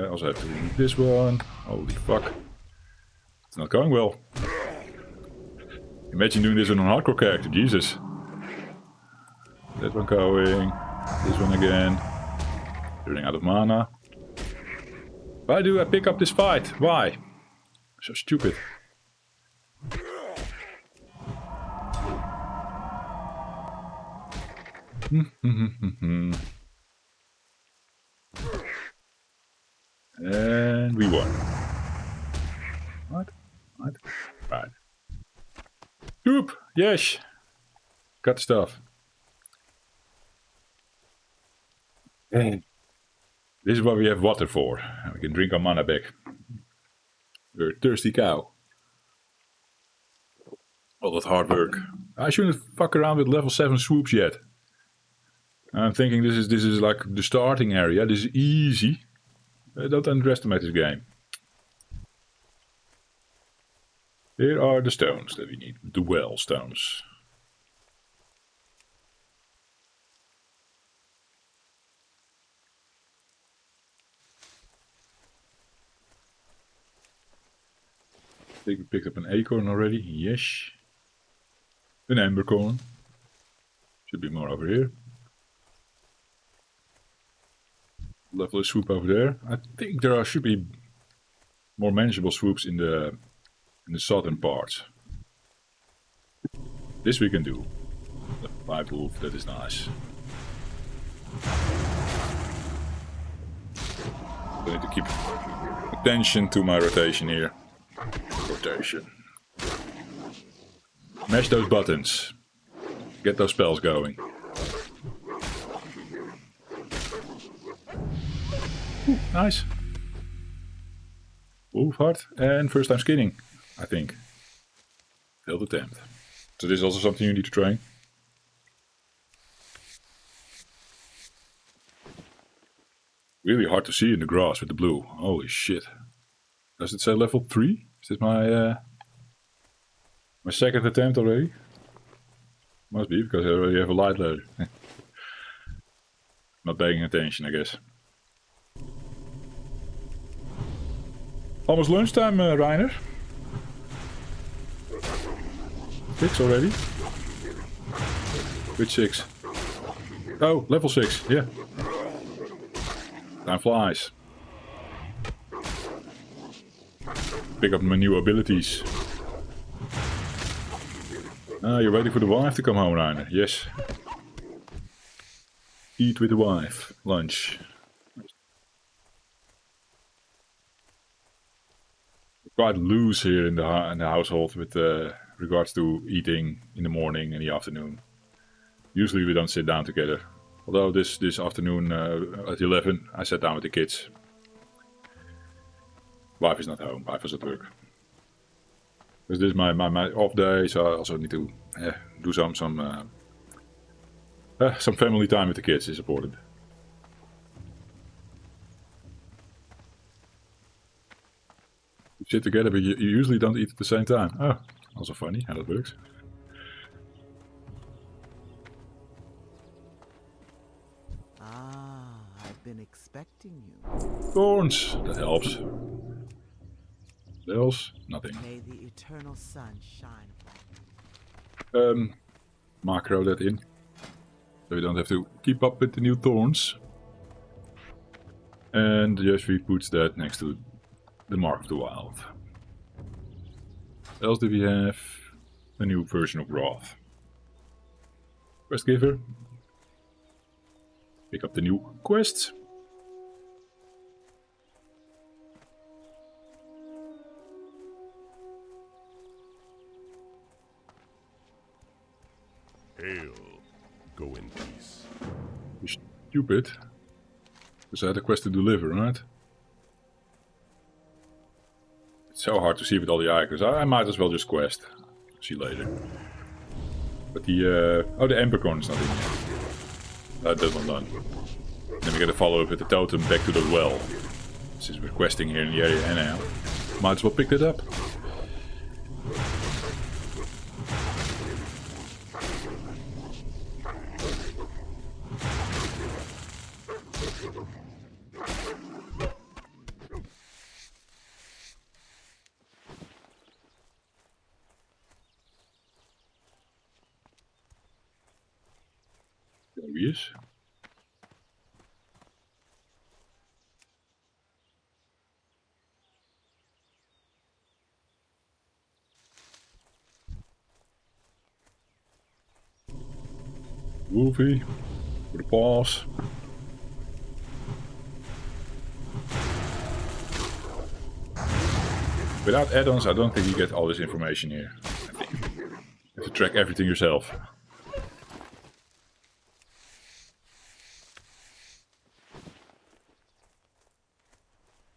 Also have to leave this one. Holy fuck. It's not going well. Imagine doing this on a hardcore character, Jesus. That one going. This one again. Running out of mana. Why do I pick up this fight? Why? So stupid. And we won. What? Right. Oop! Yes! Got the stuff. Hey. This is what we have water for. We can drink our mana back. We're a thirsty cow. All that hard work. I shouldn't fuck around with level 7 swoops yet. I'm thinking this is like the starting area. This is easy. Don't underestimate this game. Here are the stones that we need. The well stones. I think we picked up an acorn already. Yes. An embercorn. Should be more over here. Lovely swoop over there. I think there should be more manageable swoops in the southern parts. This we can do. The 5 wolf, that is nice. I need to keep attention to my rotation here. Rotation. Mash those buttons. Get those spells going. Ooh, nice. Wolf heart and first time skinning, I think. Failed attempt. So this is also something you need to train. Really hard to see in the grass with the blue. Holy shit. Does it say level 3? Is this my my second attempt already? Must be, because I already have a light loader. Not paying attention, I guess. Almost lunchtime, Reiner. 6 already? Which 6? Oh, level 6, yeah. Time flies. Pick up my new abilities. Ah, you're waiting for the wife to come home, Reiner. Yes. Eat with the wife. Lunch. Quite loose here in the household with regards to eating in the morning and the afternoon. Usually we don't sit down together. Although this afternoon at 11 I sat down with the kids. Wife is not home. Wife is at work. Because this is my off day, so I also need to do some family time with the kids is important. You sit together, but you usually don't eat at the same time. Oh, also funny how that works. Ah, I've been expecting you. Thorns, that helps. What else? Nothing. May the eternal sun shine upon Macro that in. So we don't have to keep up with the new thorns. And Yashvi puts that next to the Mark of the Wild. What else do we have? A new version of Wrath. Quest giver. Pick up the new quests. Hail. Go in peace. You're stupid. Because I had a quest to deliver, right? It's so hard to see with all the icons. I might as well just quest. See later. But the the Embercorn is not in yet. That's not done. Then we gotta follow up with the totem back to the well. Since we're questing here in the area anyhow. Might as well pick that up. There he is. Wolfie, for the paws. Without add-ons, I don't think you get all this information here. I think you have to track everything yourself.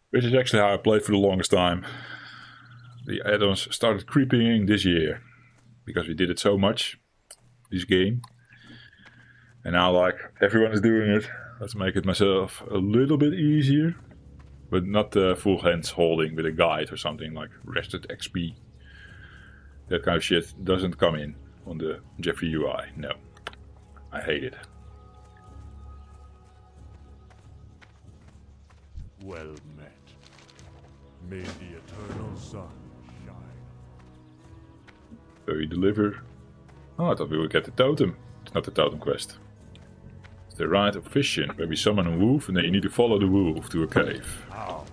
Which is actually how I played for the longest time. The add-ons started creeping in this year. Because we did it so much, this game. And now like, everyone is doing it. Let's make it myself a little bit easier. But not full hands holding with a guide or something like rested XP. That kind of shit doesn't come in on the Jeffrey UI. No. I hate it. Well met. May the eternal sun shine. So you deliver Oh, I thought we would get the totem. It's not the totem quest. It's the rite of fishing, where we summon a wolf and then you need to follow the wolf to a cave. How?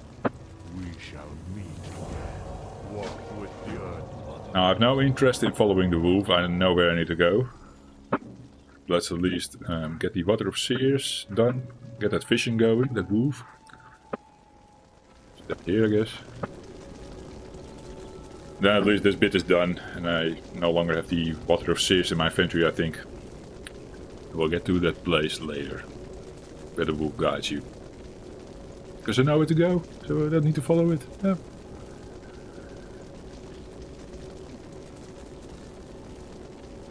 We shall meet again. Walk with the Earth Mother. Now, I have no interest in following the wolf. I know where I need to go. Let's at least get the Water of Seers done. Get that fishing going, that wolf. Step here, I guess. Then at least this bit is done, and I no longer have the Water of Seers in my inventory, I think. We'll get to that place later, where the wolf guides you. Because I know where to go, so I don't need to follow it. Yeah.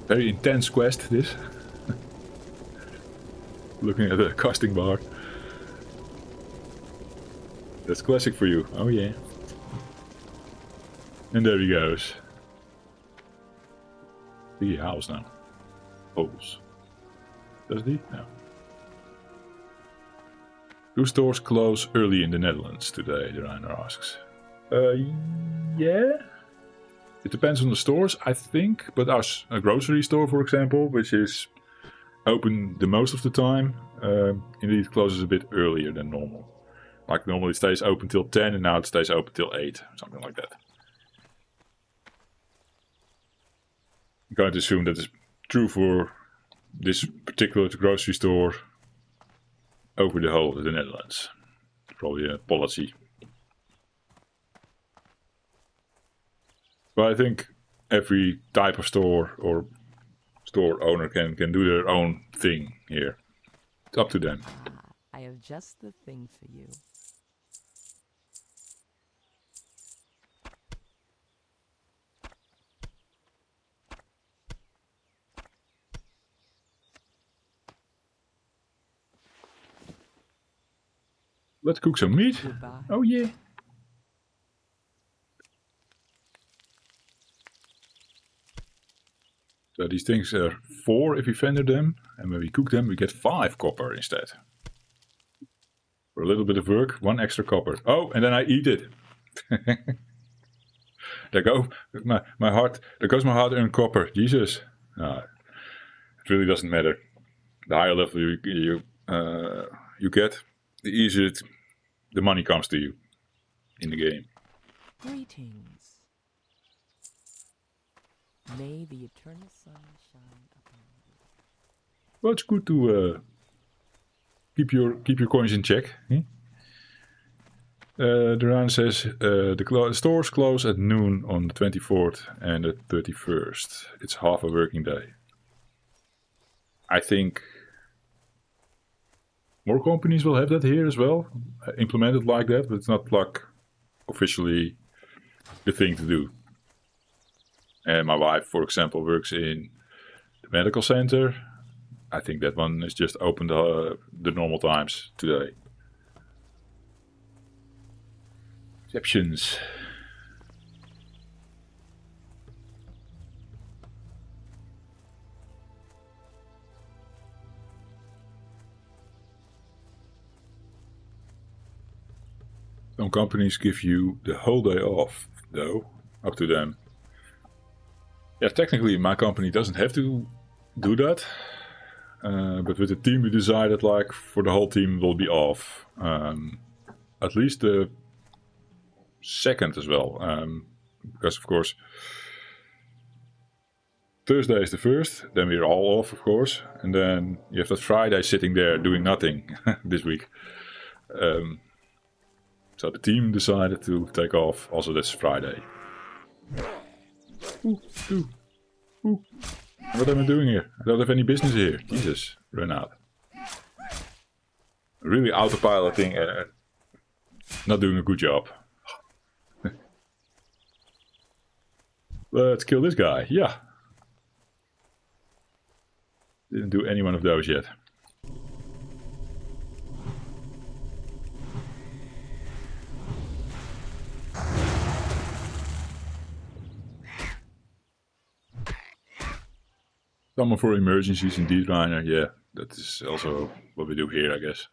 Very intense quest, this. Looking at the casting bar. That's classic for you. Oh yeah. And there he goes. He howls now. Holes. Does he? No. Do stores close early in the Netherlands today, the Reiner asks. Yeah? It depends on the stores, I think. But a grocery store, for example, which is open the most of the time, indeed closes a bit earlier than normal. Like normally it stays open till 10 and now it stays open till 8, something like that. I'm going to assume that is true for this particular grocery store over the whole of the Netherlands. Probably a policy. But I think every type of store or store owner can do their own thing here. It's up to them. I have just the thing for you. Let's cook some meat. Goodbye. Oh yeah. So these things are 4 if we vendor them, and when we cook them we get 5 copper instead. For a little bit of work, 1 extra copper. Oh, and then I eat it. There go my heart. There goes my hard-earned copper. Jesus. No, it really doesn't matter. The higher level you get, the easier the money comes to you in the game. Greetings. May the eternal sun shine upon you. Well, it's good to keep your coins in check. Duran says the stores close at noon on the 24th and the 31st. It's half a working day. I think more companies will have that here as well, implemented like that, but it's not like officially the thing to do. And my wife, for example, works in the medical center. I think that one is just open the normal times today. Exceptions. Some companies give you the whole day off, though. Up to them. Yeah, technically my company doesn't have to do that. But with the team we decided like for the whole team will be off. At least the 2nd as well. Because of course Thursday is the 1st, then we're all off of course. And then you have that Friday sitting there doing nothing this week. So the team decided to take off also this Friday. Ooh. What am I doing here? I don't have any business here. Jesus, run out. Really autopiloting and not doing a good job. Let's kill this guy. Yeah. Didn't do any one of those yet. Someone for emergencies indeed, Reiner. Yeah, that is also what we do here, I guess.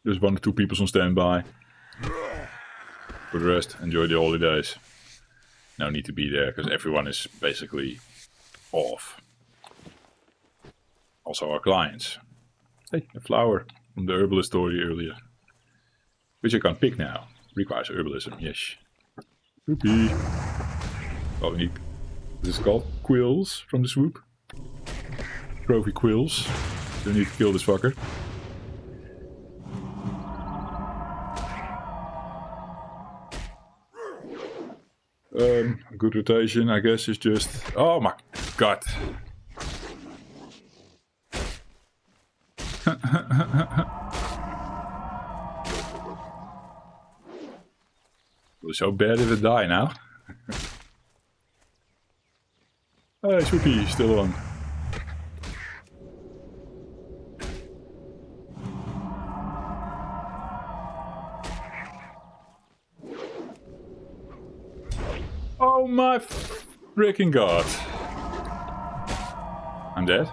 There's 1 or 2 people on standby. For the rest, enjoy the holidays. No need to be there because everyone is basically off. Also our clients. Hey, a flower from the herbalist story earlier. Which I can pick now. Requires herbalism, yes. Whoopee. Oh, we need... This is called quills from the swoop. Trophy quills. So we need to kill this fucker. Good rotation, I guess, is just... Oh my god. It's so bad if it die now. Hey, Swoopy, still on. Oh my freaking god. I'm dead.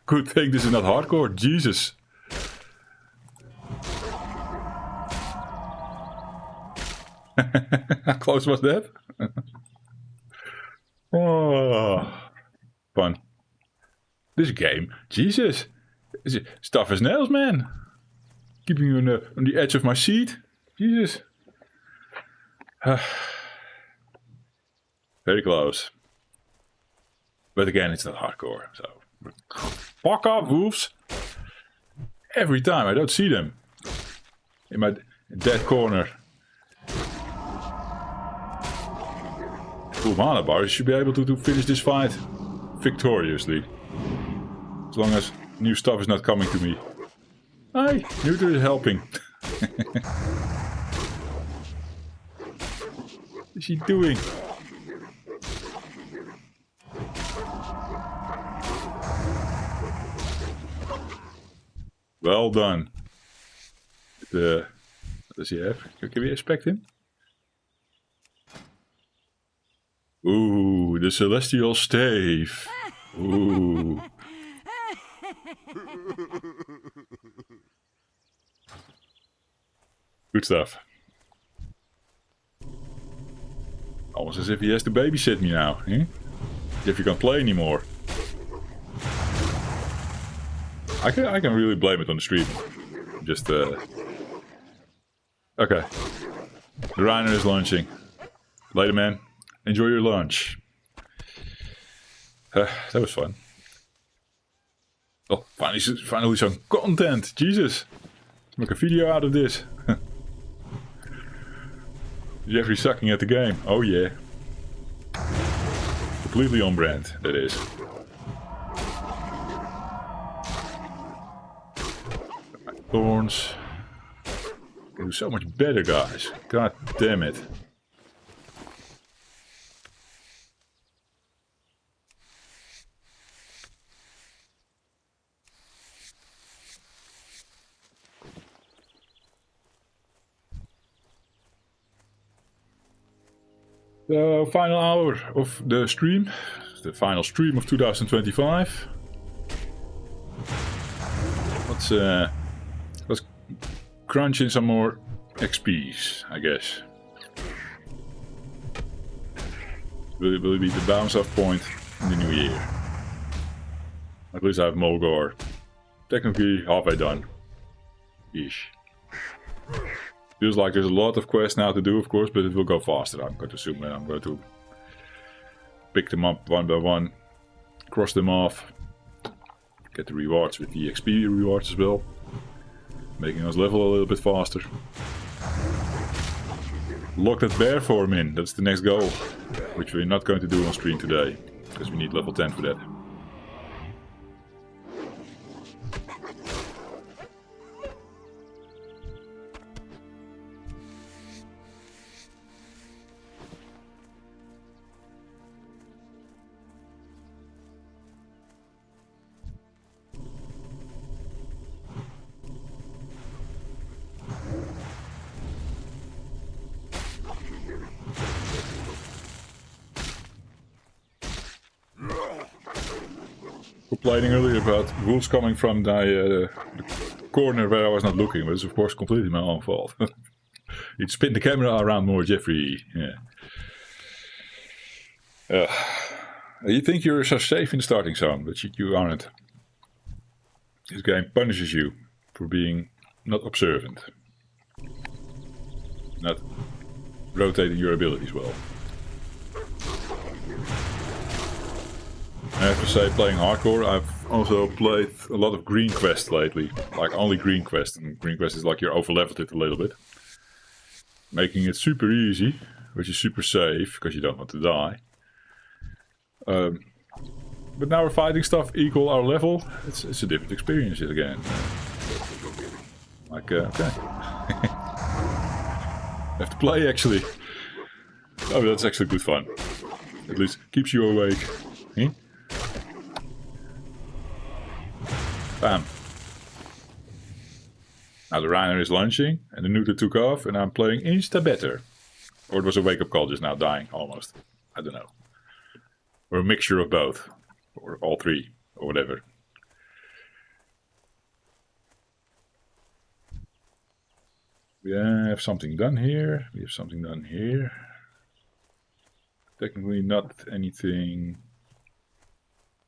Good thing this is not hardcore, Jesus. How close was that? Oh, fun. This game, Jesus. It's tough as nails, man. Keeping you on the edge of my seat. Jesus. Very close. But again, it's not hardcore, so... Fuck off, wolves! Every time, I don't see them. In my dead corner. Full mana bar, you should be able to finish this fight victoriously. As long as new stuff is not coming to me. Hey, Neuter is helping. What is he doing? Well done. What does he have? Can we expect him? Ooh, the Celestial Stave. Ooh. Good stuff. Almost as if he has to babysit me now. Eh? If you can't play anymore. I can really blame it on the stream. Just okay. The Reiner is launching. Later, man. Enjoy your lunch. That was fun. Oh, finally some content. Jesus. Let's make a video out of this. Jeffrey sucking at the game. Oh yeah. Completely on brand, that is. Thorns. Can do so much better, guys. God damn it. The final hour of the stream. The final stream of 2025. Let's crunch in some more XPs, I guess. Will it be the bounce off point in the new year? At least I have Mulgore. Technically halfway done. Ish. Feels like there's a lot of quests now to do, of course, but it will go faster. I'm going to assume that I'm going to pick them up one by one, cross them off, get the rewards with the XP rewards as well, making us level a little bit faster. Lock that bear form in, that's the next goal, which we're not going to do on stream today, because we need level 10 for that. Complaining earlier about wolves coming from the corner where I was not looking, but it's of course completely my own fault. You'd spin the camera around more, Jeffrey. Yeah. You think you're so safe in the starting zone, but you aren't. This game punishes you for being not observant. Not rotating your abilities well. I have to say, playing hardcore, I've also played a lot of Green Quest lately. Like only Green Quest. And Green Quest is like you're overleveled it a little bit. Making it super easy, which is super safe, because you don't want to die. But now we're fighting stuff equal our level. It's a different experience again. Like, okay. Have to play, actually. Oh, that's actually good fun. At least keeps you awake. Hmm? Bam. Now the Reiner is launching, and the neuter took off, and I'm playing insta better. Or it was a wake-up call just now, dying, almost. I don't know. Or a mixture of both. Or all three, or whatever. We have something done here. We have something done here. Technically not anything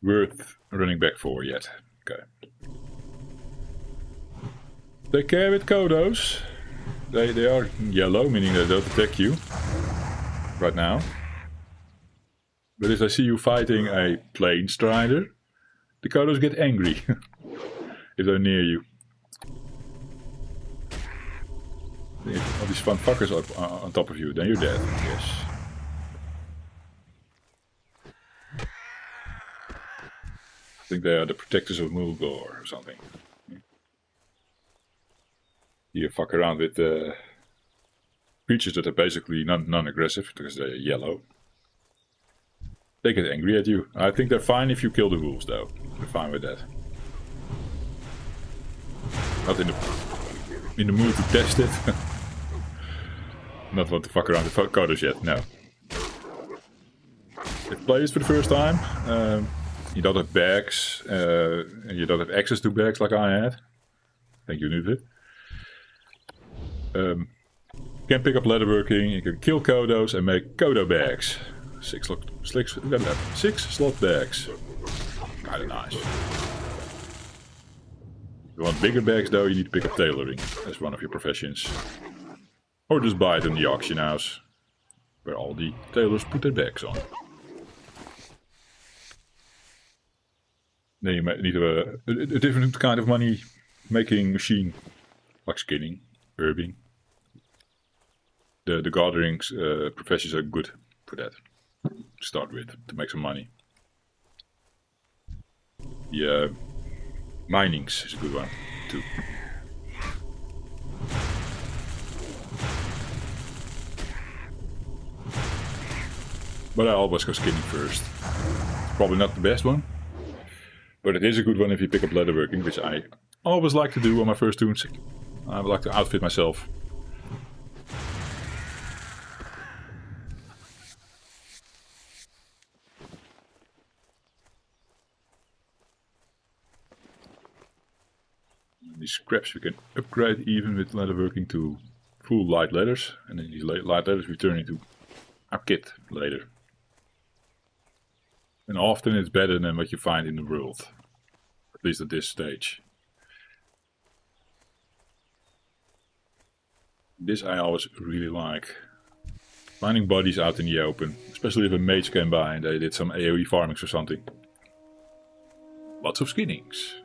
worth running back for yet. Okay. Take care with Kodos. They are yellow, meaning they don't attack you right now. But if I see you fighting a plane strider, the Kodos get angry if they're near you. If all these fun fuckers are on top of you, then you're dead, yes. I think they are the protectors of Mulgore or something. You fuck around with creatures that are basically non-aggressive because they're yellow. They get angry at you. I think they're fine if you kill the wolves, though. They're fine with that. Not in the mood to test it. Not want to fuck around with Kodos yet, no. If you play this for the first time, you don't have bags, and you don't have access to bags like I had. Thank you, Noob. You can pick up leatherworking, you can kill Kodos and make Kodo bags. 6 slot bags. Kinda nice. If you want bigger bags though, you need to pick up tailoring as one of your professions. Or just buy it in the auction house, where all the tailors put their bags on. Then you might need a different kind of money making machine, like skinning, herbing. The gathering professions are good for that. To start with, to make some money. Yeah, minings is a good one too. But I always go skinning first. It's probably not the best one, but it is a good one if you pick up leatherworking, which I always like to do on my first toons. I would like to outfit myself. These scraps we can upgrade even with leatherworking to full light leathers, and then these light leathers we turn into our kit later. And often it's better than what you find in the world, at least at this stage. This I always really like. Finding bodies out in the open, especially if a mage came by and they did some AoE farmings or something. Lots of skinnings.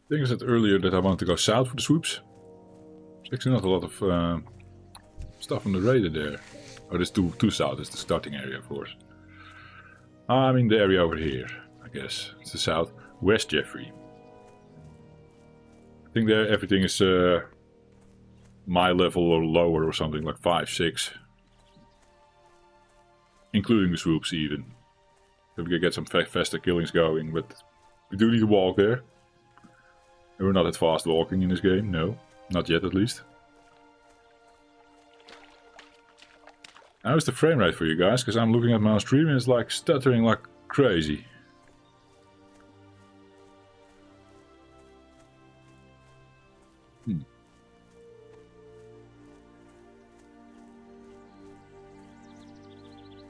I think I said earlier that I wanted to go south for the swoops. There's actually not a lot of stuff on the radar there. Oh, there's too south, it's the starting area, of course. I mean the area over here, I guess. It's the southwest Jeffrey. I think there everything is my level or lower or something, like 5, 6. Including the swoops even. So we can get some faster killings going, but we do need to walk there. And we're not that fast walking in this game, no. Not yet at least. How's the frame rate for you guys? Because I'm looking at my stream and it's like stuttering like crazy.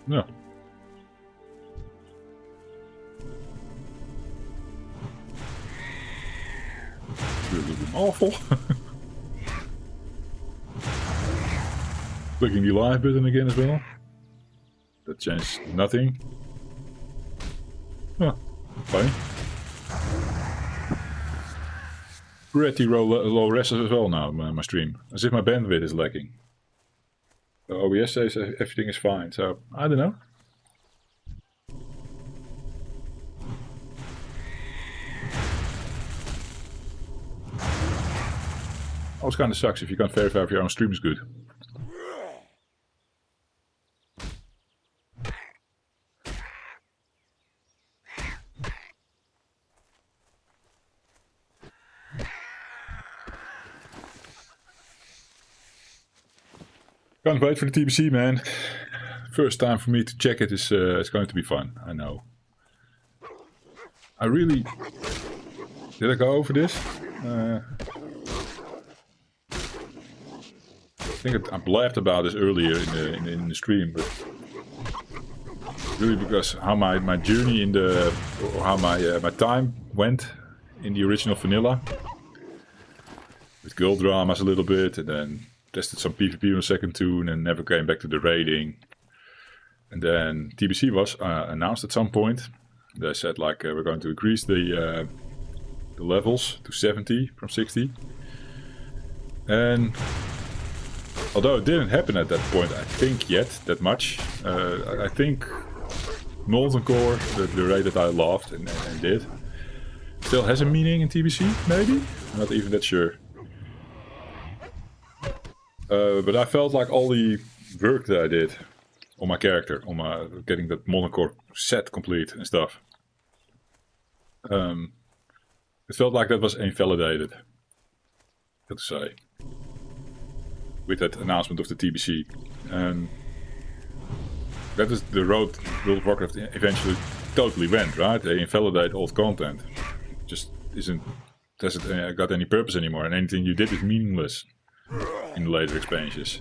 No. Really looking awful. Clicking the live button again as well. That changed nothing. Huh. Funny. Pretty low res as well now, my stream. As if my bandwidth is lacking. The OBS says everything is fine, so I don't know. Always kind of sucks if you can't verify if your own stream is good. Can't wait for the TBC, man. First time for me to check it is it's going to be fun. I know. I really did I go over this? I think I blabbed about this earlier in the stream, but really because how my journey in the or how my time went in the original vanilla with girl dramas a little bit, and then tested some PvP on the second tune and never came back to the raiding. And then TBC was announced at some point. They said like we're going to increase the levels to 70 from 60. And although it didn't happen at that point, I think yet that much. I think Molten Core, the raid that I loved and did, still has a meaning in TBC, maybe? I'm not even that sure. But I felt like all the work that I did on my character, on my getting that Molten Core set complete and stuff, it felt like that was invalidated, so to say, with that announcement of the TBC. And that is the road World of Warcraft eventually totally went, right? They invalidate old content. Just doesn't got any purpose anymore, and anything you did is meaningless in the later expansions.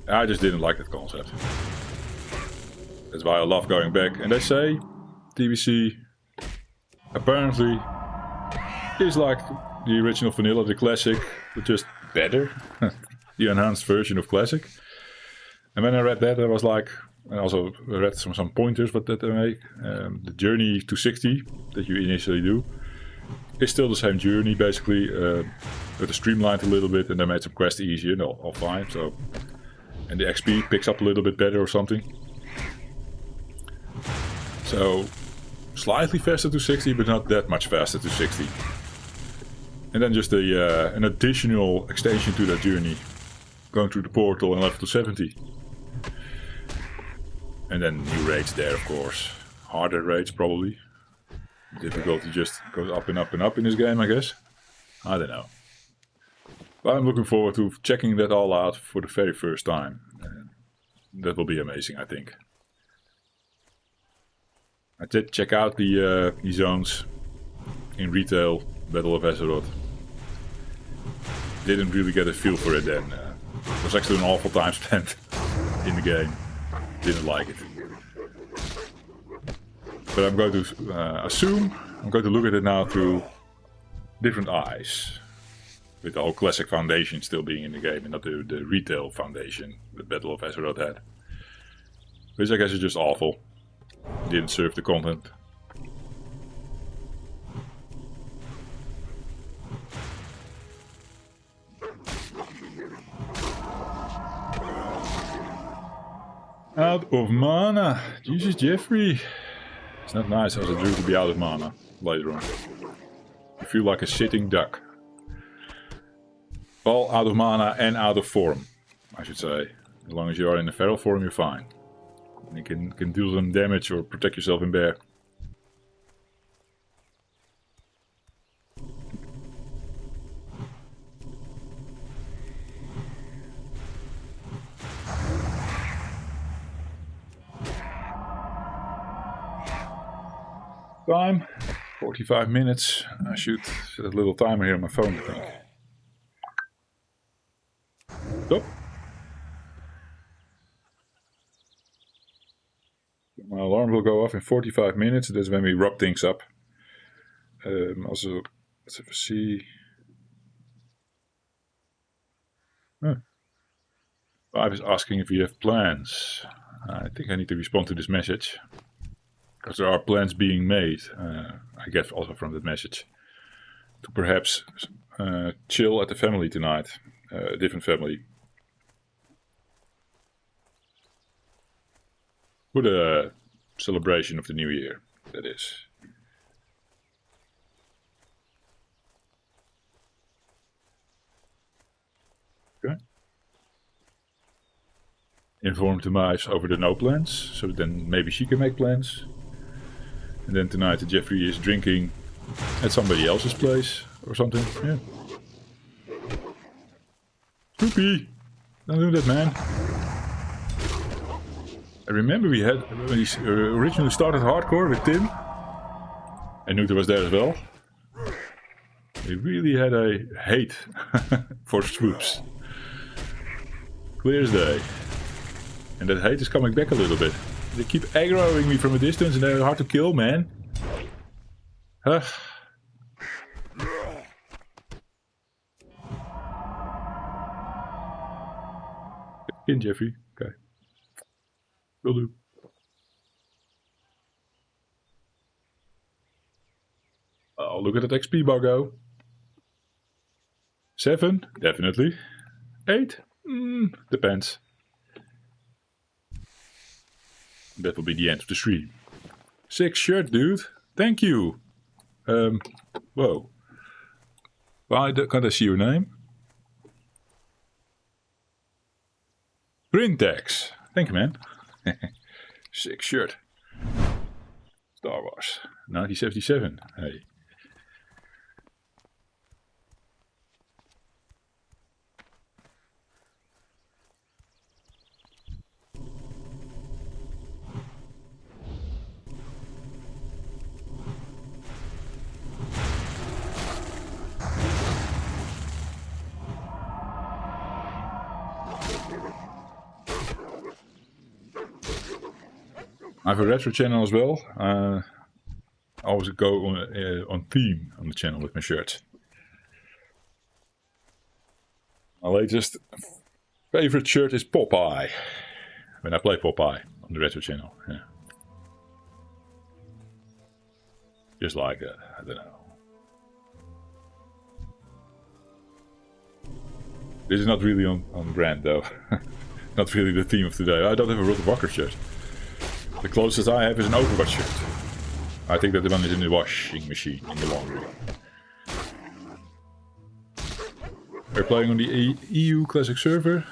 I just didn't like that concept. That's why I love going back. And they say TBC apparently is like the original vanilla, the classic, but just better. The enhanced version of classic. And when I read that, I was like, I also read some pointers what that they make. The journey to 60 that you initially do is still the same journey, basically, but streamlined a little bit, and they made some quests easier, and all fine. So, and the XP picks up a little bit better or something. So, slightly faster to 60, but not that much faster to 60. And then just an additional extension to that journey, going through the portal and level to 70. And then new raids there, of course. Harder raids, probably. Difficulty just goes up and up and up in this game, I guess. I don't know. But I'm looking forward to checking that all out for the very first time. That will be amazing, I think. I did check out the zones in retail, Battle of Azeroth. Didn't really get a feel for it then. It was actually an awful time spent in the game. Didn't like it. But I'm going to assume, I'm going to look at it now through different eyes. With the whole classic foundation still being in the game and not the retail foundation that Battle of Azeroth had. Which I guess is just awful. Didn't serve the content. Out of mana. Jesus, Jeffrey. It's not nice as a druid to be out of mana later on. You feel like a sitting duck. Well, out of mana and out of form, I should say. As long as you are in a feral form, you're fine. You can do some damage or protect yourself in bear. Time, 45 minutes. I should set a little timer here on my phone, I think. Stop. My alarm will go off in 45 minutes. That's when we wrap things up. Also, let's have a see. I was asking if you have plans. I think I need to respond to this message. Because there are plans being made, I guess also from that message. To perhaps chill at the family tonight. A different family. For the celebration of the new year, that is. Okay. Inform Tomas over the no plans, so then maybe she can make plans. And then tonight Jeffrey is drinking at somebody else's place or something. Yeah. Poopy! Don't do that, man. I remember we had, when we originally started hardcore with Tim, and Nuta was there as well. We really had a hate for swoops. Clear as day. And that hate is coming back a little bit. They keep aggroing me from a distance and they're hard to kill, man. Huh. In Jeffrey. Okay. Will do. Oh, look at that XP bar go. 7? Definitely. 8? Depends. That will be the end of the stream. 6 shirt, dude. Thank you. Whoa. Why can't I see your name? Printex. Thank you, man. 6 shirt. Star Wars. 1977. Hey. I have a retro channel as well. I always go on theme on the channel with my shirts. My latest favorite shirt is Popeye. When I play Popeye on the retro channel. Yeah. Just like that. I don't know. This is not really on brand though. Not really the theme of today. I don't have a World of Warcraft shirt. The closest I have is an Overwatch shirt. I think that the one is in the washing machine, in the laundry. We're playing on the EU Classic server.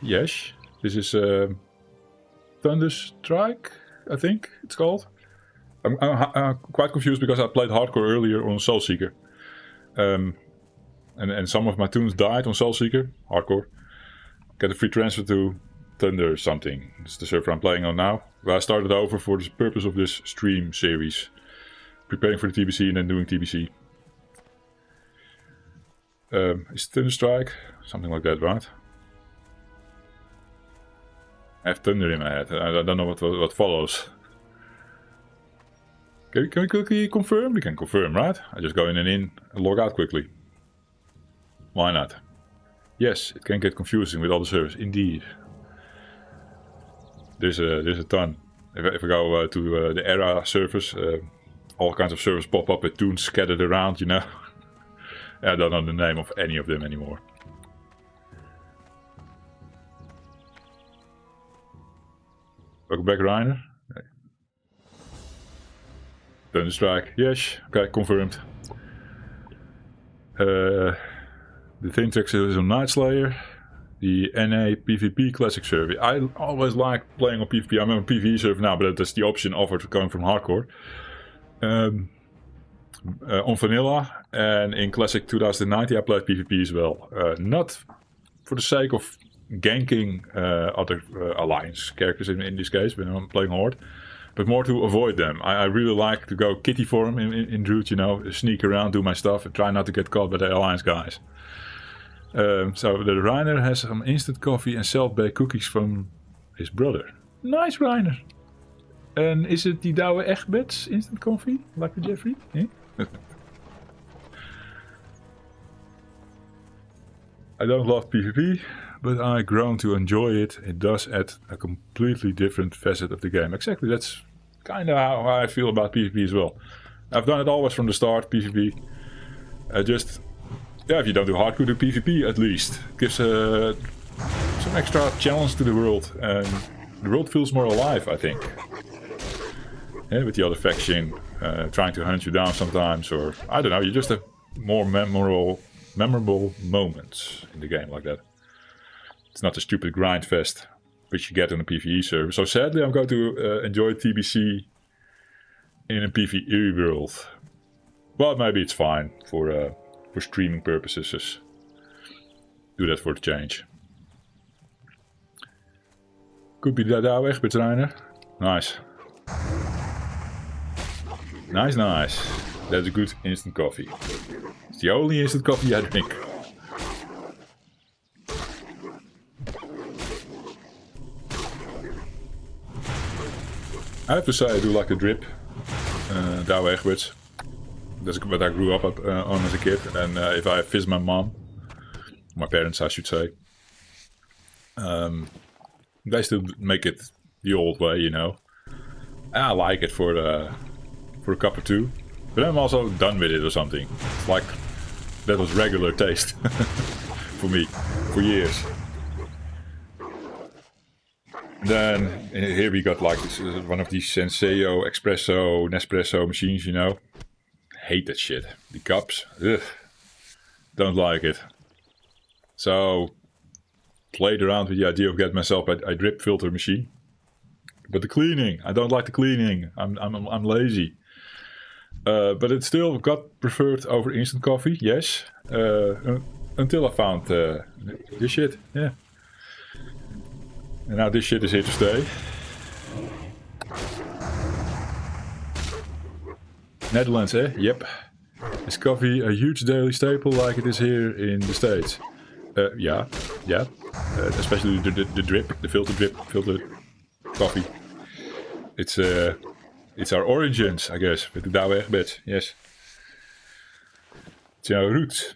Yes. This is Thunderstrike, I think it's called. I'm quite confused because I played hardcore earlier on Soulseeker. And some of my tunes died on Soulseeker, hardcore. Get a free transfer to Thunder something. It's the server I'm playing on now. But I started over for the purpose of this stream series. Preparing for the TBC and then doing TBC. Is Thunderstrike? Something like that, right? I have Thunder in my head. I don't know what follows. Can we quickly confirm? We can confirm, right? I just go in and log out quickly. Why not? Yes, it can get confusing with all the servers. Indeed. There's a ton. If I go to the era servers, all kinds of servers pop up with tunes scattered around, you know. I don't know the name of any of them anymore. Welcome back, Reiner. Thunderstrike, yes, okay, confirmed. The Thintrix is on Night Slayer. The NA PvP Classic server. I always like playing on PvP. I'm on a PvE server now, but that's the option offered going from hardcore. On Vanilla and in Classic 2090 I played PvP as well. Not for the sake of ganking other Alliance characters in this case when I'm playing Horde. but more to avoid them. I really like to go kitty form in Root, you know, sneak around, do my stuff, and try not to get caught by the Alliance guys. So the Reiner has some instant coffee and self-baked cookies from his brother. Nice, Reiner. And is it die Douwe Egberts instant coffee, like the Jeffrey? Eh? I don't love PvP, but I grown to enjoy it. It does add a completely different facet of the game. Exactly, that's kind of how I feel about PvP as well. I've done it always from the start, PvP. Yeah, if you don't do hardcore, do PvP at least. It gives some extra challenge to the world, and the world feels more alive, I think. Yeah, with the other faction trying to hunt you down sometimes, or I don't know, you just have more memorable moments in the game like that. It's not a stupid grind fest which you get in a PvE server. So sadly, I'm going to enjoy TBC in a PvE world. But maybe it's fine for streaming purposes. Just do that for the change. Could be that Douwe Egberts, Reiner. Nice. Nice. That's a good instant coffee. It's the only instant coffee I drink. I have to say I do like the drip. Douwe Egberts. That's what I grew up on as a kid. And if I visit my mom, my parents I should say, they still make it the old way, you know. I like it for a cup or two. But I'm also done with it or something. It's like that was regular taste for me for years. Then here we got like this, one of these Senseo, Espresso, Nespresso machines, you know. Hate that shit. The cups, ugh, don't like it. So played around with the idea of getting myself a drip filter machine. But the cleaning, I don't like the cleaning. I'm lazy. But it still got preferred over instant coffee, yes. Until I found this shit, yeah. And now this shit is here to stay. Netherlands, eh? Yep. Is coffee a huge daily staple like it is here in the States? Yeah. Especially the drip, the filtered coffee. It's our origins, I guess, with the Douwe Egberts, yes. It's our roots.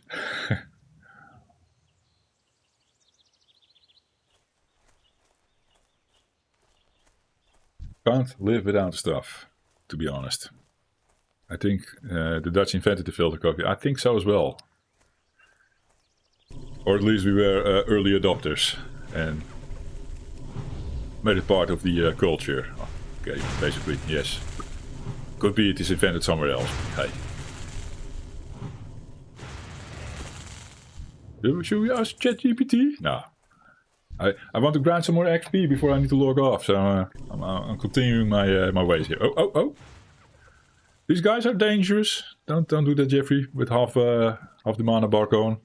Can't live without stuff, to be honest. I think the Dutch invented the filter coffee. I think so as well. Or at least we were early adopters and made it part of the culture. Okay, basically, yes. Could be it is invented somewhere else. Hey. Should we ask ChatGPT? No. I want to grind some more XP before I need to log off, so I'm continuing my ways here. Oh! These guys are dangerous. Don't do that, Jeffrey, with half the mana bar going.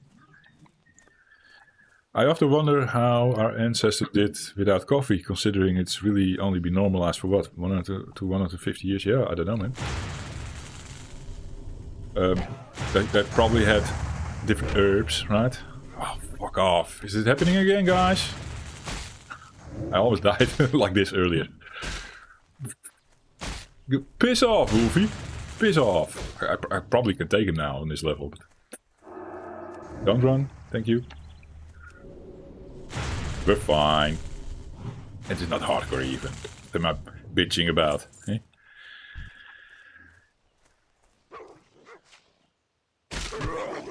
I often wonder how our ancestors did without coffee, considering it's really only been normalized for what, 100 to 150 years? Yeah, I don't know, man. They probably had different herbs, right? Oh, fuck off. Is it happening again, guys? I almost died like this earlier. Piss off, Wolfie. Piss off. I probably can take him now on this level. But don't run. Thank you. We're fine. It's not hardcore even. What am I bitching about? Eh?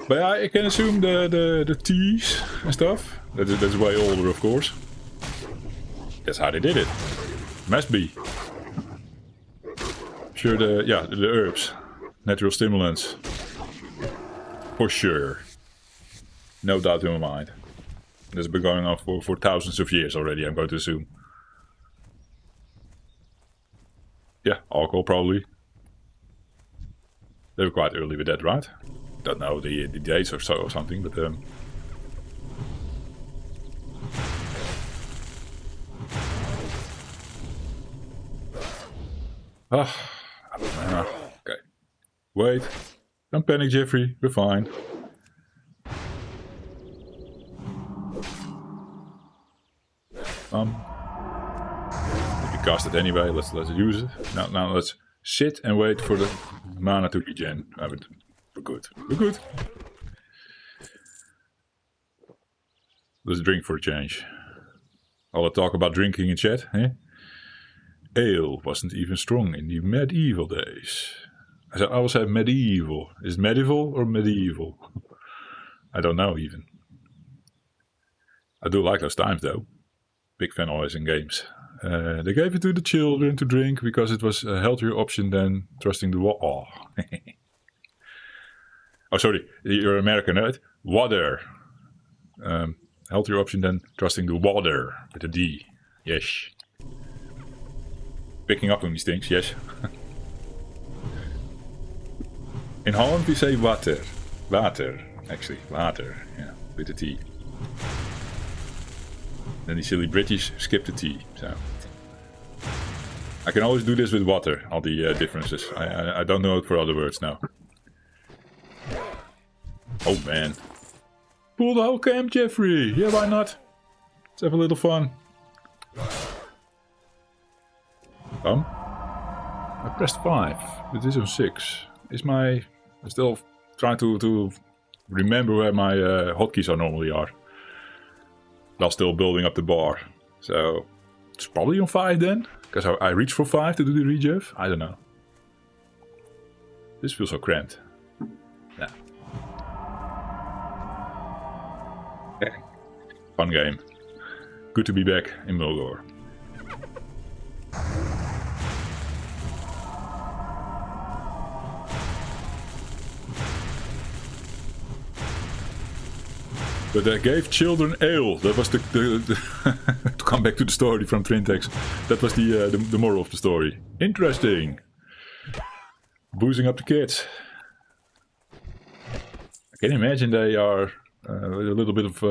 But I can assume the teas and stuff. That's way older, of course. That's how they did it. Must be. Sure, the herbs, natural stimulants, for sure. No doubt in my mind. This has been going on for thousands of years already, I'm going to assume. Yeah, alcohol probably. They were quite early with that, right? Don't know the dates or so or something, but Ah, okay. Wait. Don't panic, Jeffrey. We're fine. We cast it anyway. Let's use it. Now let's sit and wait for the mana to regen. We're good. We're good. Let's drink for a change. All the talk about drinking in chat, eh? Ale wasn't even strong in the medieval days. I always say medieval. Is it medieval or medieval? I don't know even. I do like those times though. Big fan always in games. They gave it to the children to drink because it was a healthier option than trusting the water. Oh. Oh, sorry, you're American, right? Water. Healthier option than trusting the water with a D. Yes. Picking up on these things, yes. In Holland we say water. Water, actually. Water, yeah, with a T. Then the silly British skip the T, so... I can always do this with water, all the differences. I don't know it for other words now. Oh man. Pull the whole camp, Jeffrey! Yeah, why not? Let's have a little fun. I pressed 5, but this is on 6. I'm still trying to remember where my hotkeys normally are. While still building up the bar. So, it's probably on 5 then? Because I reached for 5 to do the regev? I don't know. This feels so cramped. Nah. Okay. Fun game. Good to be back in Mulgore. But they gave children ale. That was the to come back to the story from Trintex. That was the moral of the story. Interesting. Boozing up the kids. I can imagine they are with a little bit of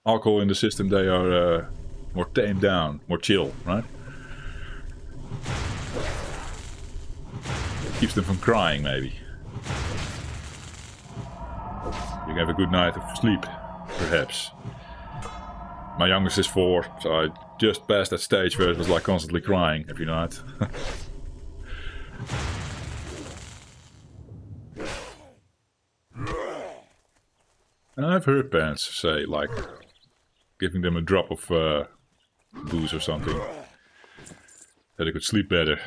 alcohol in the system. They are more tamed down, more chill, right? Keeps them from crying, maybe. You can have a good night of sleep, perhaps. My youngest is 4, so I just passed that stage where it was like constantly crying every night. And I've heard parents say, like, giving them a drop of booze or something, that they could sleep better.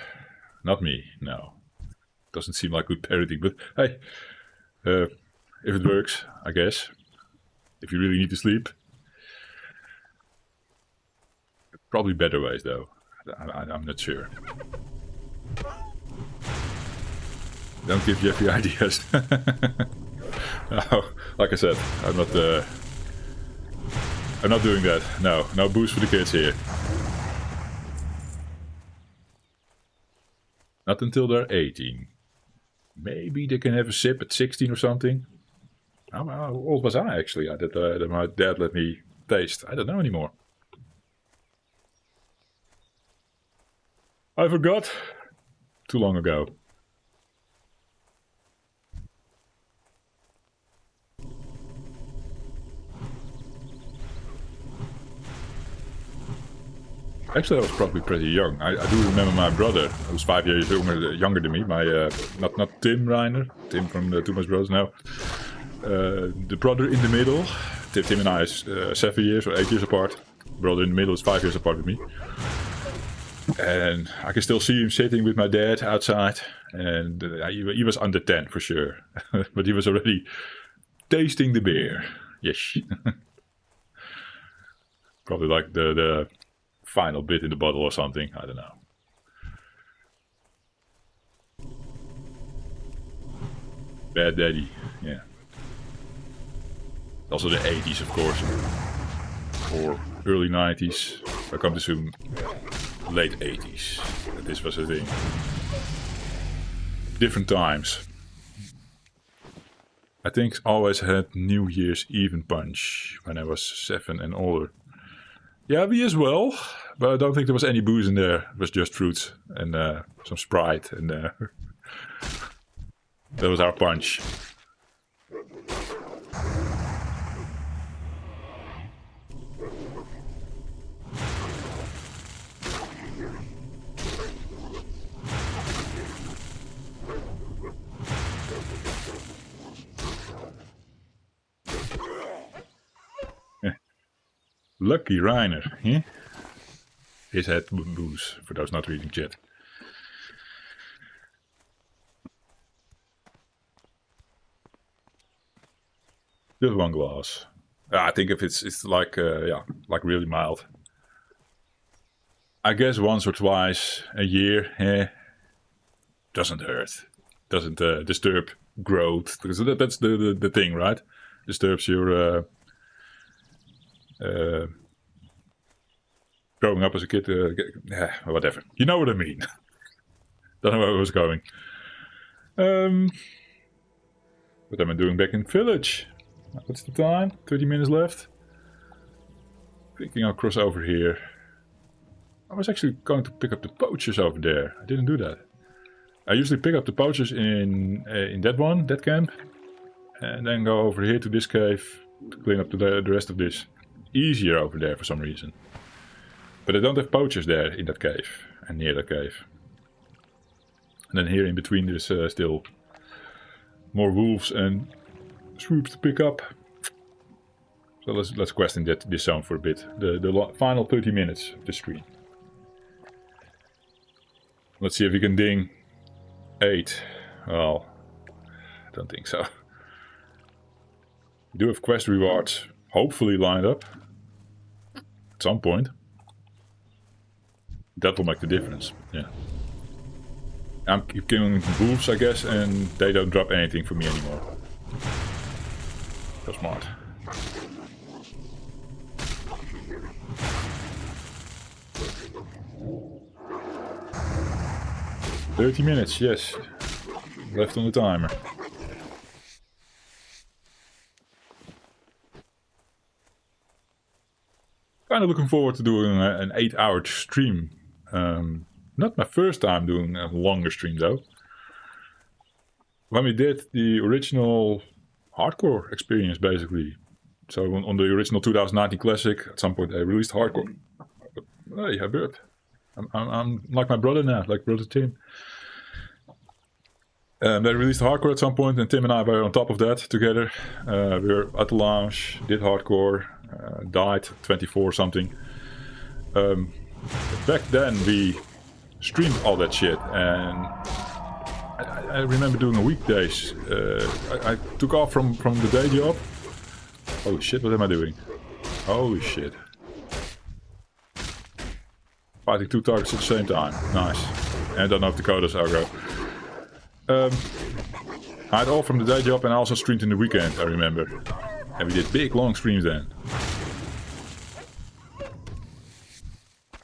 Not me, no. Doesn't seem like good parenting, but hey, if it works, I guess. If you really need to sleep. Probably better ways, though. I'm not sure. Don't give Jeffrey ideas. No, like I said, I'm not doing that. No booze for the kids here. Not until they're 18. Maybe they can have a sip at 16 or something. How old was I actually? That my dad let me taste. I don't know anymore. I forgot. Too long ago. Actually, I was probably pretty young. I do remember my brother, who was 5 years younger than me. My not Tim Reiner, Tim from the Too Much Brothers. No, the brother in the middle. Tim and I are 7 years or 8 years apart. Brother in the middle is 5 years apart with me. And I can still see him sitting with my dad outside. And he was under 10 for sure, but he was already tasting the beer. Yes, probably like the final bit in the bottle or something, I don't know. Bad daddy, yeah. Also the 80s, of course. Or early 90s. I come to assume late 80s. That this was a thing. Different times. I think always had New Year's Even punch when I was 7 and older. Yeah, me as well. But I don't think there was any booze in there. It was just fruits and some Sprite. And that was our punch. Lucky Reiner, eh? His head booze, for those not reading chat. Just one glass. I think if it's like yeah, like really mild. I guess once or twice a year, doesn't hurt. Doesn't disturb growth, because that's the thing, right? Disturbs your growing up as a kid, whatever. You know what I mean. Don't know where I was going. What am I doing back in village? What's the time? 30 minutes left. Thinking I'll cross over here. I was actually going to pick up the poachers over there. I didn't do that. I usually pick up the poachers in that camp, and then go over here to this cave to clean up the rest of this. Easier over there for some reason. But I don't have poachers there in that cave and near that cave. And then here in between there's still more wolves and swoops to pick up. So let's quest in this zone for a bit. The final 30 minutes of the stream. Let's see if we can ding 8. Well, I don't think so. We do have quest rewards hopefully lined up at some point. That will make the difference, yeah. I'm keep killing wolves, I guess, and they don't drop anything for me anymore. So smart. "30 minutes, yes. Left on the timer. Kind of looking forward to doing an 8-hour stream. Not my first time doing a longer stream though. When we did the original hardcore experience, basically. So on the original 2019 classic, at some point they released hardcore. Hey, I burped. I'm like my brother now, like brother Tim. They released hardcore at some point, and Tim and I were on top of that together. We were at the lounge, did hardcore, died 24 something. Back then we streamed all that shit, and I remember doing a weekdays. I took off from the day job. Holy shit, what am I doing? Holy shit. Fighting 2 targets at the same time. Nice. And I don't know if the Dakota's aggro. I had off from the day job and I also streamed in the weekend, I remember. And we did big long streams then.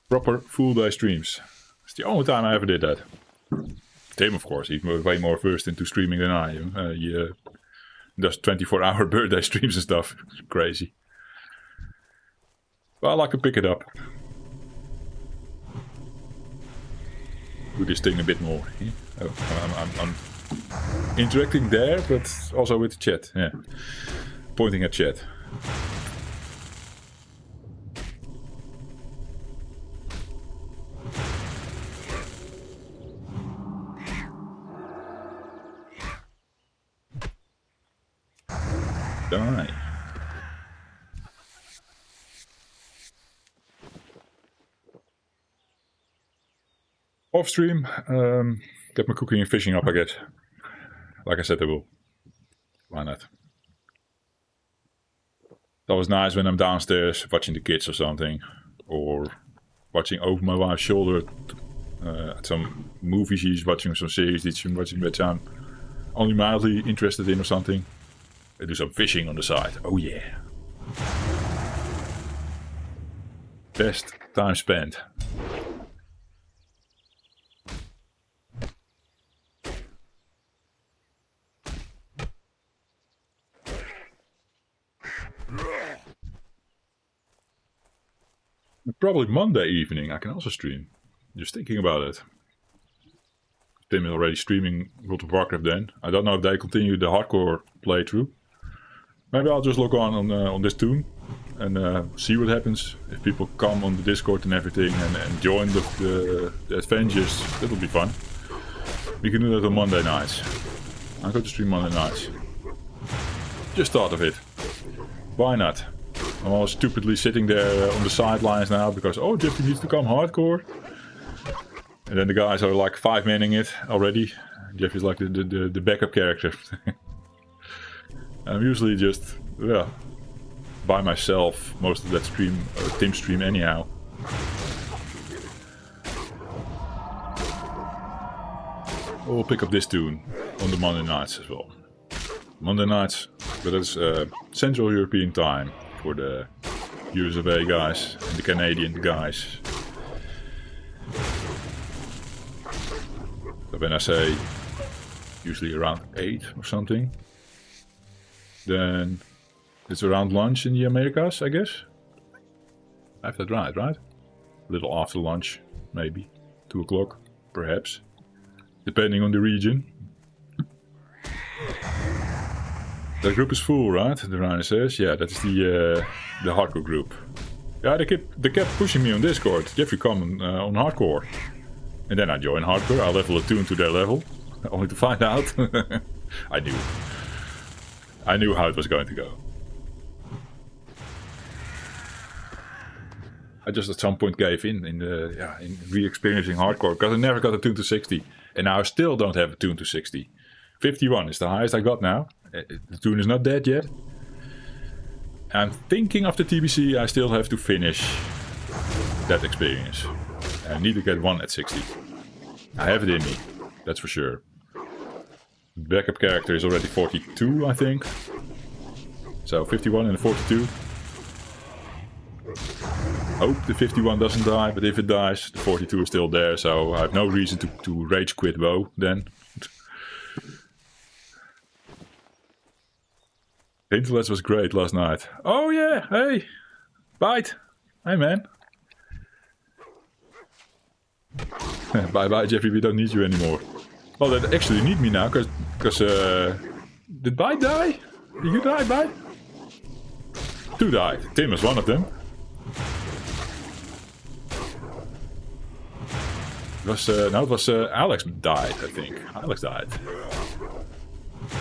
Proper full day streams. It's the only time I ever did that. Tim, of course, he's way more versed into streaming than I am. He does 24-hour birthday streams and stuff. It's crazy. But I like to pick it up. Do this thing a bit more. Yeah? Oh, I'm interacting there, but also with the chat. Yeah, pointing at chat. Die. Off stream, get my cooking and fishing up, I guess. Like I said, I will. Why not? That was nice when I'm downstairs watching the kids or something, or watching over my wife's shoulder at some movie she's watching, or some series that she's watching that I'm only mildly interested in or something. I do some fishing on the side. Oh yeah. Best time spent. probably Monday evening I can also stream. Just thinking about it. Tim is already streaming World of Warcraft then. I don't know if they continue the hardcore playthrough. Maybe I'll just log on this toon and see what happens. If people come on the Discord and everything and join the adventures, that'll be fun. We can do that on Monday nights. I'm going to stream Monday nights. Just thought of it. Why not? I'm all stupidly sitting there on the sidelines now because, oh, Jeffy needs to come hardcore. And then the guys are like 5-manning it already. Jeffy's like the backup character. I'm usually just, yeah, by myself most of that stream, team stream anyhow. We'll pick up this tune on the Monday nights as well. Monday nights, but that's Central European time for the US of A guys and the Canadian guys. So when I say usually around 8 or something, then it's around lunch in the Americas, I guess. I have that right? A little after lunch, maybe 2 o'clock, perhaps, depending on the region. That group is full, right? The Rhino says, yeah, that's the hardcore group. Yeah, they kept pushing me on Discord. Jeffrey, come on hardcore. And then I join hardcore. I level a tune to their level, only to find out. I knew how it was going to go. I just at some point gave in re-experiencing hardcore because I never got a tune to 60, and now I still don't have a tune to 60. 51 is the highest I got now. The tune is not dead yet. I'm thinking of the TBC. I still have to finish that experience. I need to get one at 60. I have it in me, that's for sure. Backup character is already 42, I think. So 51 and 42. Hope the 51 doesn't die, but if it dies, the 42 is still there, so I have no reason to rage quit WoW then. Interlets was great last night. Oh yeah, hey! Bite! Hey man! Bye bye Jeffrey, we don't need you anymore. Well, they actually need me now, because did Bite die? Did you die, Bite? 2 died. Tim was one of them. It was Alex died, I think. Alex died.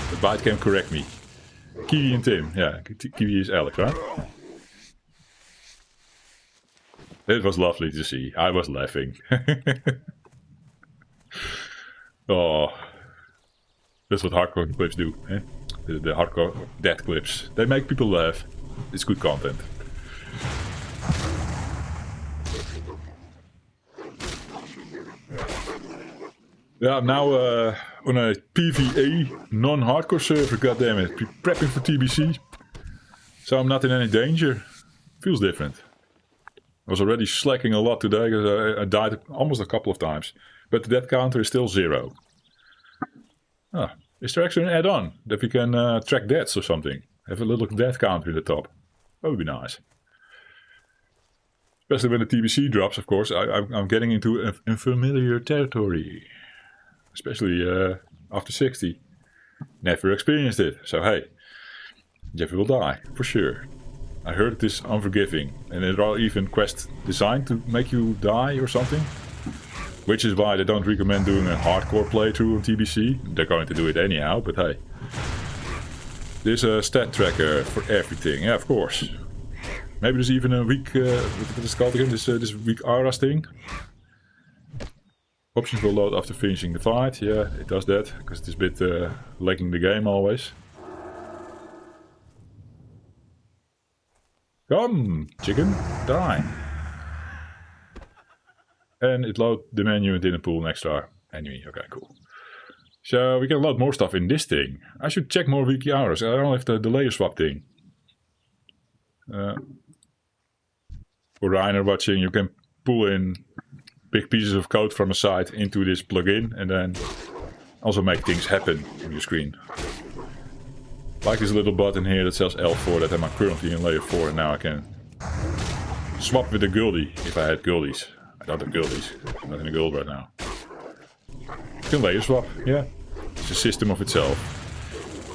But Bite can correct me. Kiwi and Tim. Yeah, Kiwi is Alex, right? It was lovely to see. I was laughing. Oh, that's what hardcore clips do. Eh? The hardcore death clips. They make people laugh. It's good content. Yeah, I'm now on a PvE non-hardcore server, goddammit. Prepping for TBC. So I'm not in any danger. Feels different. I was already slacking a lot today because I died almost a couple of times. But the death counter is still 0. Ah, is there actually an add-on that we can track deaths or something? Have a little death counter in the top. That would be nice. Especially when the TBC drops, of course. I'm getting into unfamiliar territory. Especially after 60. Never experienced it. So hey, Jeffrey will die, for sure. I heard it is unforgiving. And there are even quests designed to make you die or something. Which is why they don't recommend doing a hardcore playthrough on TBC. They're going to do it anyhow, but hey. There's a stat tracker for everything, yeah, of course. Maybe there's even a weak, what is it called again, this weak Aras thing. Options will load after finishing the fight, yeah, it does that, because it's a bit lagging the game always. Come, chicken, die. And it loads the menu and didn't pull an extra enemy, okay, cool. So we can load more stuff in this thing. I should check more wiki hours. I don't have the layer swap thing. For Reiner watching, you can pull in big pieces of code from a site into this plugin and then also make things happen on your screen. Like this little button here that says L4 that I'm currently in layer 4 and now I can swap with the Guldy if I had Guldies. I don't have Guldies. I'm not in a Guld right now. You can layer swap, yeah. It's a system of itself.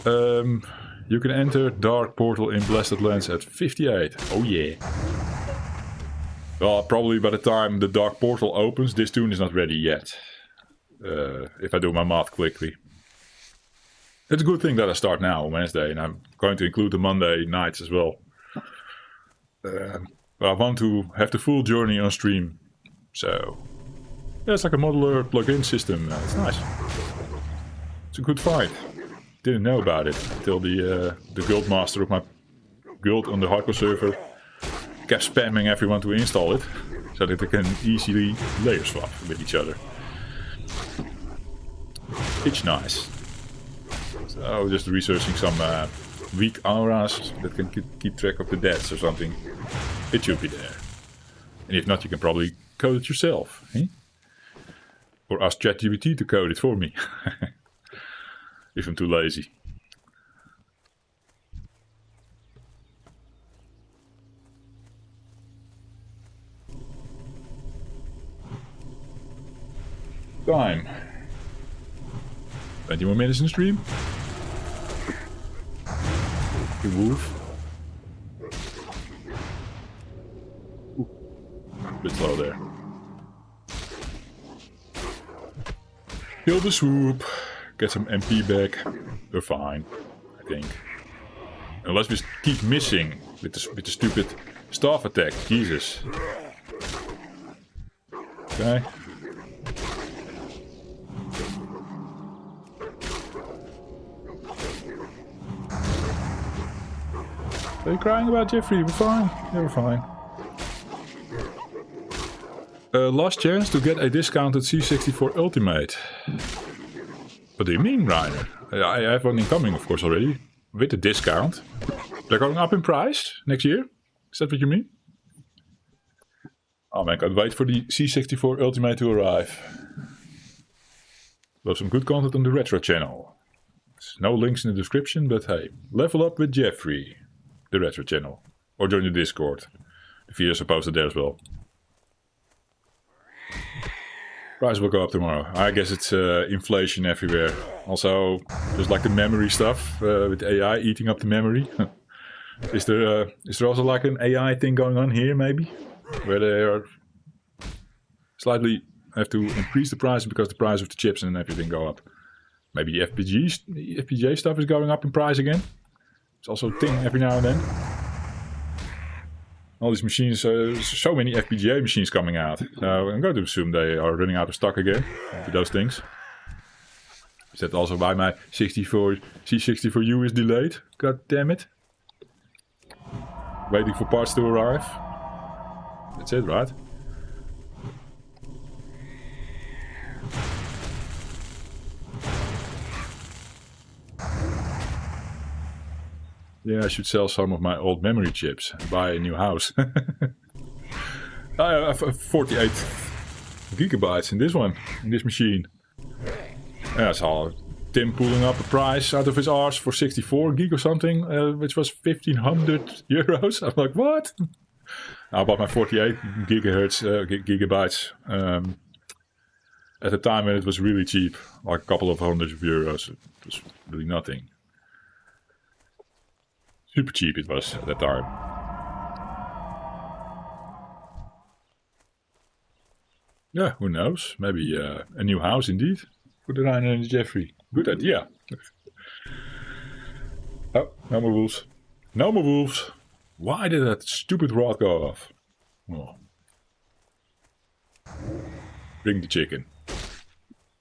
You can enter Dark Portal in Blasted Lands at 58. Oh yeah. Well, probably by the time the Dark Portal opens, this tune is not ready yet. If I do my math quickly. It's a good thing that I start now on Wednesday, and I'm going to include the Monday nights as well. I want to have the full journey on stream. So, yeah, it's like a modular plug-in system. It's nice. It's a good find. Didn't know about it until the guild master of my guild on the hardcore server kept spamming everyone to install it, so that they can easily layer swap with each other. It's nice. So just researching some weak auras that can keep track of the deaths or something. It should be there. And if not, you can probably code it yourself. Eh? Or ask ChatGPT to code it for me. If I'm too lazy. Time. 20 more minutes in the stream. You move. Ooh. A bit slow there. Kill the swoop. Get some MP back. We're fine, I think. Unless we keep missing with the stupid staff attack. Jesus. Okay. Are you crying about Jeffrey? We're fine. Yeah, we're fine. Last chance to get a discounted C64 Ultimate. What do you mean, Reiner? I have one incoming, of course, already. With a discount. They're going up in price next year? Is that what you mean? Oh man, can't wait for the C64 Ultimate to arrive. We'll have some good content on the Retro channel. There's no links in the description, but hey, level up with Jeffrey. The Retro channel. Or join the Discord. The videos are posted there as well. Price will go up tomorrow. I guess it's inflation everywhere. Also, just like the memory stuff, with AI eating up the memory. Is there also like an AI thing going on here, maybe? Where they are slightly have to increase the price because the price of the chips and everything go up. Maybe the FPGA stuff is going up in price again. It's also a thing every now and then. All these machines, so many FPGA machines coming out. So I'm going to assume they are running out of stock again with those things. Is that also why my C64U is delayed? God damn it. Waiting for parts to arrive. That's it, right? Yeah, I should sell some of my old memory chips and buy a new house. I have 48 gigabytes in this one, in this machine. Yeah, I saw Tim pulling up a price out of his arse for 64 gig or something, which was 1,500 euros. I'm like, what? I bought my 48 gigabytes at a time when it was really cheap, like a couple of hundreds of euros. It was really nothing. Super cheap it was at that time. Yeah, who knows? Maybe a new house indeed for the Reiner and the Jeffrey. Good idea. Oh, no more wolves. No more wolves. Why did that stupid rod go off? Oh. Bring the chicken.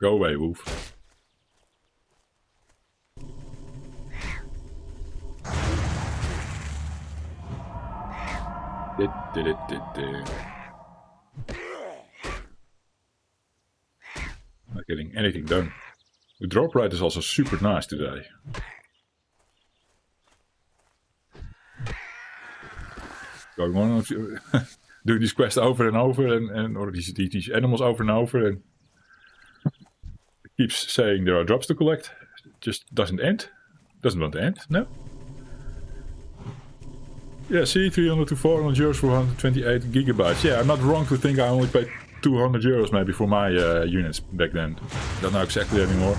Go away, wolf. Not getting anything done. The drop rate is also super nice today. Going on doing these quests over and over or these animals over and over, and it keeps saying there are drops to collect. It just doesn't end. Doesn't want to end, no. Yeah, see, 300 to 400 euros for 128 gigabytes. Yeah, I'm not wrong to think I only paid 200 euros maybe for my units back then. Don't know exactly anymore.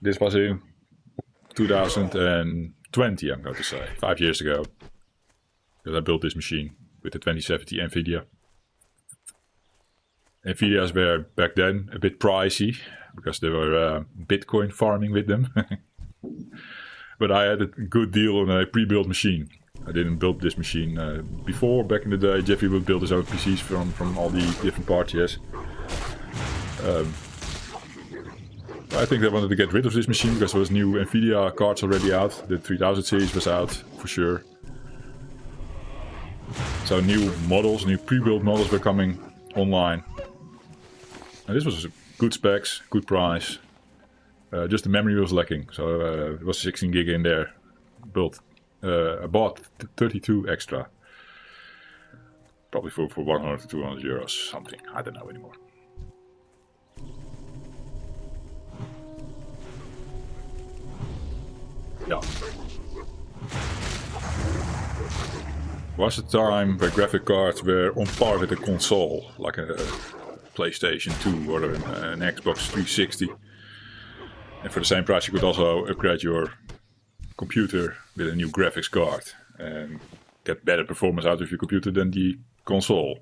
This was in 2020, I'm going to say, 5 years ago. Because I built this machine with the 2070 NVIDIA. NVIDIAs were back then a bit pricey because they were Bitcoin farming with them. But I had a good deal on a pre-built machine. I didn't build this machine before. Back in the day, Jeffy would build his own PCs from all the different parts, yes. I think they wanted to get rid of this machine because there was new NVIDIA cards already out. The 3000 series was out, for sure. So new models, new pre-built models were coming online. And this was good specs, good price. Just the memory was lacking, so it was 16 gig in there. I bought 32 extra. Probably for 100 to 200 euros, something. I don't know anymore. Yeah. Was a time where graphic cards were on par with a console, like a PlayStation 2 or an Xbox 360. And for the same price you could also upgrade your computer with a new graphics card and get better performance out of your computer than the console.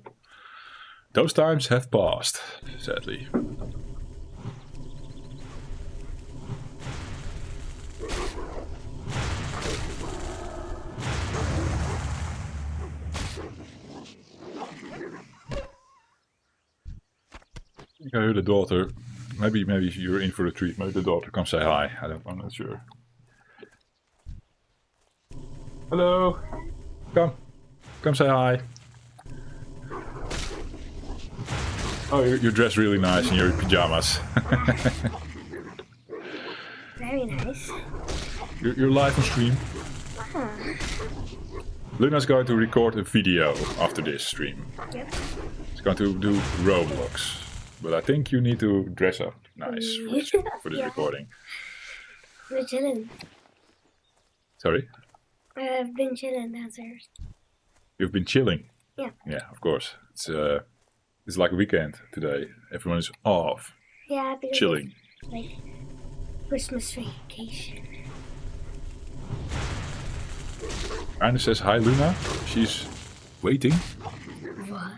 Those times have passed, sadly. I think I heard the daughter. Maybe you're in for a treat. Maybe the daughter come say hi. I'm not sure. Hello. Come say hi. Oh, you're dressed really nice in your pajamas. Very nice. You're live on stream. Ah. Luna's going to record a video after this stream. Yep. She's going to do Roblox. But I think you need to dress up nice for this Yeah. recording. We're chilling. Sorry? I've been chilling downstairs. You've been chilling? Yeah. Yeah, of course. It's like a weekend today. Everyone is off. Yeah, because Chilling. it's like Christmas vacation. Rainer says hi, Luna. She's waiting. What?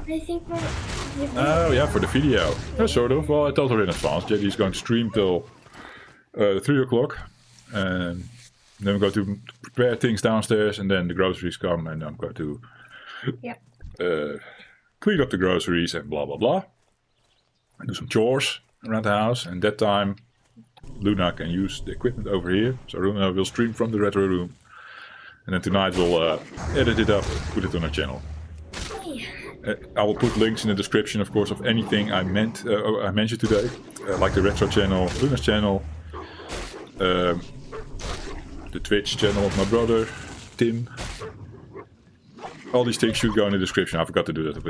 I think we're... Oh, yeah, for the video. Yeah, sort of. Well, I told her in advance. JD's going to stream till 3 o'clock. And then we're going to prepare things downstairs. And then the groceries come. And I'm going to Yep. clean up the groceries and blah, blah, blah. And do some chores around the house. And that time, Luna can use the equipment over here. So Luna will stream from the retro room. And then tonight we'll edit it up, put it on our channel. I will put links in the description, of course, of anything I mentioned today, like the retro channel, Luna's channel, the Twitch channel of my brother, Tim. All these things should go in the description. I forgot to do that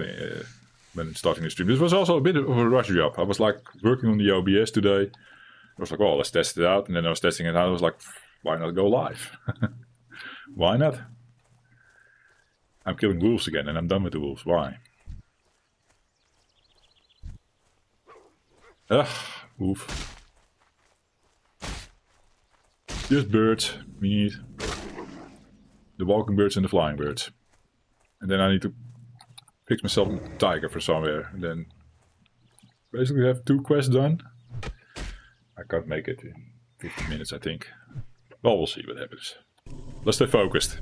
when starting the stream. This was also a bit of a rush job. I was like working on the OBS today. I was like, oh, let's test it out. And then I was testing it out. I was like, why not go live? Why not? I'm killing wolves again, and I'm done with the wolves. Why? Ugh, wolf. Just birds. We need the walking birds and the flying birds. And then I need to fix myself a tiger for somewhere. And then basically have 2 quests done. I can't make it in 15 minutes, I think. Well, we'll see what happens. Let's stay focused.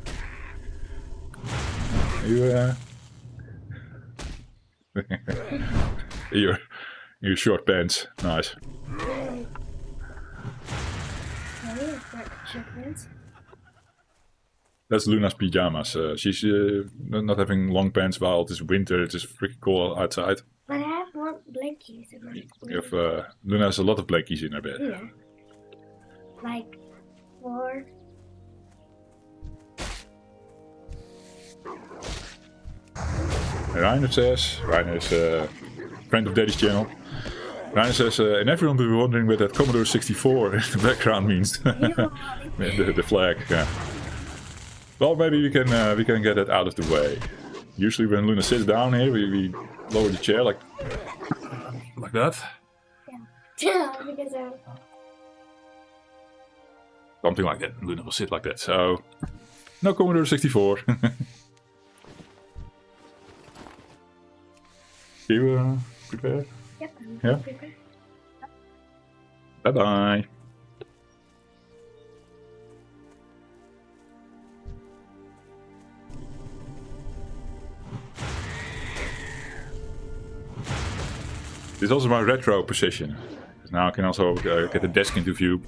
Your short pants, nice. That's Luna's pajamas. She's not having long pants while it is winter. It is freaking cold outside. But I have more blankies in my Luna has a lot of blankies in her bed. Yeah. Like 4. Rainer is a friend of Daddy's channel. Rainer says, and everyone will be wondering what that Commodore 64 in the background means. The flag, yeah. Well, maybe we can get it out of the way. Usually when Luna sits down here, we lower the chair like that. Yeah, because Something like that. Luna will sit like that. So, no Commodore 64. You prepared? yep, I'm Yeah. prepared. Bye bye. This is also my retro position. Now I can also get the desk into view.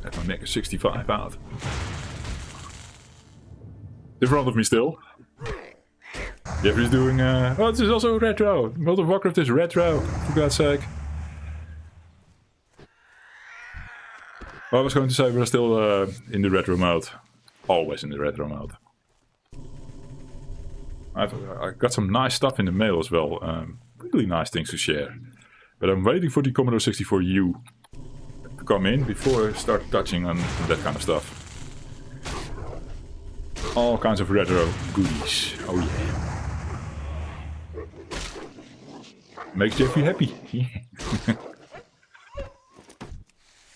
Have my Mega 65 out. In front of me still. Jeffrey's doing... oh, this is also retro. World of Warcraft is retro, for God's sake. Well, I was going to say we're still in the retro mode. Always in the retro mode. I got some nice stuff in the mail as well. Really nice things to share. But I'm waiting for the Commodore 64U to come in before I start touching on that kind of stuff. All kinds of retro goodies. Oh yeah. Makes Jeffrey happy.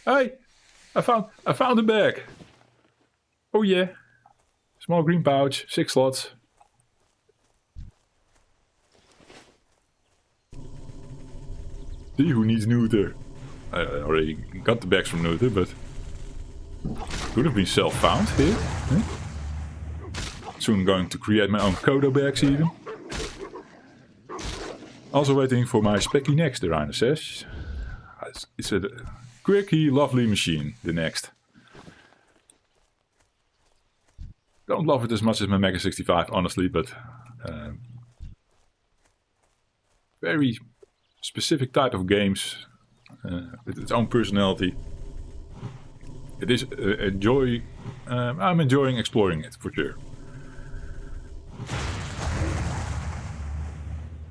Hey! I found a bag. Oh yeah. Small green pouch, 6 slots. See who needs neuter. I already got the bags from neuter, but could have been self-found here. Huh? Soon going to create my own Kodo bags even. Also waiting for my Specky Next, the Reiner says. It's a quirky, lovely machine, the Next. Don't love it as much as my Mega 65, honestly, but very specific type of games with its own personality. It is a joy. I'm enjoying exploring it for sure.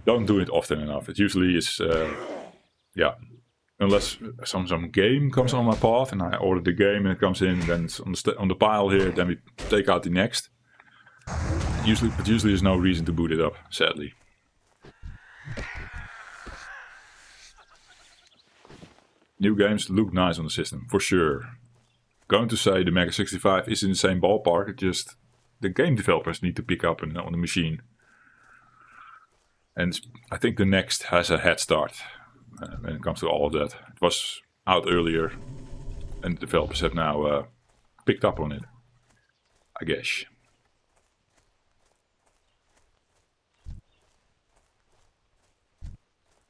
Don't do it often enough. It usually is, yeah. Unless some game comes on my path and I order the game and it comes in, then it's on the pile here. Then we take out the Next. Usually there's no reason to boot it up, sadly. New games look nice on the system, for sure. Going to say the Mega 65 is in the same ballpark. It just the game developers need to pick up on the machine. And I think the Next has a head start when it comes to all of that. It was out earlier, and the developers have now picked up on it, I guess.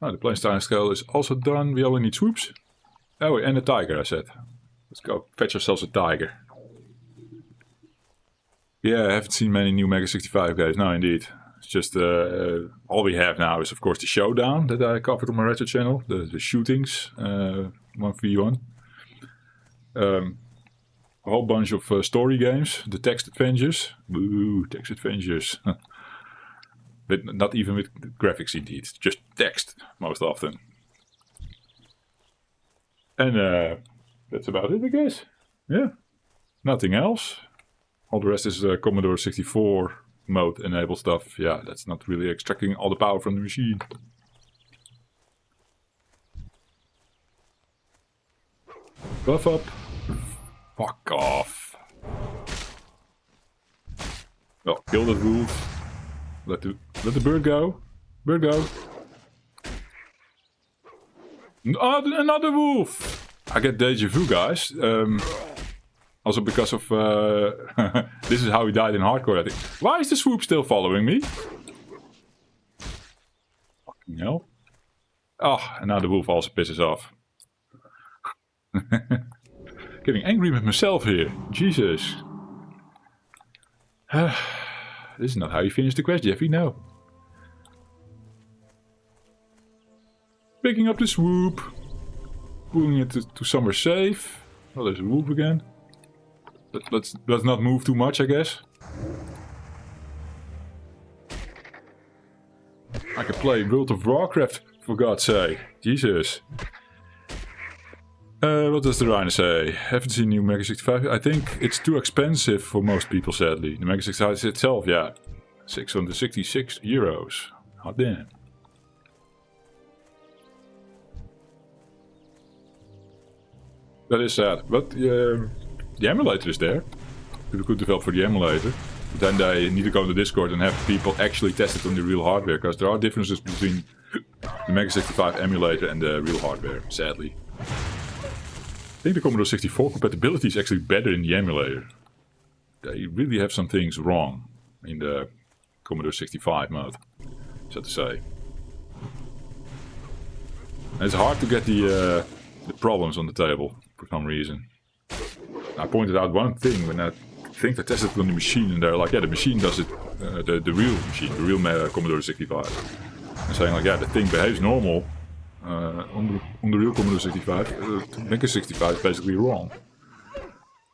Oh, the playstyle scale is also done. We only need swoops. Oh, and a tiger, I said. Let's go fetch ourselves a tiger. Yeah, I haven't seen many new Mega 65 guys. No, indeed. It's just all we have now is, of course, the showdown that I covered on my retro channel. The shootings, 1v1. A whole bunch of story games. The text adventures. Ooh, text adventures. But not even with graphics, indeed. Just text, most often. And that's about it, I guess. Yeah. Nothing else. All the rest is Commodore 64 mode enabled stuff. Yeah, that's not really extracting all the power from the machine. Buff up. Fuck off. Well, kill that wolf. Let the bird go. Bird go. Oh, another wolf! I get deja vu, guys. Also because of... this is how he died in hardcore, I think. Why is the swoop still following me? Fucking hell. Oh, and now the wolf also pisses off. Getting angry with myself here. Jesus. This is not how you finish the quest, Jeffy. No. Picking up the swoop. Pulling it to somewhere safe. Oh, there's a wolf again. Let's not move too much, I guess. I can play World of Warcraft, for God's sake. Jesus. What does the Rhino say? Haven't seen new Mega 65. I think it's too expensive for most people, sadly. The Mega 65 itself, yeah. 666 euros. Hot damn. That is sad, but the emulator is there. People could develop for the emulator. But then they need to go to Discord and have people actually test it on the real hardware, because there are differences between the Mega 65 emulator and the real hardware, sadly. I think the Commodore 64 compatibility is actually better in the emulator. They really have some things wrong in the Commodore 65 mode, so to say. And it's hard to get the problems on the table for some reason. I pointed out one thing when I think I tested it on the machine, and they're like, yeah, the machine does it, the real machine, the real Commodore 65. And saying like, yeah, the thing behaves normal on the real Commodore 65. Mega 65 is basically wrong.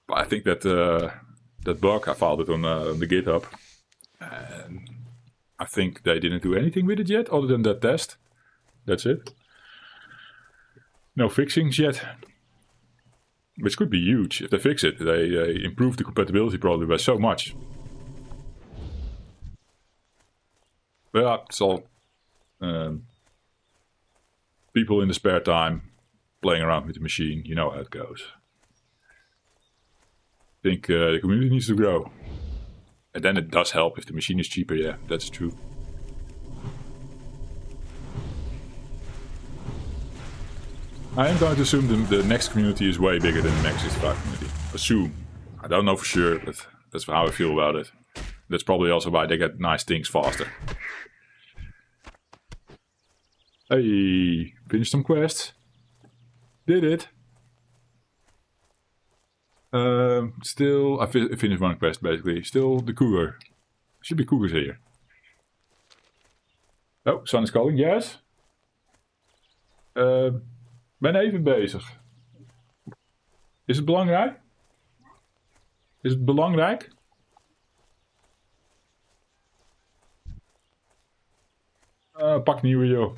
But I think that that bug, I filed it on the GitHub, and I think they didn't do anything with it yet, other than that test. That's it. No fixings yet. Which could be huge. If they fix it, they improve the compatibility probably by so much. But yeah, it's all people in the spare time playing around with the machine. You know how it goes. I think the community needs to grow. And then it does help if the machine is cheaper, yeah, that's true. I am going to assume the next community is way bigger than the Mega 65 community. Assume. I don't know for sure, but that's how I feel about it. That's probably also why they get nice things faster. Hey, finished some quests. Did it. Still, I finished one quest basically. Still the cougar. Should be cougars here. Oh, sun is calling, yes. Ben even bezig. Is het belangrijk? Is het belangrijk? Pak nieuwe joh.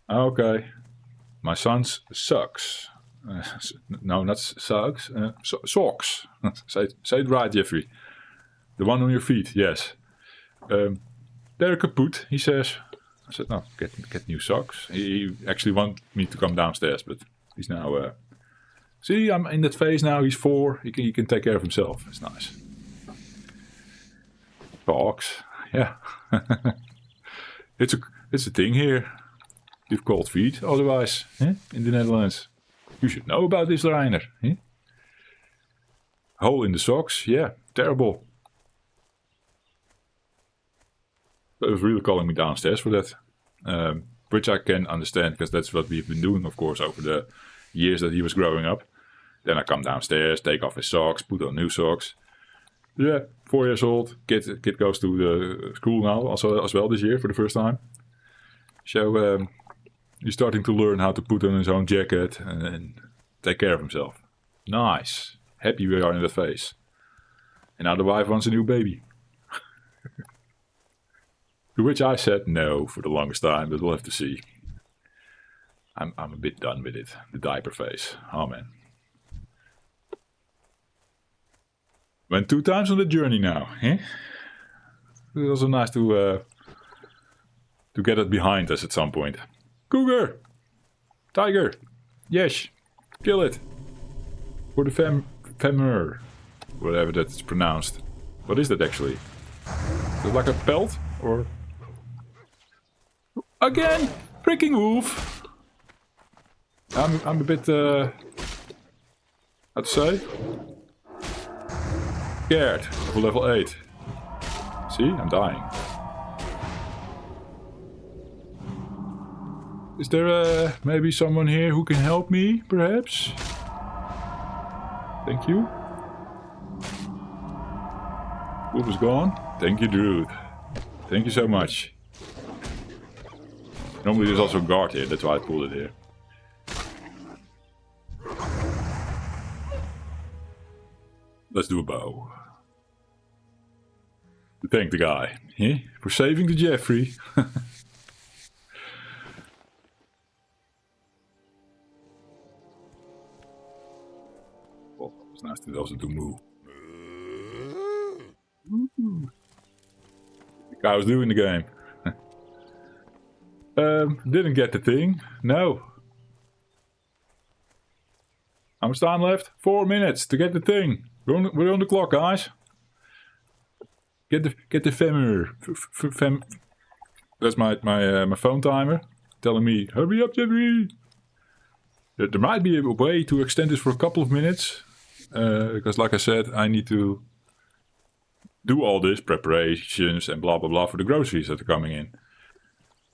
Okay. My son's sucks. No, not sucks. Socks. Say it right, Jeffrey. The one on your feet, yes. They're kaput, he says. I said, no, get new socks. He actually wanted me to come downstairs, but he's now... See, I'm in that phase now. He's 4. He can take care of himself. It's nice. Socks. Yeah. It's a thing here. You've cold feet, otherwise, in the Netherlands. You should know about this, Reiner. Hole in the socks, yeah, terrible. But it was really calling me downstairs for that. Which I can understand, because that's what we've been doing, of course, over the years that he was growing up. Then I come downstairs, take off his socks, put on new socks. Yeah, 4 years old. Kid goes to the school now, also as well this year for the first time. So he's starting to learn how to put on his own jacket and take care of himself. Nice. Happy we are in that phase. And now the wife wants a new baby. To which I said no for the longest time, but we'll have to see. I'm a bit done with it. The diaper phase. Oh man. Went 2 times on the journey now, eh? It was also nice to get it behind us at some point. Cougar! Tiger! Yes! Kill it! For the femur. Whatever that's pronounced. What is that actually? Is it like a pelt? Or... Again! Freaking wolf! I'm a bit, how to say? Scared for level 8. See? I'm dying. Is there maybe someone here who can help me, perhaps? Thank you. Wolf is gone. Thank you, Druid. Thank you so much. Normally there's also a guard here, that's why I pulled it here. Let's do a bow. To thank the guy, for saving the Jeffrey. Nice to also do moo. The guy was doing the game. Didn't get the thing. No. How much time left? 4 minutes to get the thing. We're on the clock, guys. Get the femur. That's my phone timer telling me, hurry up, Jeffrey. There might be a way to extend this for a couple of minutes. Because like I said, I need to do all this preparations and blah blah blah for the groceries that are coming in.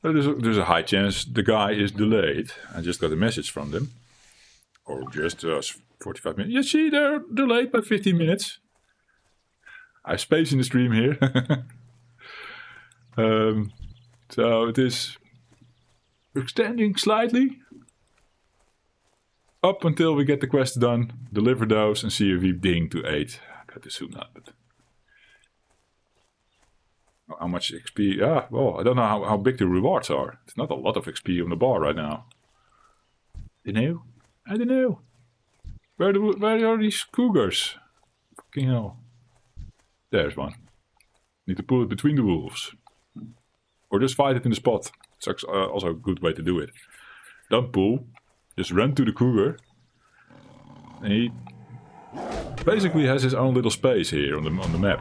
But there's a high chance the guy is delayed. I just got a message from them. Or just 45 minutes. You see, they're delayed by 15 minutes. I have space in the stream here. So it is extending slightly. Up until we get the quest done, deliver those and see if we ding to 8. I got to soon not, but... How much XP? Yeah, well, I don't know how big the rewards are. It's not a lot of XP on the bar right now. You know? I don't know. Where are these cougars? Fucking hell. There's one. Need to pull it between the wolves. Or just fight it in the spot. It's also a good way to do it. Don't pull. Just run to the cougar. And he basically has his own little space here on the map.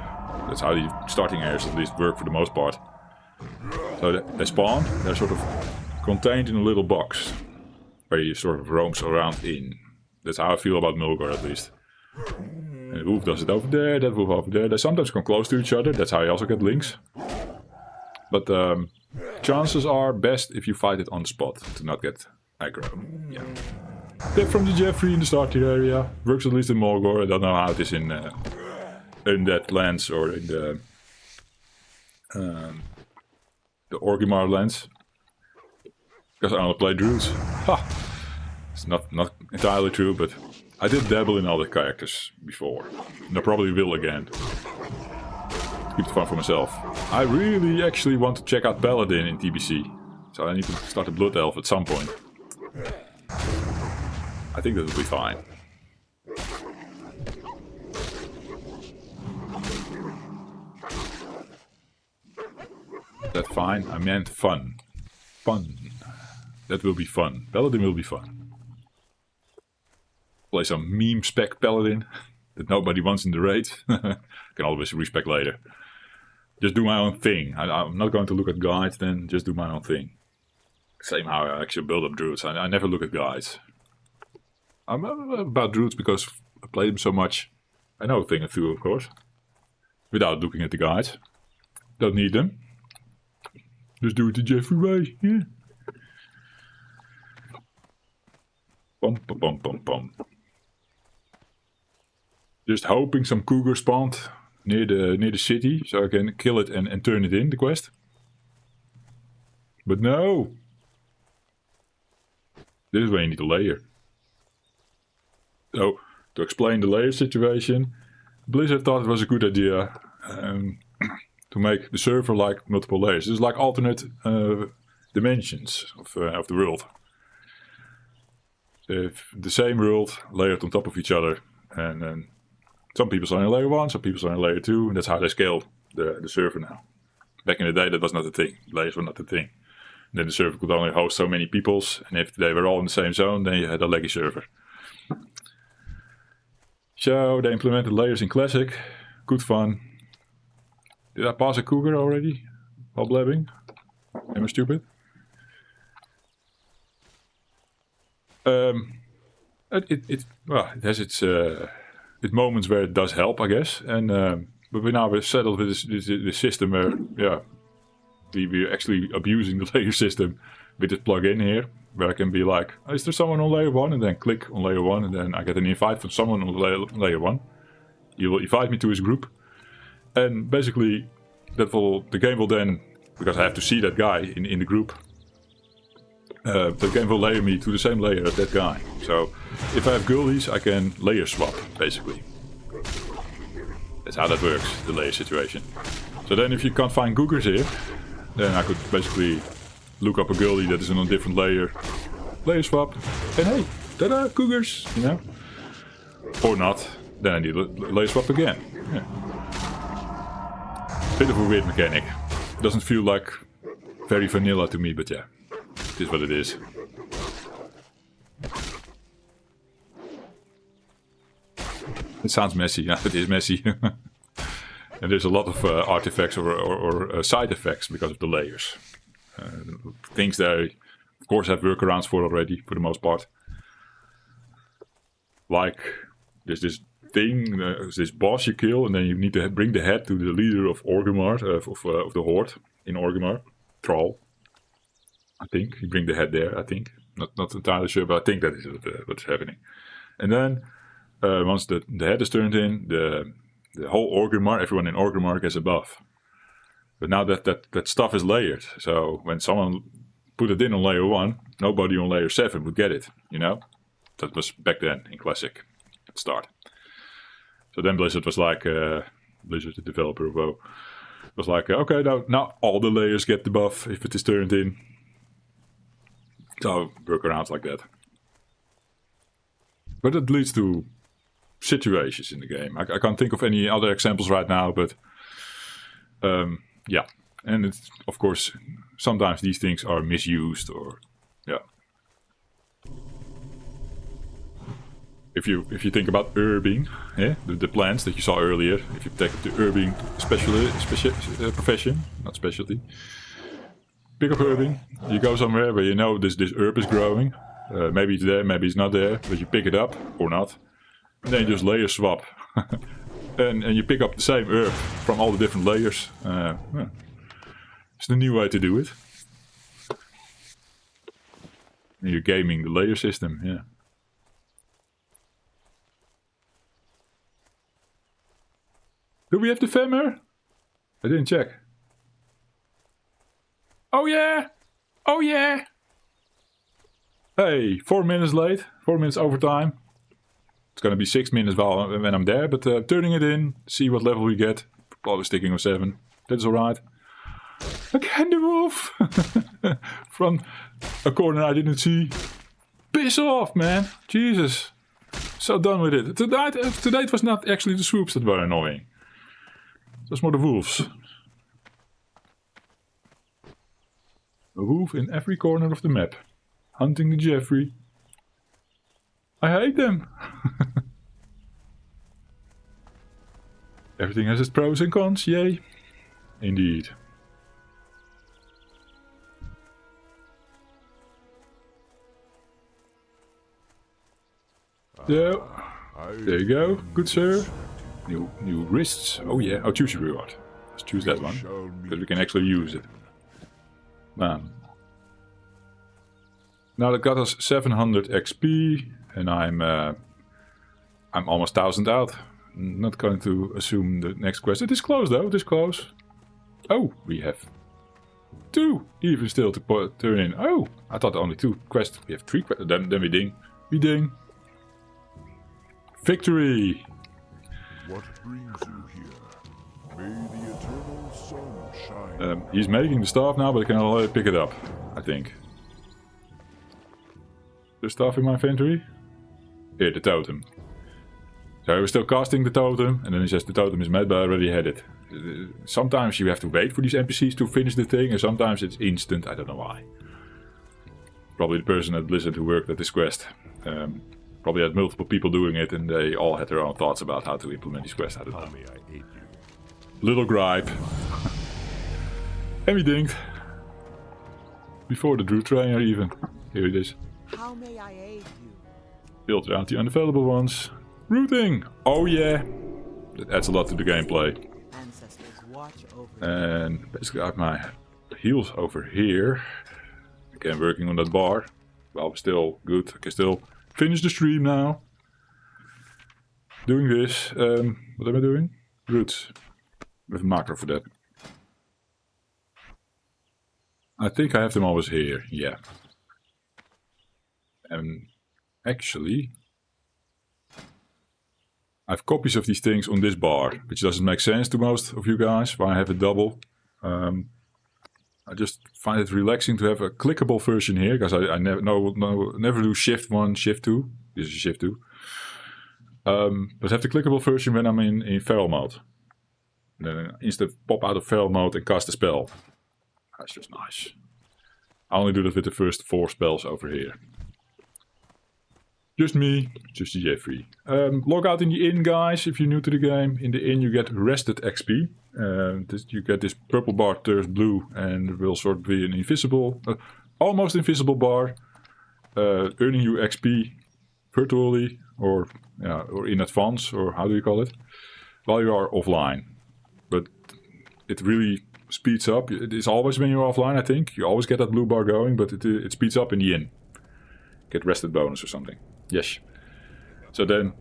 That's how the starting areas at least work for the most part. So they spawn. They're sort of contained in a little box. Where he sort of roams around in. That's how I feel about Mulgore at least. And the wolf does it over there, that wolf over there. They sometimes come close to each other, that's how you also get links. But chances are best if you fight it on the spot to not get aggro. Yeah. Tip from the Jeffrey in the starting area. Works at least in Mulgore. I don't know how it is in that lands or in the Orgrimmar lands. Because I only play druids. Ha! It's not entirely true, but I did dabble in other characters before. And I probably will again. Keep it fun for myself. I really actually want to check out Paladin in TBC. So I need to start a Blood Elf at some point. I think that will be fine. That's fine. I meant fun. Fun. That will be fun. Paladin will be fun. Play some meme spec Paladin that nobody wants in the raid. Can always respec later. Just do my own thing. I'm not going to look at guides then, just do my own thing. Same how I actually build up druids. I never look at guides. I'm about druids because I play them so much. I know a thing or two, of course. Without looking at the guides. Don't need them. Just do it the Jeffrey way, yeah. Pum pum pum pum pum. Just hoping some cougar spawned near the city, so I can kill it and turn it in, the quest. But no! This is where you need a layer. So, to explain the layer situation, Blizzard thought it was a good idea to make the server like multiple layers. It's like alternate dimensions of the world. The same world layered on top of each other, and then some people are in layer 1, some people are in layer 2, and that's how they scale the server now. Back in the day that was not a thing, layers were not a thing. And then the server could only host so many peoples, and if they were all in the same zone, then you had a leggy server. So they implemented layers in Classic, good fun. Did I pass a cougar already while blabbing? Am I stupid? It has its moments where it does help, I guess. And but we're settled with this system where, yeah, we're actually abusing the layer system with this plugin here, where I can be like, oh, is there someone on layer 1? And then click on layer 1, and then I get an invite from someone on layer 1. He will invite me to his group, and basically the game will then, because I have to see that guy in the group. The game will layer me to the same layer as that guy. So if I have girlies, I can layer swap, basically. That's how that works, the layer situation. So then if you can't find cougars here, then I could basically look up a girlie that is on a different layer, layer swap, and hey, ta-da, cougars, you know? Or not. Then I need a layer swap again. Yeah. Bit of a weird mechanic. Doesn't feel like very vanilla to me, but yeah, it is what it is. It sounds messy, yeah, it is messy. And there's a lot of artifacts or side effects because of the layers. Things that I, of course, have workarounds for already, for the most part. Like, there's this thing, this boss you kill, and then you need to bring the head to the leader of Orgrimmar, of the Horde in Orgrimmar, Thrall. I think you bring the head there. I think not entirely sure, but I think that is what's happening. And then once the head is turned in, the whole Orgrimmar, everyone in Orgrimmar gets a buff. But now that stuff is layered, so when someone put it in on layer 1, nobody on layer 7 would get it. You know, that was back then in Classic at the start. So then Blizzard was like, Blizzard, the developer of WoW, was like, okay, now all the layers get the buff if it is turned in. So workarounds like that. But it leads to situations in the game. I can't think of any other examples right now, but yeah. And it's, of course, sometimes these things are misused or, yeah. If you think about herbing, yeah, the plants that you saw earlier, if you take up the herbing profession, not specialty, pick up herbing, you go somewhere where you know this herb is growing, maybe it's there, maybe it's not there, but you pick it up, or not, and then you just layer swap, and you pick up the same herb from all the different layers. Yeah. It's the new way to do it. And you're gaming the layer system, yeah. Do we have the Femmer? I didn't check. Oh yeah! Oh yeah! Hey, 4 minutes late. 4 minutes overtime. It's gonna be 6 minutes when I'm there, but turning it in, see what level we get. Probably sticking on 7. That's alright. Again the wolf! From a corner I didn't see. Piss off, man! Jesus. So done with it. Today it was not actually the swoops that were annoying. That's more the wolves. A wolf in every corner of the map. Hunting the Jeffrey. I hate them. Everything has its pros and cons, yay. Indeed. So, there you go, good sir. New wrists. Oh yeah. Oh, choose your reward. Let's choose that one because we can actually use it. Man. Now that got us 700 XP, and I'm almost 1000 out. Not going to assume the next quest. It is close though. It is close. Oh, we have 2 even still to turn in. Oh, I thought only 2 quests. We have 3 quests. Then we ding. We ding. Victory. What brings you here? May the eternal sun shine. He's making the staff now, but I can already pick it up, I think. The staff in my inventory? Here, the totem. So I was still casting the totem, and then he says the totem is made, but I already had it. Sometimes you have to wait for these NPCs to finish the thing, and sometimes it's instant, I don't know why. Probably the person at Blizzard who worked at this quest. Probably had multiple people doing it, and they all had their own thoughts about how to implement these quests. I don't know. May I aid you? Little gripe. And we dinged. Before the Drew Trainer even. Here it is. How may I aid you? Filter out the unavailable ones. Routing! Oh yeah! That adds a lot to the gameplay. Ancestors watch over And basically I have my heals over here. Again, working on that bar. Well, still good. I can still finish the stream now. Doing this. What am I doing? Roots. With a macro for that. I think I have them always here. Yeah. And actually, I have copies of these things on this bar, which doesn't make sense to most of you guys. Why I have it double. I just find it relaxing to have a clickable version here, because I never do shift 1, shift 2. This is shift 2. But have the clickable version when I'm in feral mode. And then instant pop out of feral mode and cast a spell. That's just nice. I only do that with the first 4 spells over here. Just me, just Jeffrey. Log out in the inn, guys, if you're new to the game. In the inn you get rested XP. You get this purple bar turns blue and will sort of be an invisible, almost invisible bar. Earning you XP virtually or in advance, or how do you call it? While you are offline. But it really speeds up. It is always when you're offline, I think. You always get that blue bar going, but it speeds up in the inn. Get rested bonus or something. Yes. So then,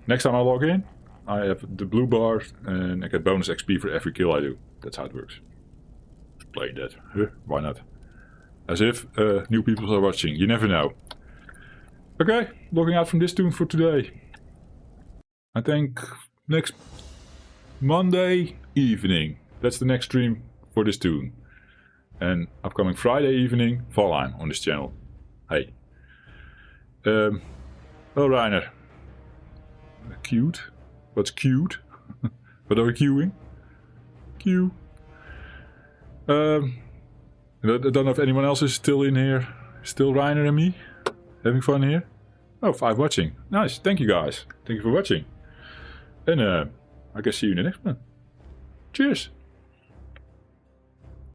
next time I log in, I have the blue bar and I get bonus XP for every kill I do. That's how it works. Explain that. Huh? Why not? As if new people are watching. You never know. Okay, logging out from this tune for today. I think next Monday evening. That's the next stream for this tune. And upcoming Friday evening, Valheim on this channel. Hey. Well, Reiner. Cute. What's cute? What are we queuing? Q. I don't know if anyone else is still in here. Still Reiner and me. Having fun here. Oh, 5 watching. Nice. Thank you guys. Thank you for watching. And I guess see you in the next one. Cheers.